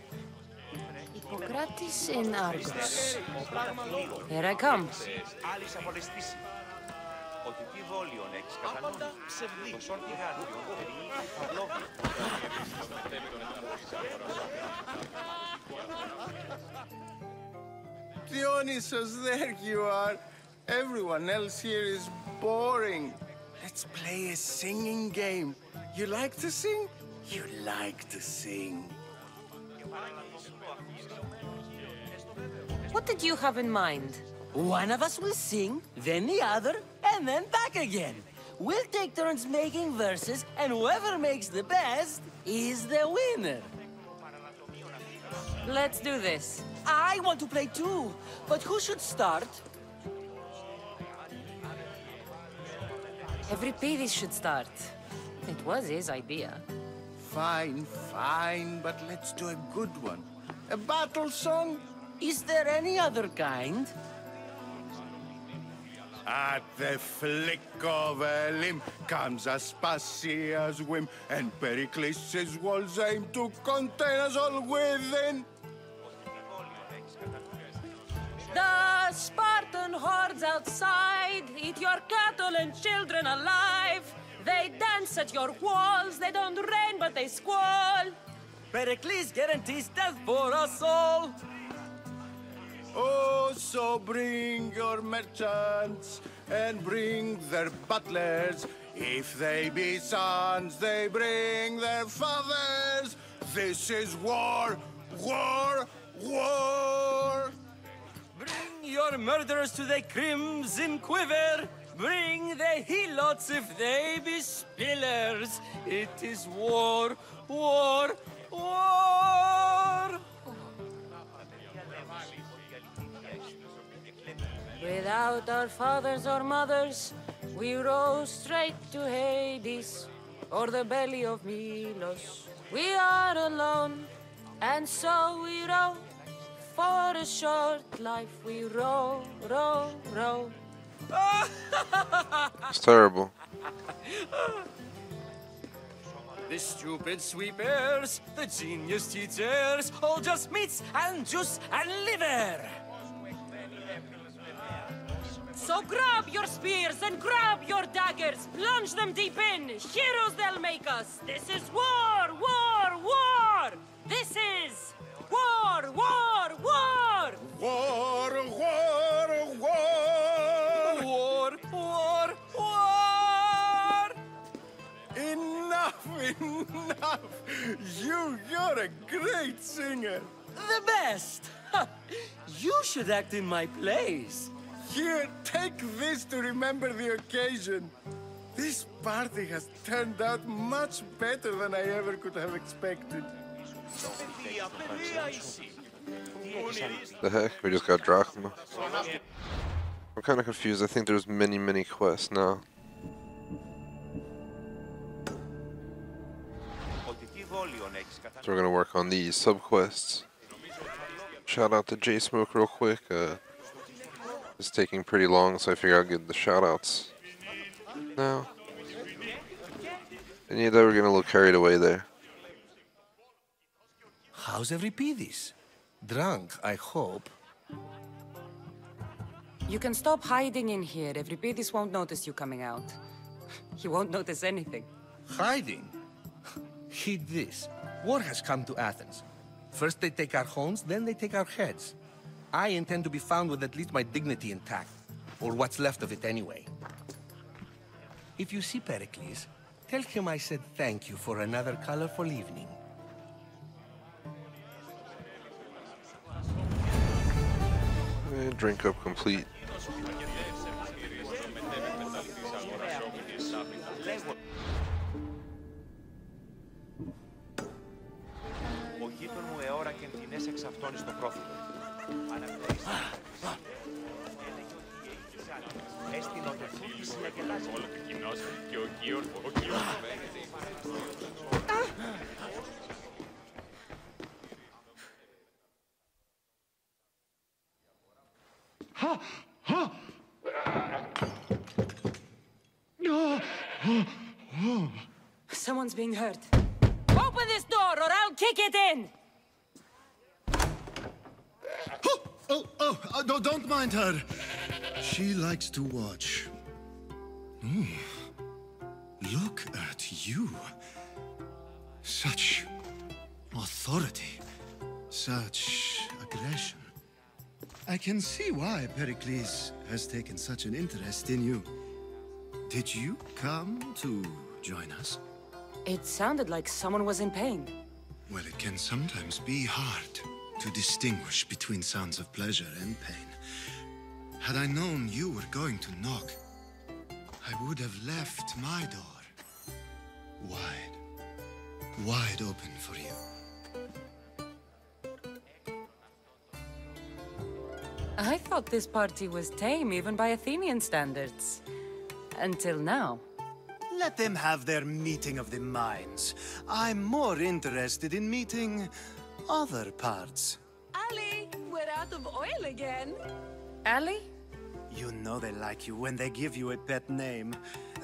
Hippocrates in Argos. Here I come. Dionysus, there you are. Everyone else here is boring. Let's play a singing game. You like to sing? You like to sing. What did you have in mind? One of us will sing, then the other, and then back again. We'll take turns making verses, and whoever makes the best is the winner. Let's do this. I want to play too, but who should start? Euripides should start. It was his idea. Fine, fine, but let's do a good one. A battle song? Is there any other kind? At the flick of a limb comes Aspasia's whim, and Pericles' walls aim to contain us all within. The Spartan hordes outside eat your cattle and children alive. They dance at your walls, they don't rain but they squall. Pericles guarantees death for us all. Oh, so bring your merchants and bring their butlers. If they be sons, they bring their fathers. This is war, war, war. Bring your murderers to the crimson quiver. Bring the helots if they be spillers. It is war, war, war. Without our fathers or mothers, we row straight to Hades, or the belly of Milos. We are alone, and so we row. For a short life we row, row, row. It's terrible. The stupid sweepers, the genius teachers, all just meats and juice and liver. So grab your spears and grab your daggers, plunge them deep in, heroes they'll make us. This is war, war, war! This is war, war, war! War, war, war! War, war, war! Enough, enough! You're a great singer! The best! You should act in my plays. Here, take this to remember the occasion. This party has turned out much better than I ever could have expected. The heck? We just got drachma. I'm kind of confused. I think there's many quests now. So we're gonna work on these sub-quests. Shout out to J-Smoke real quick. It's taking pretty long, so I figure I'll get the shout-outs now. And yeah, we're getting a little carried away there. How's Euripides? Drunk, I hope. You can stop hiding in here. Euripides won't notice you coming out. He won't notice anything. Hiding? Heed this. War has come to Athens. First they take our homes, then they take our heads. I intend to be found with at least my dignity intact. Or what's left of it anyway. If you see Pericles, tell him I said thank you for another colorful evening. And drink up complete. Someone's being hurt. Open this door or I'll kick it in! Oh, no, don't mind her. She likes to watch. Look at you. Such authority. Such aggression. I can see why Pericles has taken such an interest in you. Did you come to join us? It sounded like someone was in pain. Well, it can sometimes be hard to distinguish between sounds of pleasure and pain. Had I known you were going to knock, I would have left my door wide open for you. I thought this party was tame even by Athenian standards. Until now. Let them have their meeting of the minds. I'm more interested in meeting other parts. Ali, we're out of oil again. Ali? You know they like you when they give you a pet name.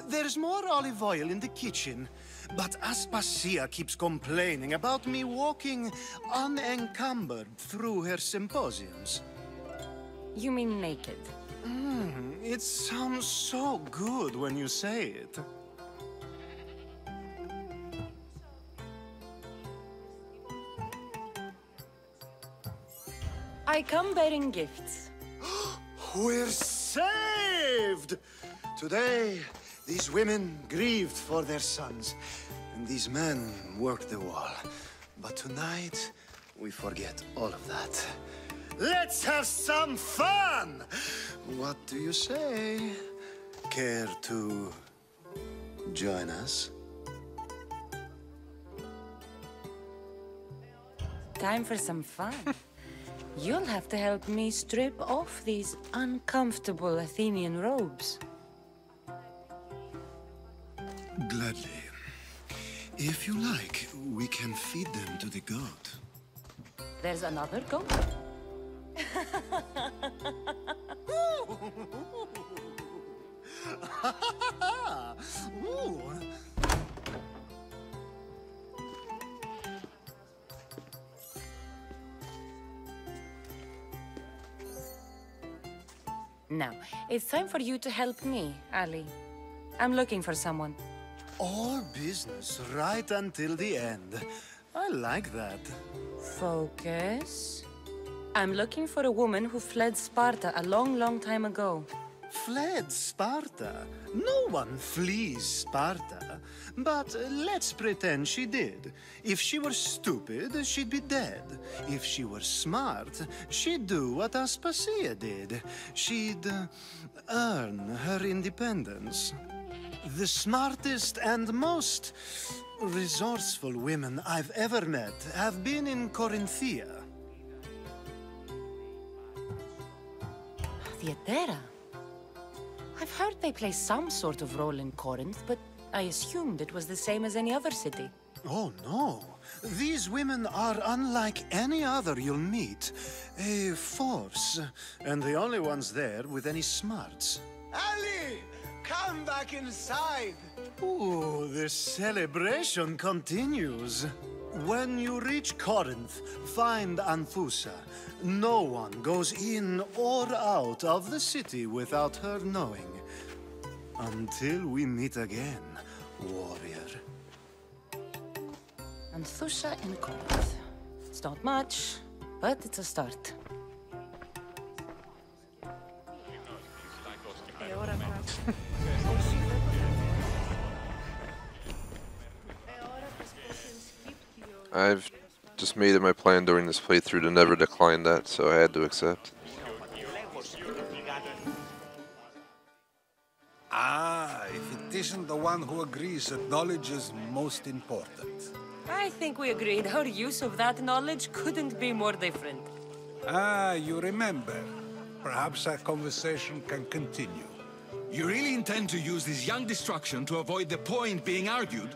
There's more olive oil in the kitchen, but Aspasia keeps complaining about me walking unencumbered through her symposiums. You mean naked? It sounds so good when you say it. I come bearing gifts. We're saved! Today, these women grieved for their sons, and these men worked the wall. But tonight, we forget all of that. Let's have some fun! What do you say? Care to join us? Time for some fun. You'll have to help me strip off these uncomfortable Athenian robes. Gladly. If you like, we can feed them to the goat. There's another goat? Now, it's time for you to help me, Ali. I'm looking for someone. All business right until the end. I like that. Focus. I'm looking for a woman who fled Sparta a long, long time ago. Fled Sparta? No one flees Sparta. But let's pretend she did. If she were stupid, she'd be dead. If she were smart, she'd do what Aspasia did. She'd earn her independence. The smartest and most resourceful women I've ever met have been in Corinthia. Theatera? I've heard they play some sort of role in Corinth, but I assumed it was the same as any other city. Oh, no. These women are unlike any other you'll meet. A force, and the only ones there with any smarts. Ali! Come back inside! Ooh, the celebration continues. When you reach Corinth, find Anthusa. No one goes in or out of the city without her knowing. Until we meet again, warrior. Anthusa in Corinth. It's not much, but it's a start. I've just made it my plan during this playthrough to never decline that, so I had to accept. Ah, if it isn't the one who agrees that knowledge is most important. I think we agreed our use of that knowledge couldn't be more different. Ah, you remember. Perhaps our conversation can continue. You really intend to use this young destruction to avoid the point being argued?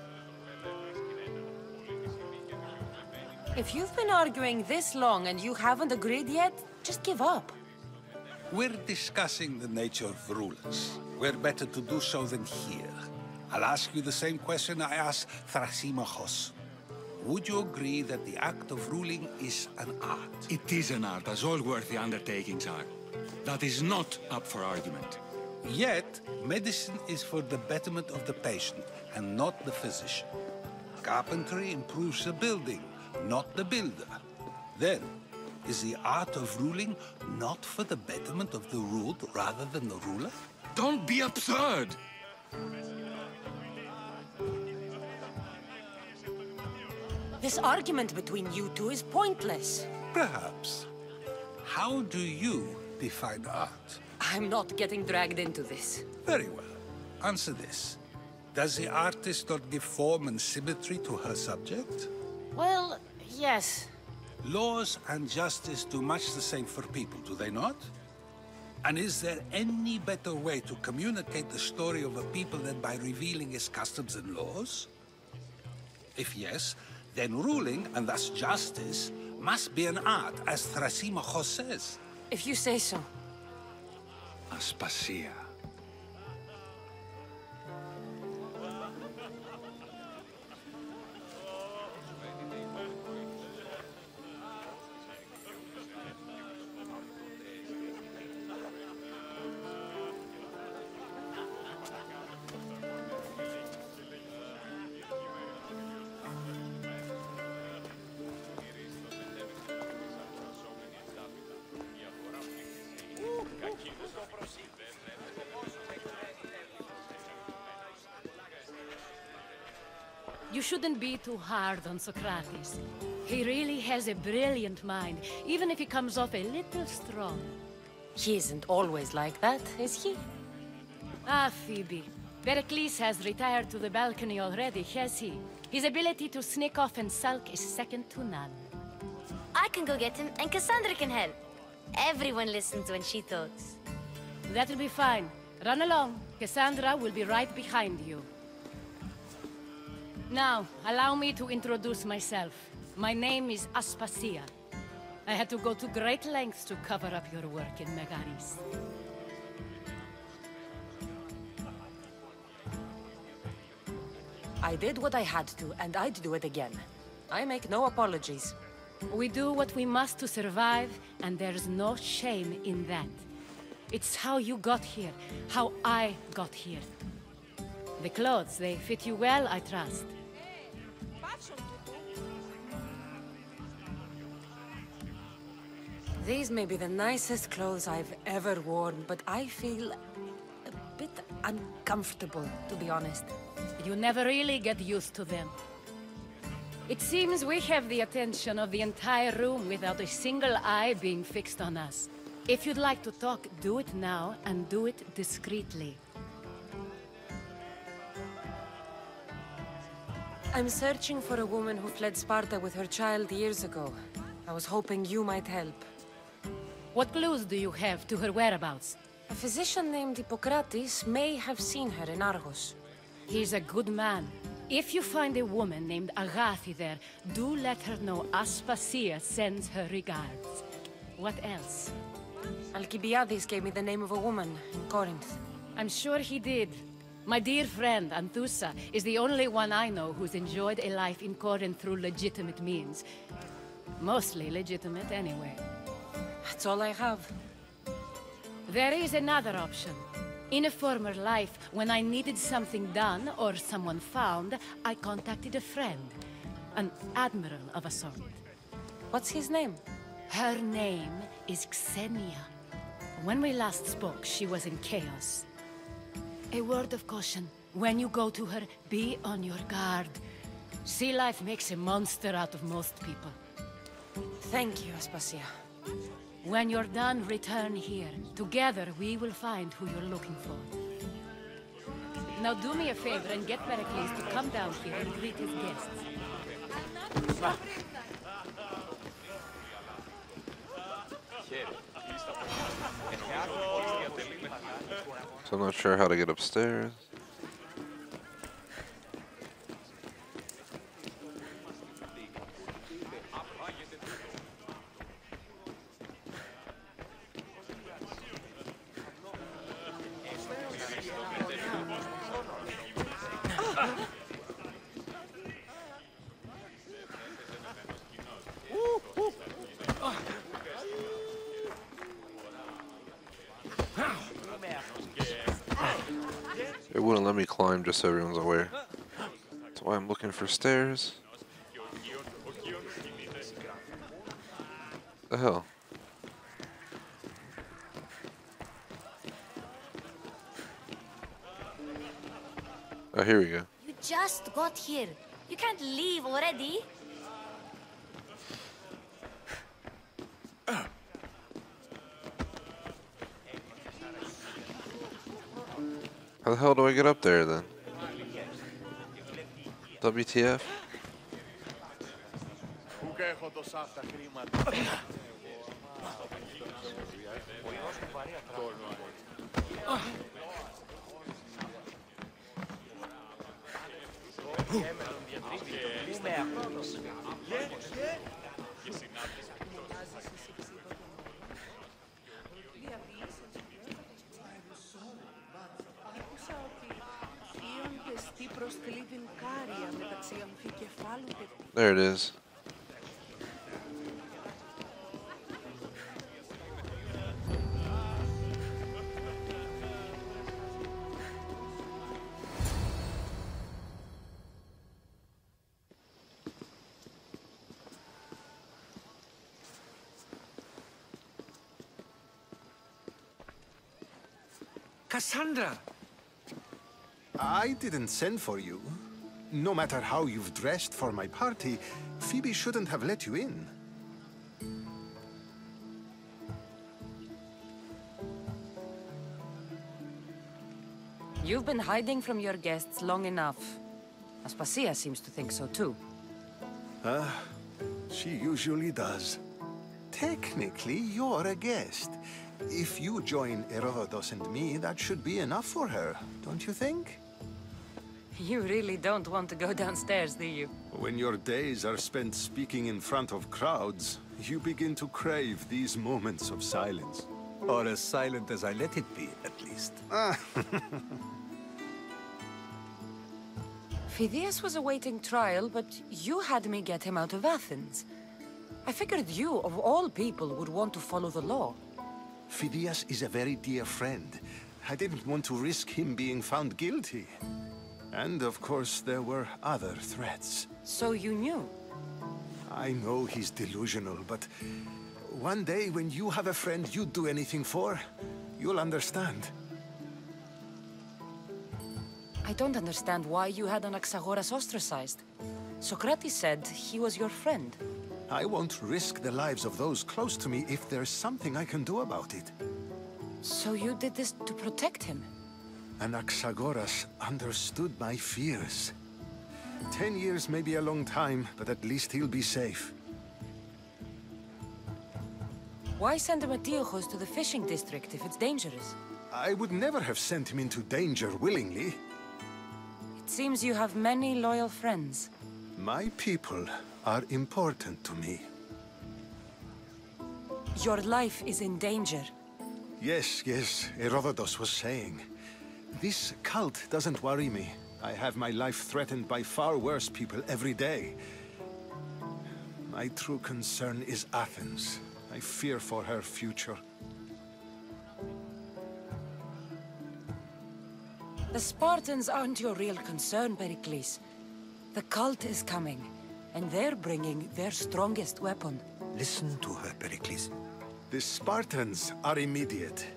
If you've been arguing this long and you haven't agreed yet, just give up. We're discussing the nature of rulers. Where better to do so than here? I'll ask you the same question I asked Thrasymachos. Would you agree that the act of ruling is an art? It is an art, as all worthy undertakings are. That is not up for argument. Yet, medicine is for the betterment of the patient and not the physician. Carpentry improves the building, not the builder. Then, is the art of ruling not for the betterment of the ruled rather than the ruler? Don't be absurd! This argument between you two is pointless. Perhaps. How do you define art? I'm not getting dragged into this. Very well. Answer this. Does the artist not give form and symmetry to her subject? Well, yes. Laws and justice do much the same for people, do they not? And is there any better way to communicate the story of a people than by revealing its customs and laws? If yes, then ruling, and thus justice, must be an art, as Thrasymachos says. If you say so. Aspasia. You shouldn't be too hard on Socrates. He really has a brilliant mind, even if he comes off a little strong. He isn't always like that, is he? Ah, Phoebe. Pericles has retired to the balcony already, has he? His ability to sneak off and sulk is second to none. I can go get him, and Cassandra can help. Everyone listens when she talks. That'll be fine. Run along. Cassandra will be right behind you. Now, allow me to introduce myself. My name is Aspasia. I had to go to great lengths to cover up your work in Megaris. I did what I had to, and I'd do it again. I make no apologies. We do what we must to survive, and there's no shame in that. It's how you got here, how I got here. The clothes, they fit you well, I trust. These may be the nicest clothes I've ever worn, but I feel a bit uncomfortable, to be honest. You never really get used to them. It seems we have the attention of the entire room without a single eye being fixed on us. If you'd like to talk, do it now, and do it discreetly. I'm searching for a woman who fled Sparta with her child years ago. I was hoping you might help. What clues do you have to her whereabouts? A physician named Hippocrates may have seen her in Argos. He's a good man. If you find a woman named Agathi there, do let her know Aspasia sends her regards. What else? Alcibiades gave me the name of a woman in Corinth. I'm sure he did. My dear friend, Anthusa, is the only one I know who's enjoyed a life in Corinth through legitimate means. Mostly legitimate, anyway. That's all I have. There is another option. In a former life, when I needed something done or someone found, I contacted a friend. An admiral of a sort. What's his name? Her name is Xenia. When we last spoke, she was in chaos. A word of caution. When you go to her, be on your guard. Sea life makes a monster out of most people. Thank you, Aspasia. When you're done, return here. Together, we will find who you're looking for. Now do me a favor and get Pericles to come down here and greet his guests. So I'm not sure how to get upstairs. let me climb just so everyone's aware. That's why I'm looking for stairs. The hell? Oh, here we go. You just got here. You can't leave already. How the hell do I get up there then? WTF? There it is. Cassandra! I didn't send for you. No matter how you've dressed for my party, Phoebe shouldn't have let you in. You've been hiding from your guests long enough. Aspasia seems to think so too. She usually does. Technically, you're a guest. If you join Herodotus and me, that should be enough for her, don't you think? You really don't want to go downstairs, do you? When your days are spent speaking in front of crowds, you begin to crave these moments of silence. Or as silent as I let it be, at least. Phidias was awaiting trial, but you had me get him out of Athens. I figured you, of all people, would want to follow the law. Phidias is a very dear friend. I didn't want to risk him being found guilty. And of course, there were other threats. So you knew? I know he's delusional, but one day when you have a friend you'd do anything for, you'll understand. I don't understand why you had Anaxagoras ostracized. Socrates said he was your friend. I won't risk the lives of those close to me if there's something I can do about it. So you did this to protect him? Anaxagoras understood my fears. 10 years may be a long time, but at least he'll be safe. Why send Emetiochos to the fishing district if it's dangerous? I would never have sent him into danger willingly. It seems you have many loyal friends. My people are important to me. Your life is in danger. Yes, Herodotus was saying. This cult doesn't worry me. I have my life threatened by far worse people every day. My true concern is Athens. I fear for her future. The Spartans aren't your real concern, Pericles. The cult is coming, and they're bringing their strongest weapon. Listen to her, Pericles. The Spartans are immediate.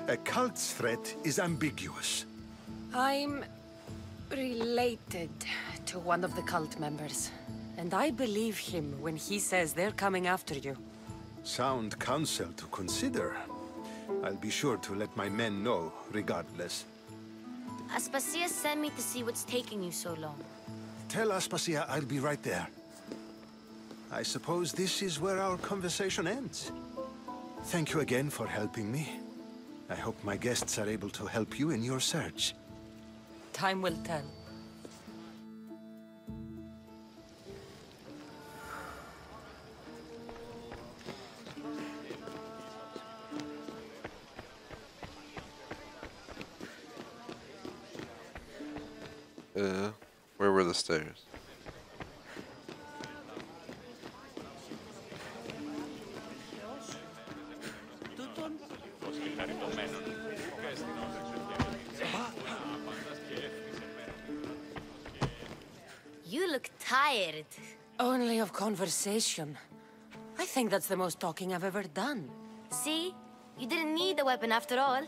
A cult's threat is ambiguous. I'm related to one of the cult members, and I believe him when he says they're coming after you. Sound counsel to consider. I'll be sure to let my men know, regardless. Aspasia sent me to see what's taking you so long. Tell Aspasia I'll be right there. I suppose this is where our conversation ends. Thank you again for helping me. I hope my guests are able to help you in your search. Time will tell. Where were the stairs? tired. Only of conversation. I think that's the most talking I've ever done. See? You didn't need a weapon after all.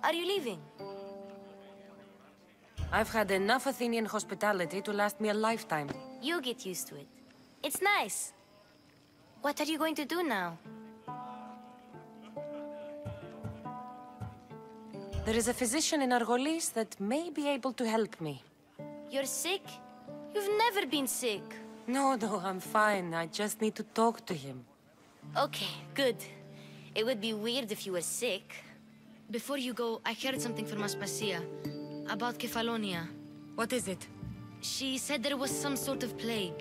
Are you leaving? I've had enough Athenian hospitality to last me a lifetime. You get used to it. It's nice. What are you going to do now? There is a physician in Argolis that may be able to help me. You're sick? You've never been sick. No, I'm fine. I just need to talk to him. Okay, good. It would be weird if you were sick. Before you go, I heard something from Aspasia about Kefalonia. What is it? She said there was some sort of plague.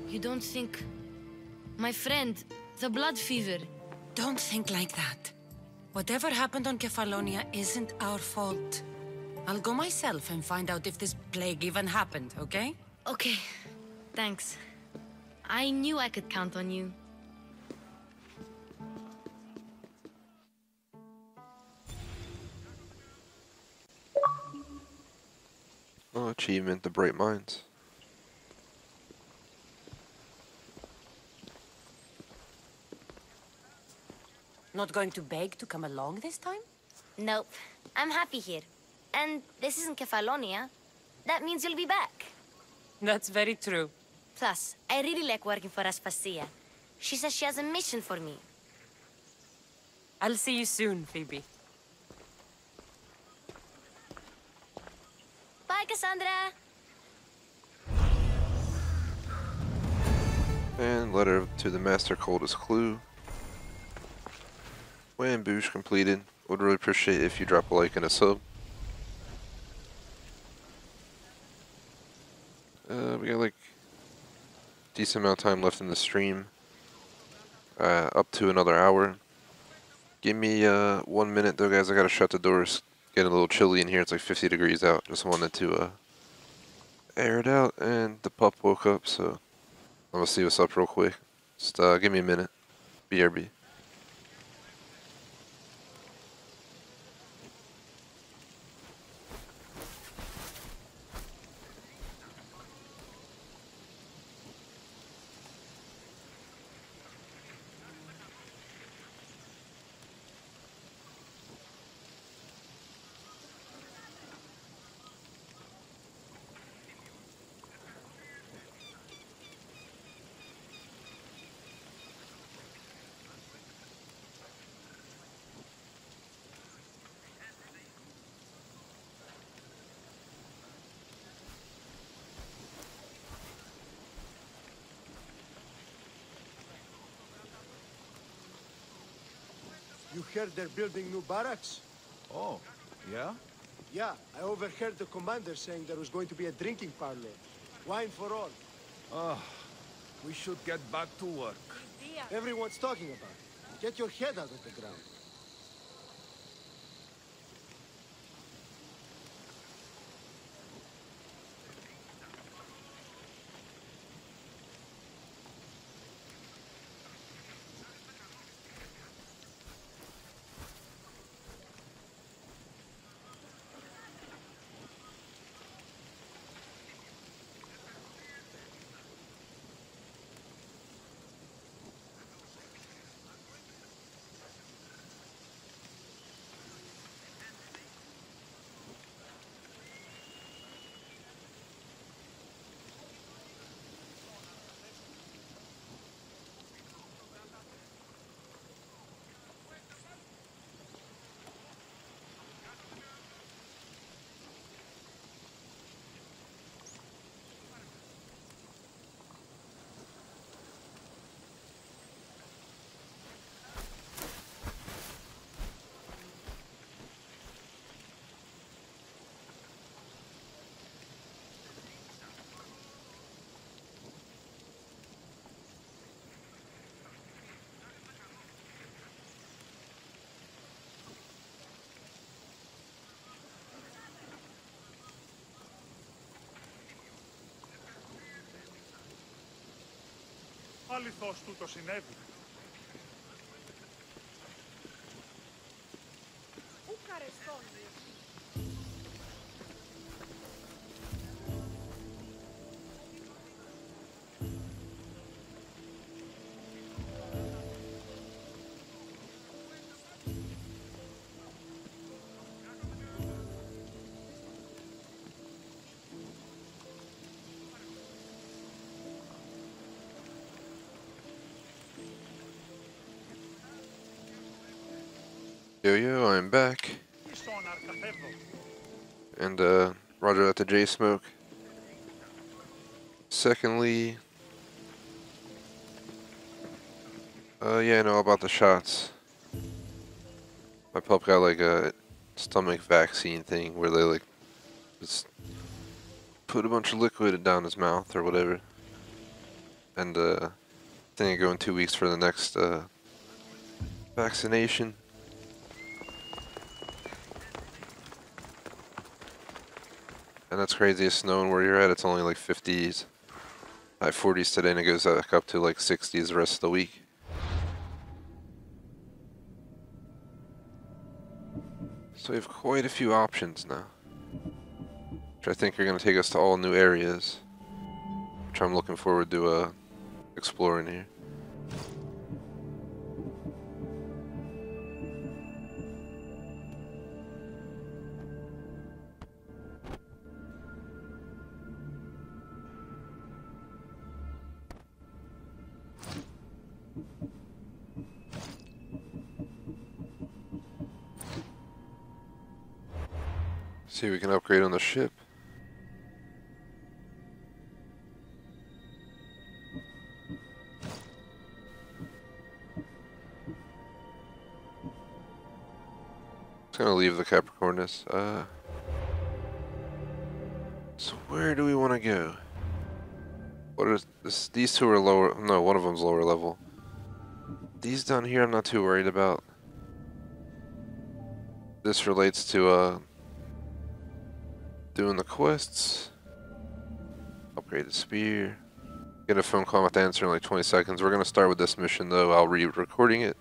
You don't think... My friend, the blood fever. Don't think like that. Whatever happened on Kefalonia isn't our fault. I'll go myself and find out if this plague even happened, okay? Okay, thanks. I knew I could count on you. Oh, achievement, the Bright Minds. Not going to beg to come along this time? Nope. I'm happy here. And this isn't Kefalonia. That means you'll be back. That's very true. Plus, I really like working for Aspasia. She says she has a mission for me. I'll see you soon, Phoebe. Bye, Cassandra! And letter to the Master Coldest Clue. Ambush completed. Would really appreciate if you drop a like and a sub. We got like decent amount of time left in the stream. Up to another hour. Give me 1 minute though, guys. I gotta shut the doors. Getting a little chilly in here. It's like 50 degrees out. Just wanted to air it out, and the pup woke up, so I'm gonna see what's up real quick. Just give me a minute. BRB. You heard they're building new barracks? Oh, yeah? Yeah, I overheard the commander saying there was going to be a drinking parlor. Wine for all. Oh, we should get back to work. Everyone's talking about it. Get your head out of the ground. Αληθώς τούτο συνέβη. Πού καρεστώνει. Yo, I'm back. And, roger that to J-Smoke. Secondly, yeah, I know about the shots. My pup got like a stomach vaccine thing where they like just put a bunch of liquid down his mouth or whatever. And, I think I go in 2 weeks for the next, vaccination. And that's crazy. It's snowing where you're at. It's only like 50s, high 40s today, and it goes back up to like 60s the rest of the week. So we have quite a few options now, which I think are going to take us to all new areas, which I'm looking forward to exploring here. See if we can upgrade on the ship. Just gonna leave the Capricornus. So where do we want to go? What is this? These two are lower. No, one of them's lower level. These down here, I'm not too worried about. This relates to doing the quests. Upgrade the spear. Get a phone call with the answer in like 20 seconds. We're gonna start with this mission though. I'll be recording it.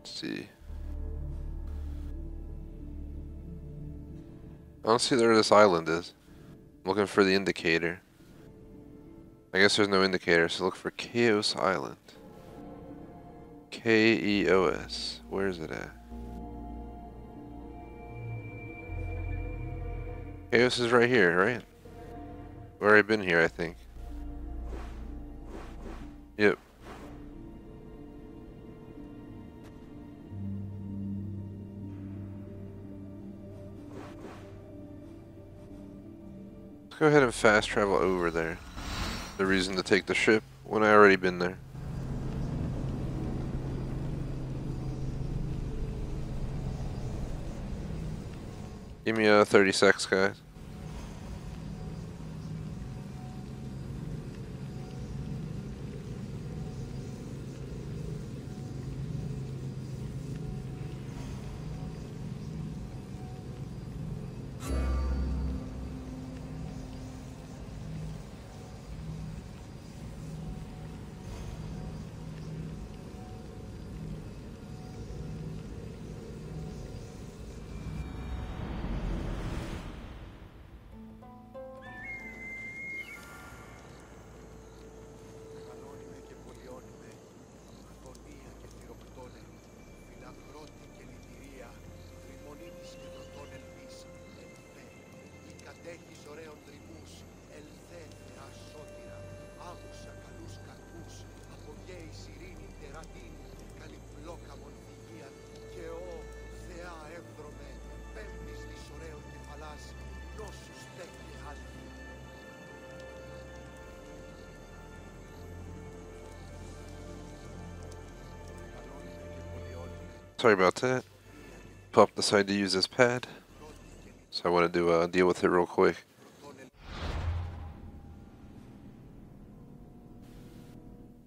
See. I don't see where this island is. I'm looking for the indicator. I guess there's no indicator, so look for Chaos Island. K-E-O-S. Where is it at? Chaos is right here, right? I've already been here, I think. Yep. Let's go ahead and fast travel over there. The reason to take the ship when I already been there. Give me 30 secs, guys. Sorry about that. Pup decided to use this pad, so I wanted to deal with it real quick.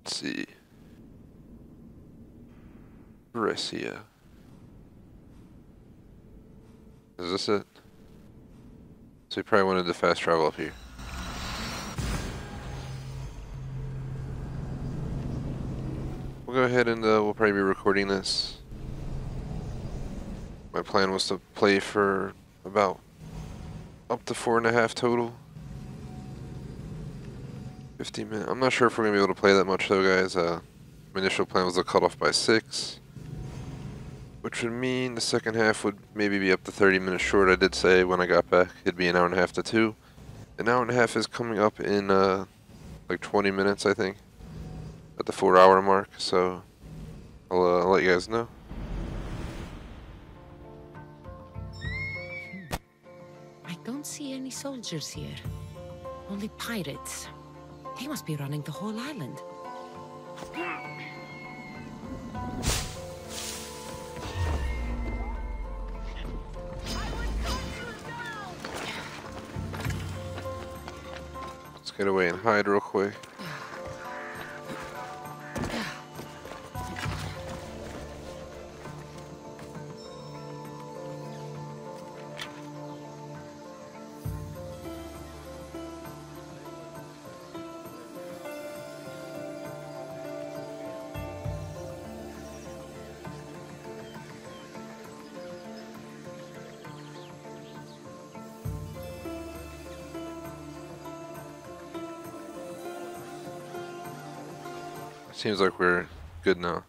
Let's see. Brescia. Is this it? So we probably wanted to fast travel up here. go ahead and we'll probably be recording this. My plan was to play for about up to 4.5 total. 15 minutes. I'm not sure if we're gonna be able to play that much though, guys. My initial plan was to cut off by 6, which would mean the second half would maybe be up to 30 minutes short. I did say when I got back it'd be an hour and a half to 2. An hour and a half is coming up in like 20 minutes, I think, at the 4-hour mark. So I'll let you guys know. I don't see any soldiers here. Only pirates. They must be running the whole island. Let's get away and hide real quick. Seems like we're good now.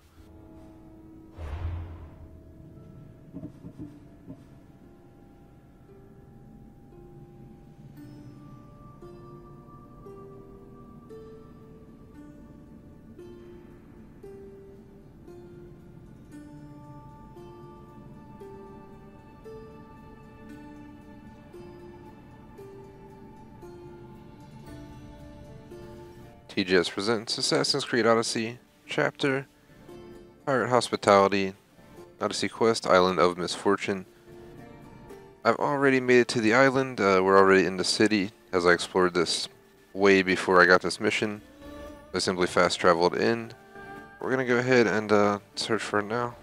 TGS presents Assassin's Creed Odyssey, Chapter, Pirate Hospitality, Odyssey Quest, Island of Misfortune. I've already made it to the island. We're already in the city, as I explored this way before I got this mission. I simply fast traveled in. We're gonna go ahead and search for it now.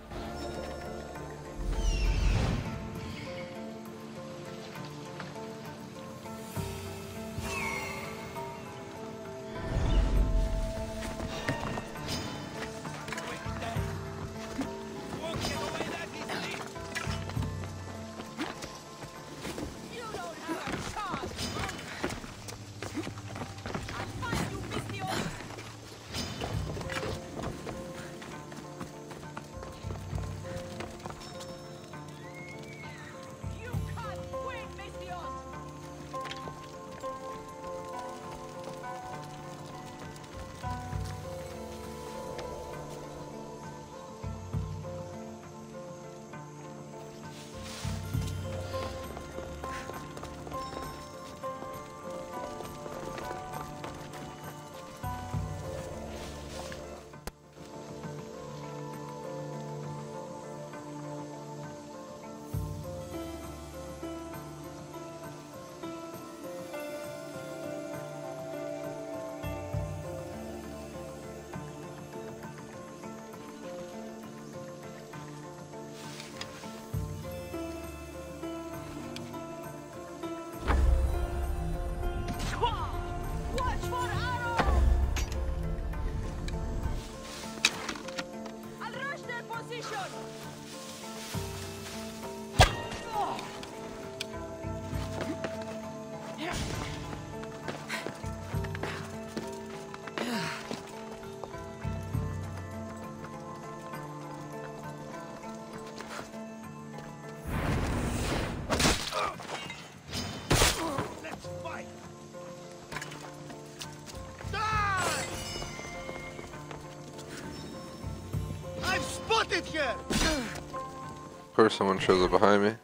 Of course, someone shows up behind me.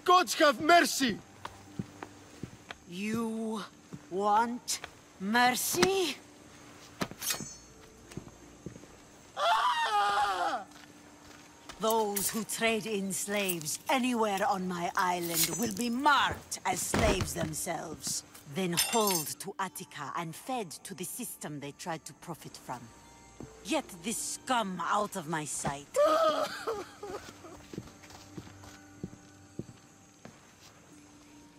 Gods have mercy! You want Mercy? Ah! Those who trade in slaves anywhere on my island will be marked as slaves themselves, then hauled to Attica and fed to the system they tried to profit from. Get this scum out of my sight.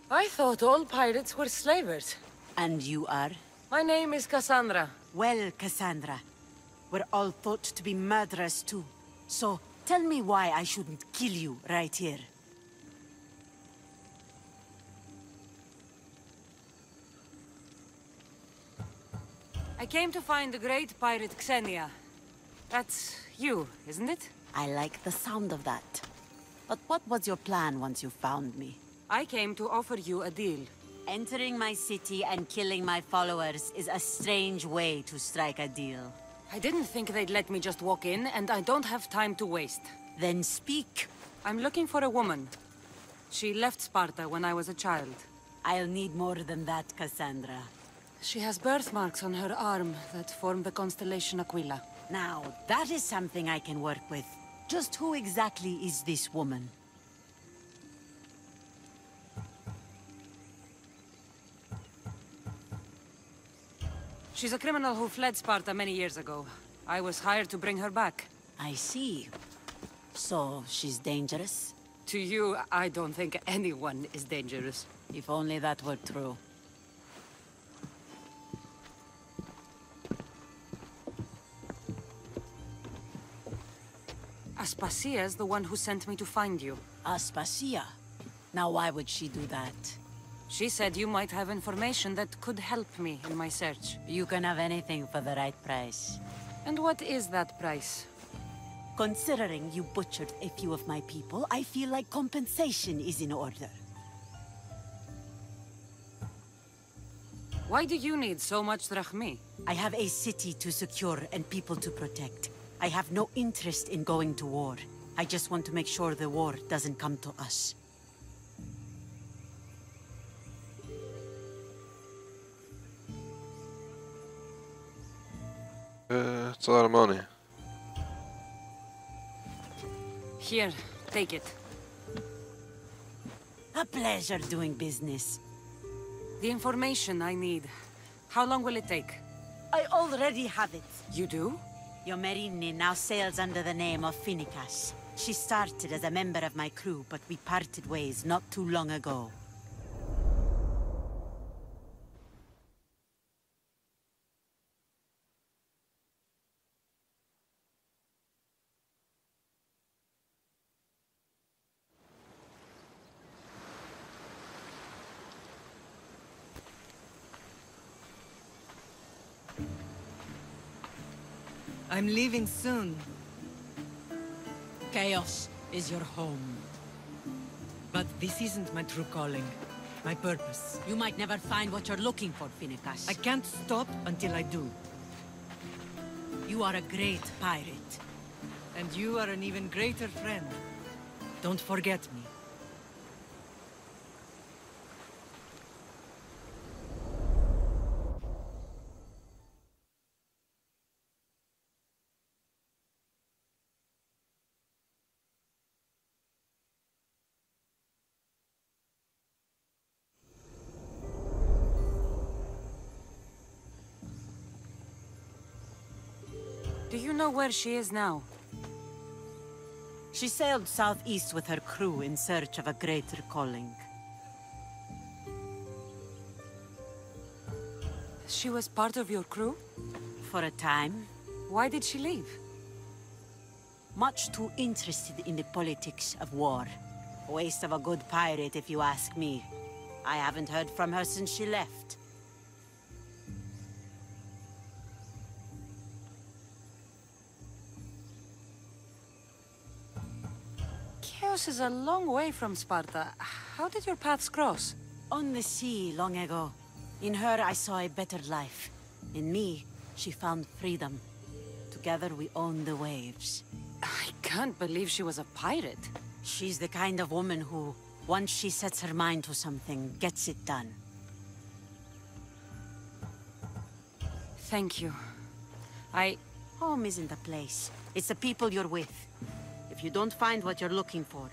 I thought all pirates were slavers. And you are? My name is Cassandra. Well, Cassandra, we're all thought to be murderers too. So, tell me why I shouldn't kill you right here. I came to find the great pirate XIII. That's you, isn't it? I like the sound of that. But what was your plan once you found me? I came to offer you a deal. Entering my city and killing my followers is a strange way to strike a deal. I didn't think they'd let me just walk in, and I don't have time to waste. Then speak. I'm looking for a woman. She left Sparta when I was a child. I'll need more than that, Cassandra. She has birthmarks on her arm that form the constellation Aquila. Now, that is something I can work with. Just who exactly is this woman? She's a criminal who fled Sparta many years ago. I was hired to bring her back. I see. So, she's dangerous? To you, I don't think anyone is dangerous. If only that were true. Aspasia's the one who sent me to find you. Aspasia? Now why would she do that? She said you might have information that could help me in my search. You can have anything for the right price. And what is that price? Considering you butchered a few of my people, I feel like compensation is in order. Why do you need so much drachmi? I have a city to secure and people to protect. I have no interest in going to war. I just want to make sure the war doesn't come to us. It's a lot of money. Here, take it. A pleasure doing business. The information I need. How long will it take? I already have it. You do? Your Merini now sails under the name of Finicas. She started as a member of my crew, but we parted ways not too long ago. I'm leaving soon. Chaos is your home. But this isn't my true calling. My purpose. You might never find what you're looking for, Finicas. I can't stop until I do. You are a great pirate. And you are an even greater friend. Don't forget me. Do you know where she is now? She sailed southeast with her crew in search of a greater calling. She was part of your crew? For a time. Why did she leave? Much too interested in the politics of war. A waste of a good pirate, if you ask me. I haven't heard from her since she left. Chios is a long way from Sparta. How did your paths cross? On the sea, long ago. In her, I saw a better life. In me, she found freedom. Together, we own the waves. I can't believe she was a pirate. She's the kind of woman who, once she sets her mind to something, gets it done. Thank you. Home isn't a place. It's the people you're with. If you don't find what you're looking for,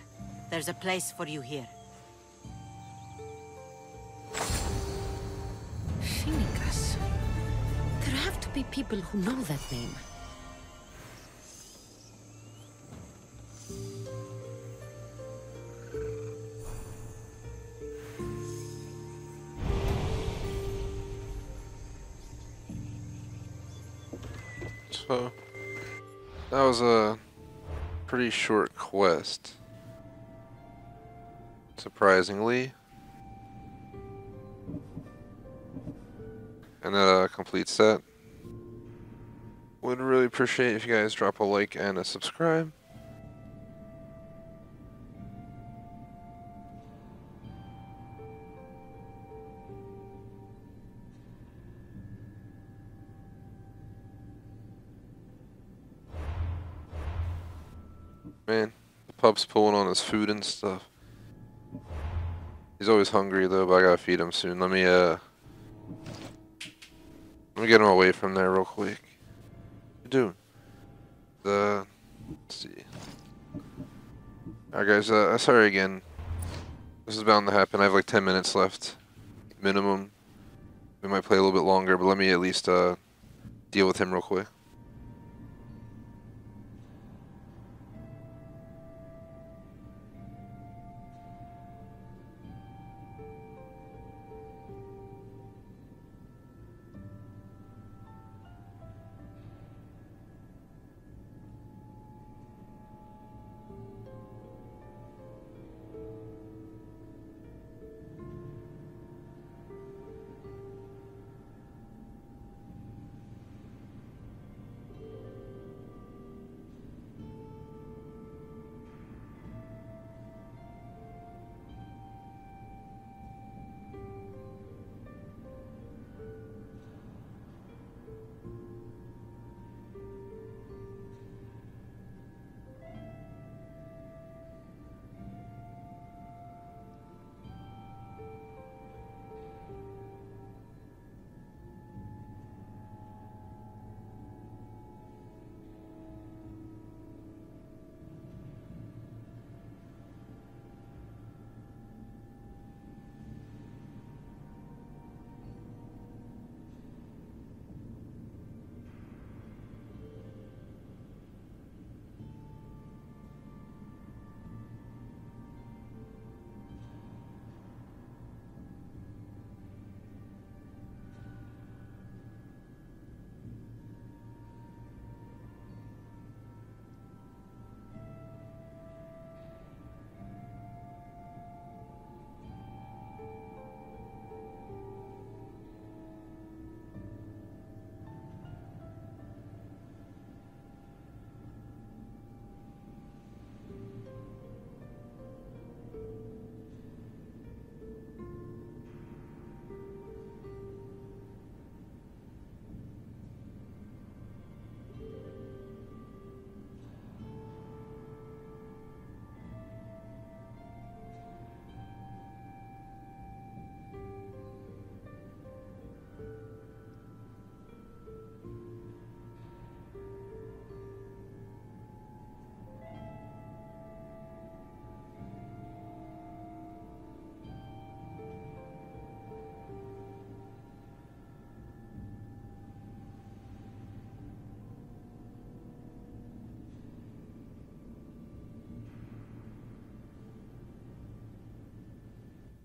there's a place for you here. Shinikas. There have to be people who know that name. So, that was a pretty short quest. Surprisingly. And that complete set. Would really appreciate if you guys drop a like and a subscribe. Man, the pup's pulling on his food and stuff. He's always hungry though, but I gotta feed him soon. Let me get him away from there real quick. What you doing? Let's see. Alright guys, sorry again. This is bound to happen. I have like 10 minutes left. Minimum. We might play a little bit longer, but let me at least deal with him real quick.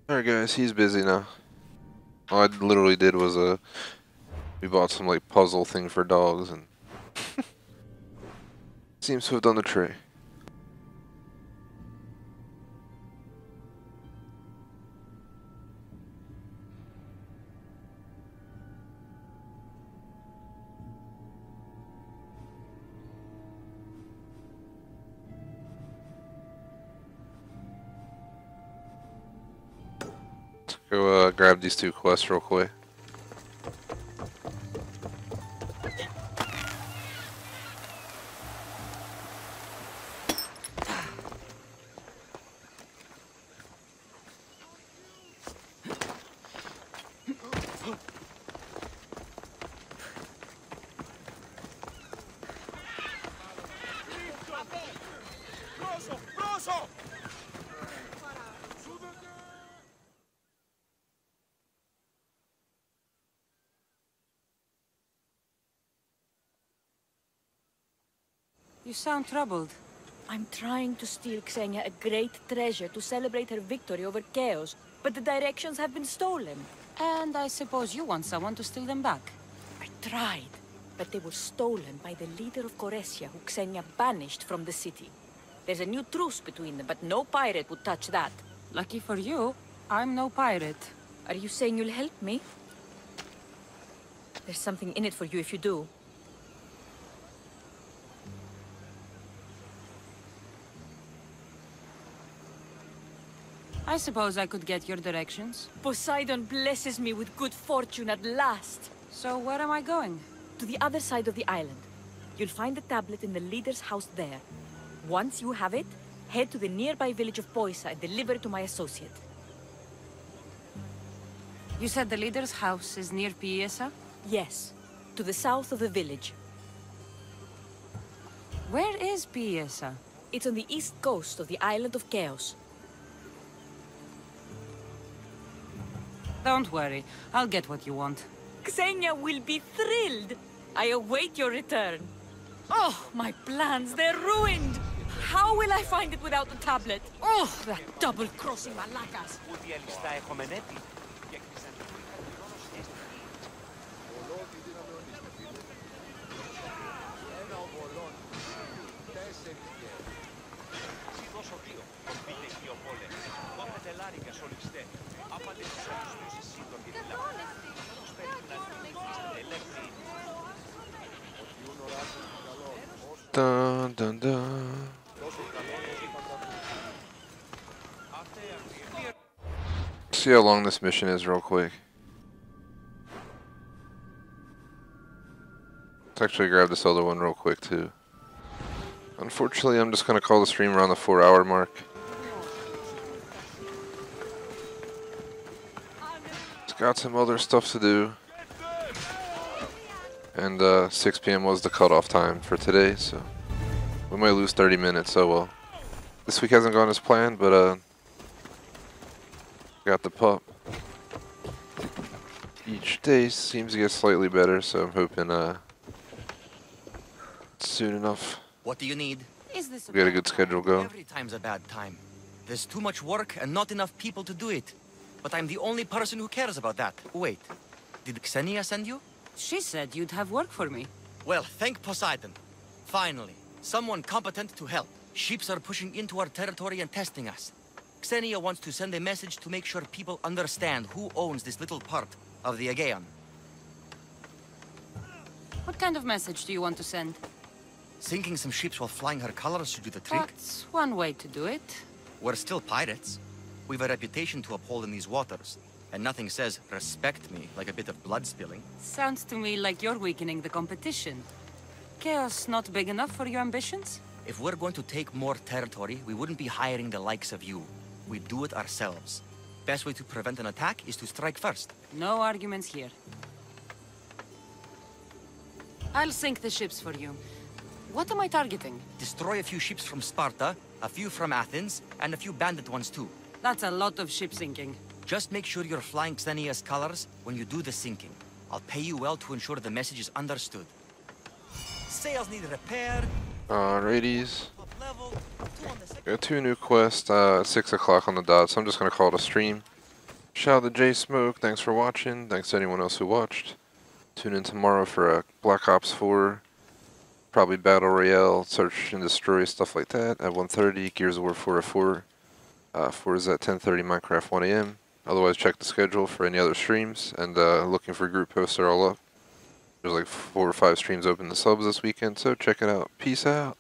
Alright guys, he's busy now. All I literally did was we bought some like puzzle thing for dogs and seems to have done the trick. Go grab these two quests real quick. You sound troubled. I'm trying to steal Xenia a great treasure to celebrate her victory over Chaos, but the directions have been stolen. And I suppose you want someone to steal them back. I tried, but they were stolen by the leader of Goresia, who Xenia banished from the city. There's a new truce between them, but no pirate would touch that. Lucky for you, I'm no pirate. Are you saying you'll help me? There's something in it for you if you do. I suppose I could get your directions. Poseidon blesses me with good fortune at last. So where am I going? To the other side of the island. You'll find the tablet in the leader's house there. Once you have it, head to the nearby village of Poisa and deliver it to my associate. You said the leader's house is near Piesa? Yes, to the south of the village. Where is Piesa? It's on the east coast of the island of Chaos. Don't worry, I'll get what you want. Xenia will be thrilled. I await your return. Oh, my plans, they're ruined. How will I find it without the tablet? Oh, that double-crossing malacas. Dun dun dun. See how long this mission is real quick. Let's actually grab this other one real quick too. Unfortunately, I'm just gonna call the stream around the 4-hour mark. It's got some other stuff to do. And 6 p.m. was the cutoff time for today, so we might lose 30 minutes, oh well. This week hasn't gone as planned, but got the pup. Each day seems to get slightly better, so I'm hoping soon enough What do you need? Is this we'll get a good schedule going. Every time's a bad time. There's too much work and not enough people to do it. But I'm the only person who cares about that. Wait, did Xenia send you? She said you'd have work for me. Well, thank Poseidon. Finally, someone competent to help. Ships are pushing into our territory and testing us. Xenia wants to send a message to make sure people understand who owns this little part of the Aegean. What kind of message do you want to send? Sinking some ships while flying her colors should do the trick. That's one way to do it. We're still pirates. We've a reputation to uphold in these waters. And nothing says, respect me, like a bit of blood spilling. Sounds to me like you're weakening the competition. Chaos not big enough for your ambitions? If we're going to take more territory, we wouldn't be hiring the likes of you. We'd do it ourselves. Best way to prevent an attack is to strike first. No arguments here. I'll sink the ships for you. What am I targeting? Destroy a few ships from Sparta, a few from Athens, and a few bandit ones too. That's a lot of ship sinking. Just make sure you're flying Xenia's colors when you do the sinking. I'll pay you well to ensure the message is understood. Sails need repair. Alrighties. Got 2 new quests at 6 o'clock on the dot, so I'm just gonna call it a stream. Shout out to J Smoke, thanks for watching. Thanks to anyone else who watched. Tune in tomorrow for Black Ops 4. Probably Battle Royale, Search and Destroy, stuff like that at 1:30. Gears of War 4 at 4. 4 is at 10:30, Minecraft 1 AM. Otherwise, check the schedule for any other streams. And looking for group posts are all up. There's like 4 or 5 streams open to subs this weekend, so check it out. Peace out.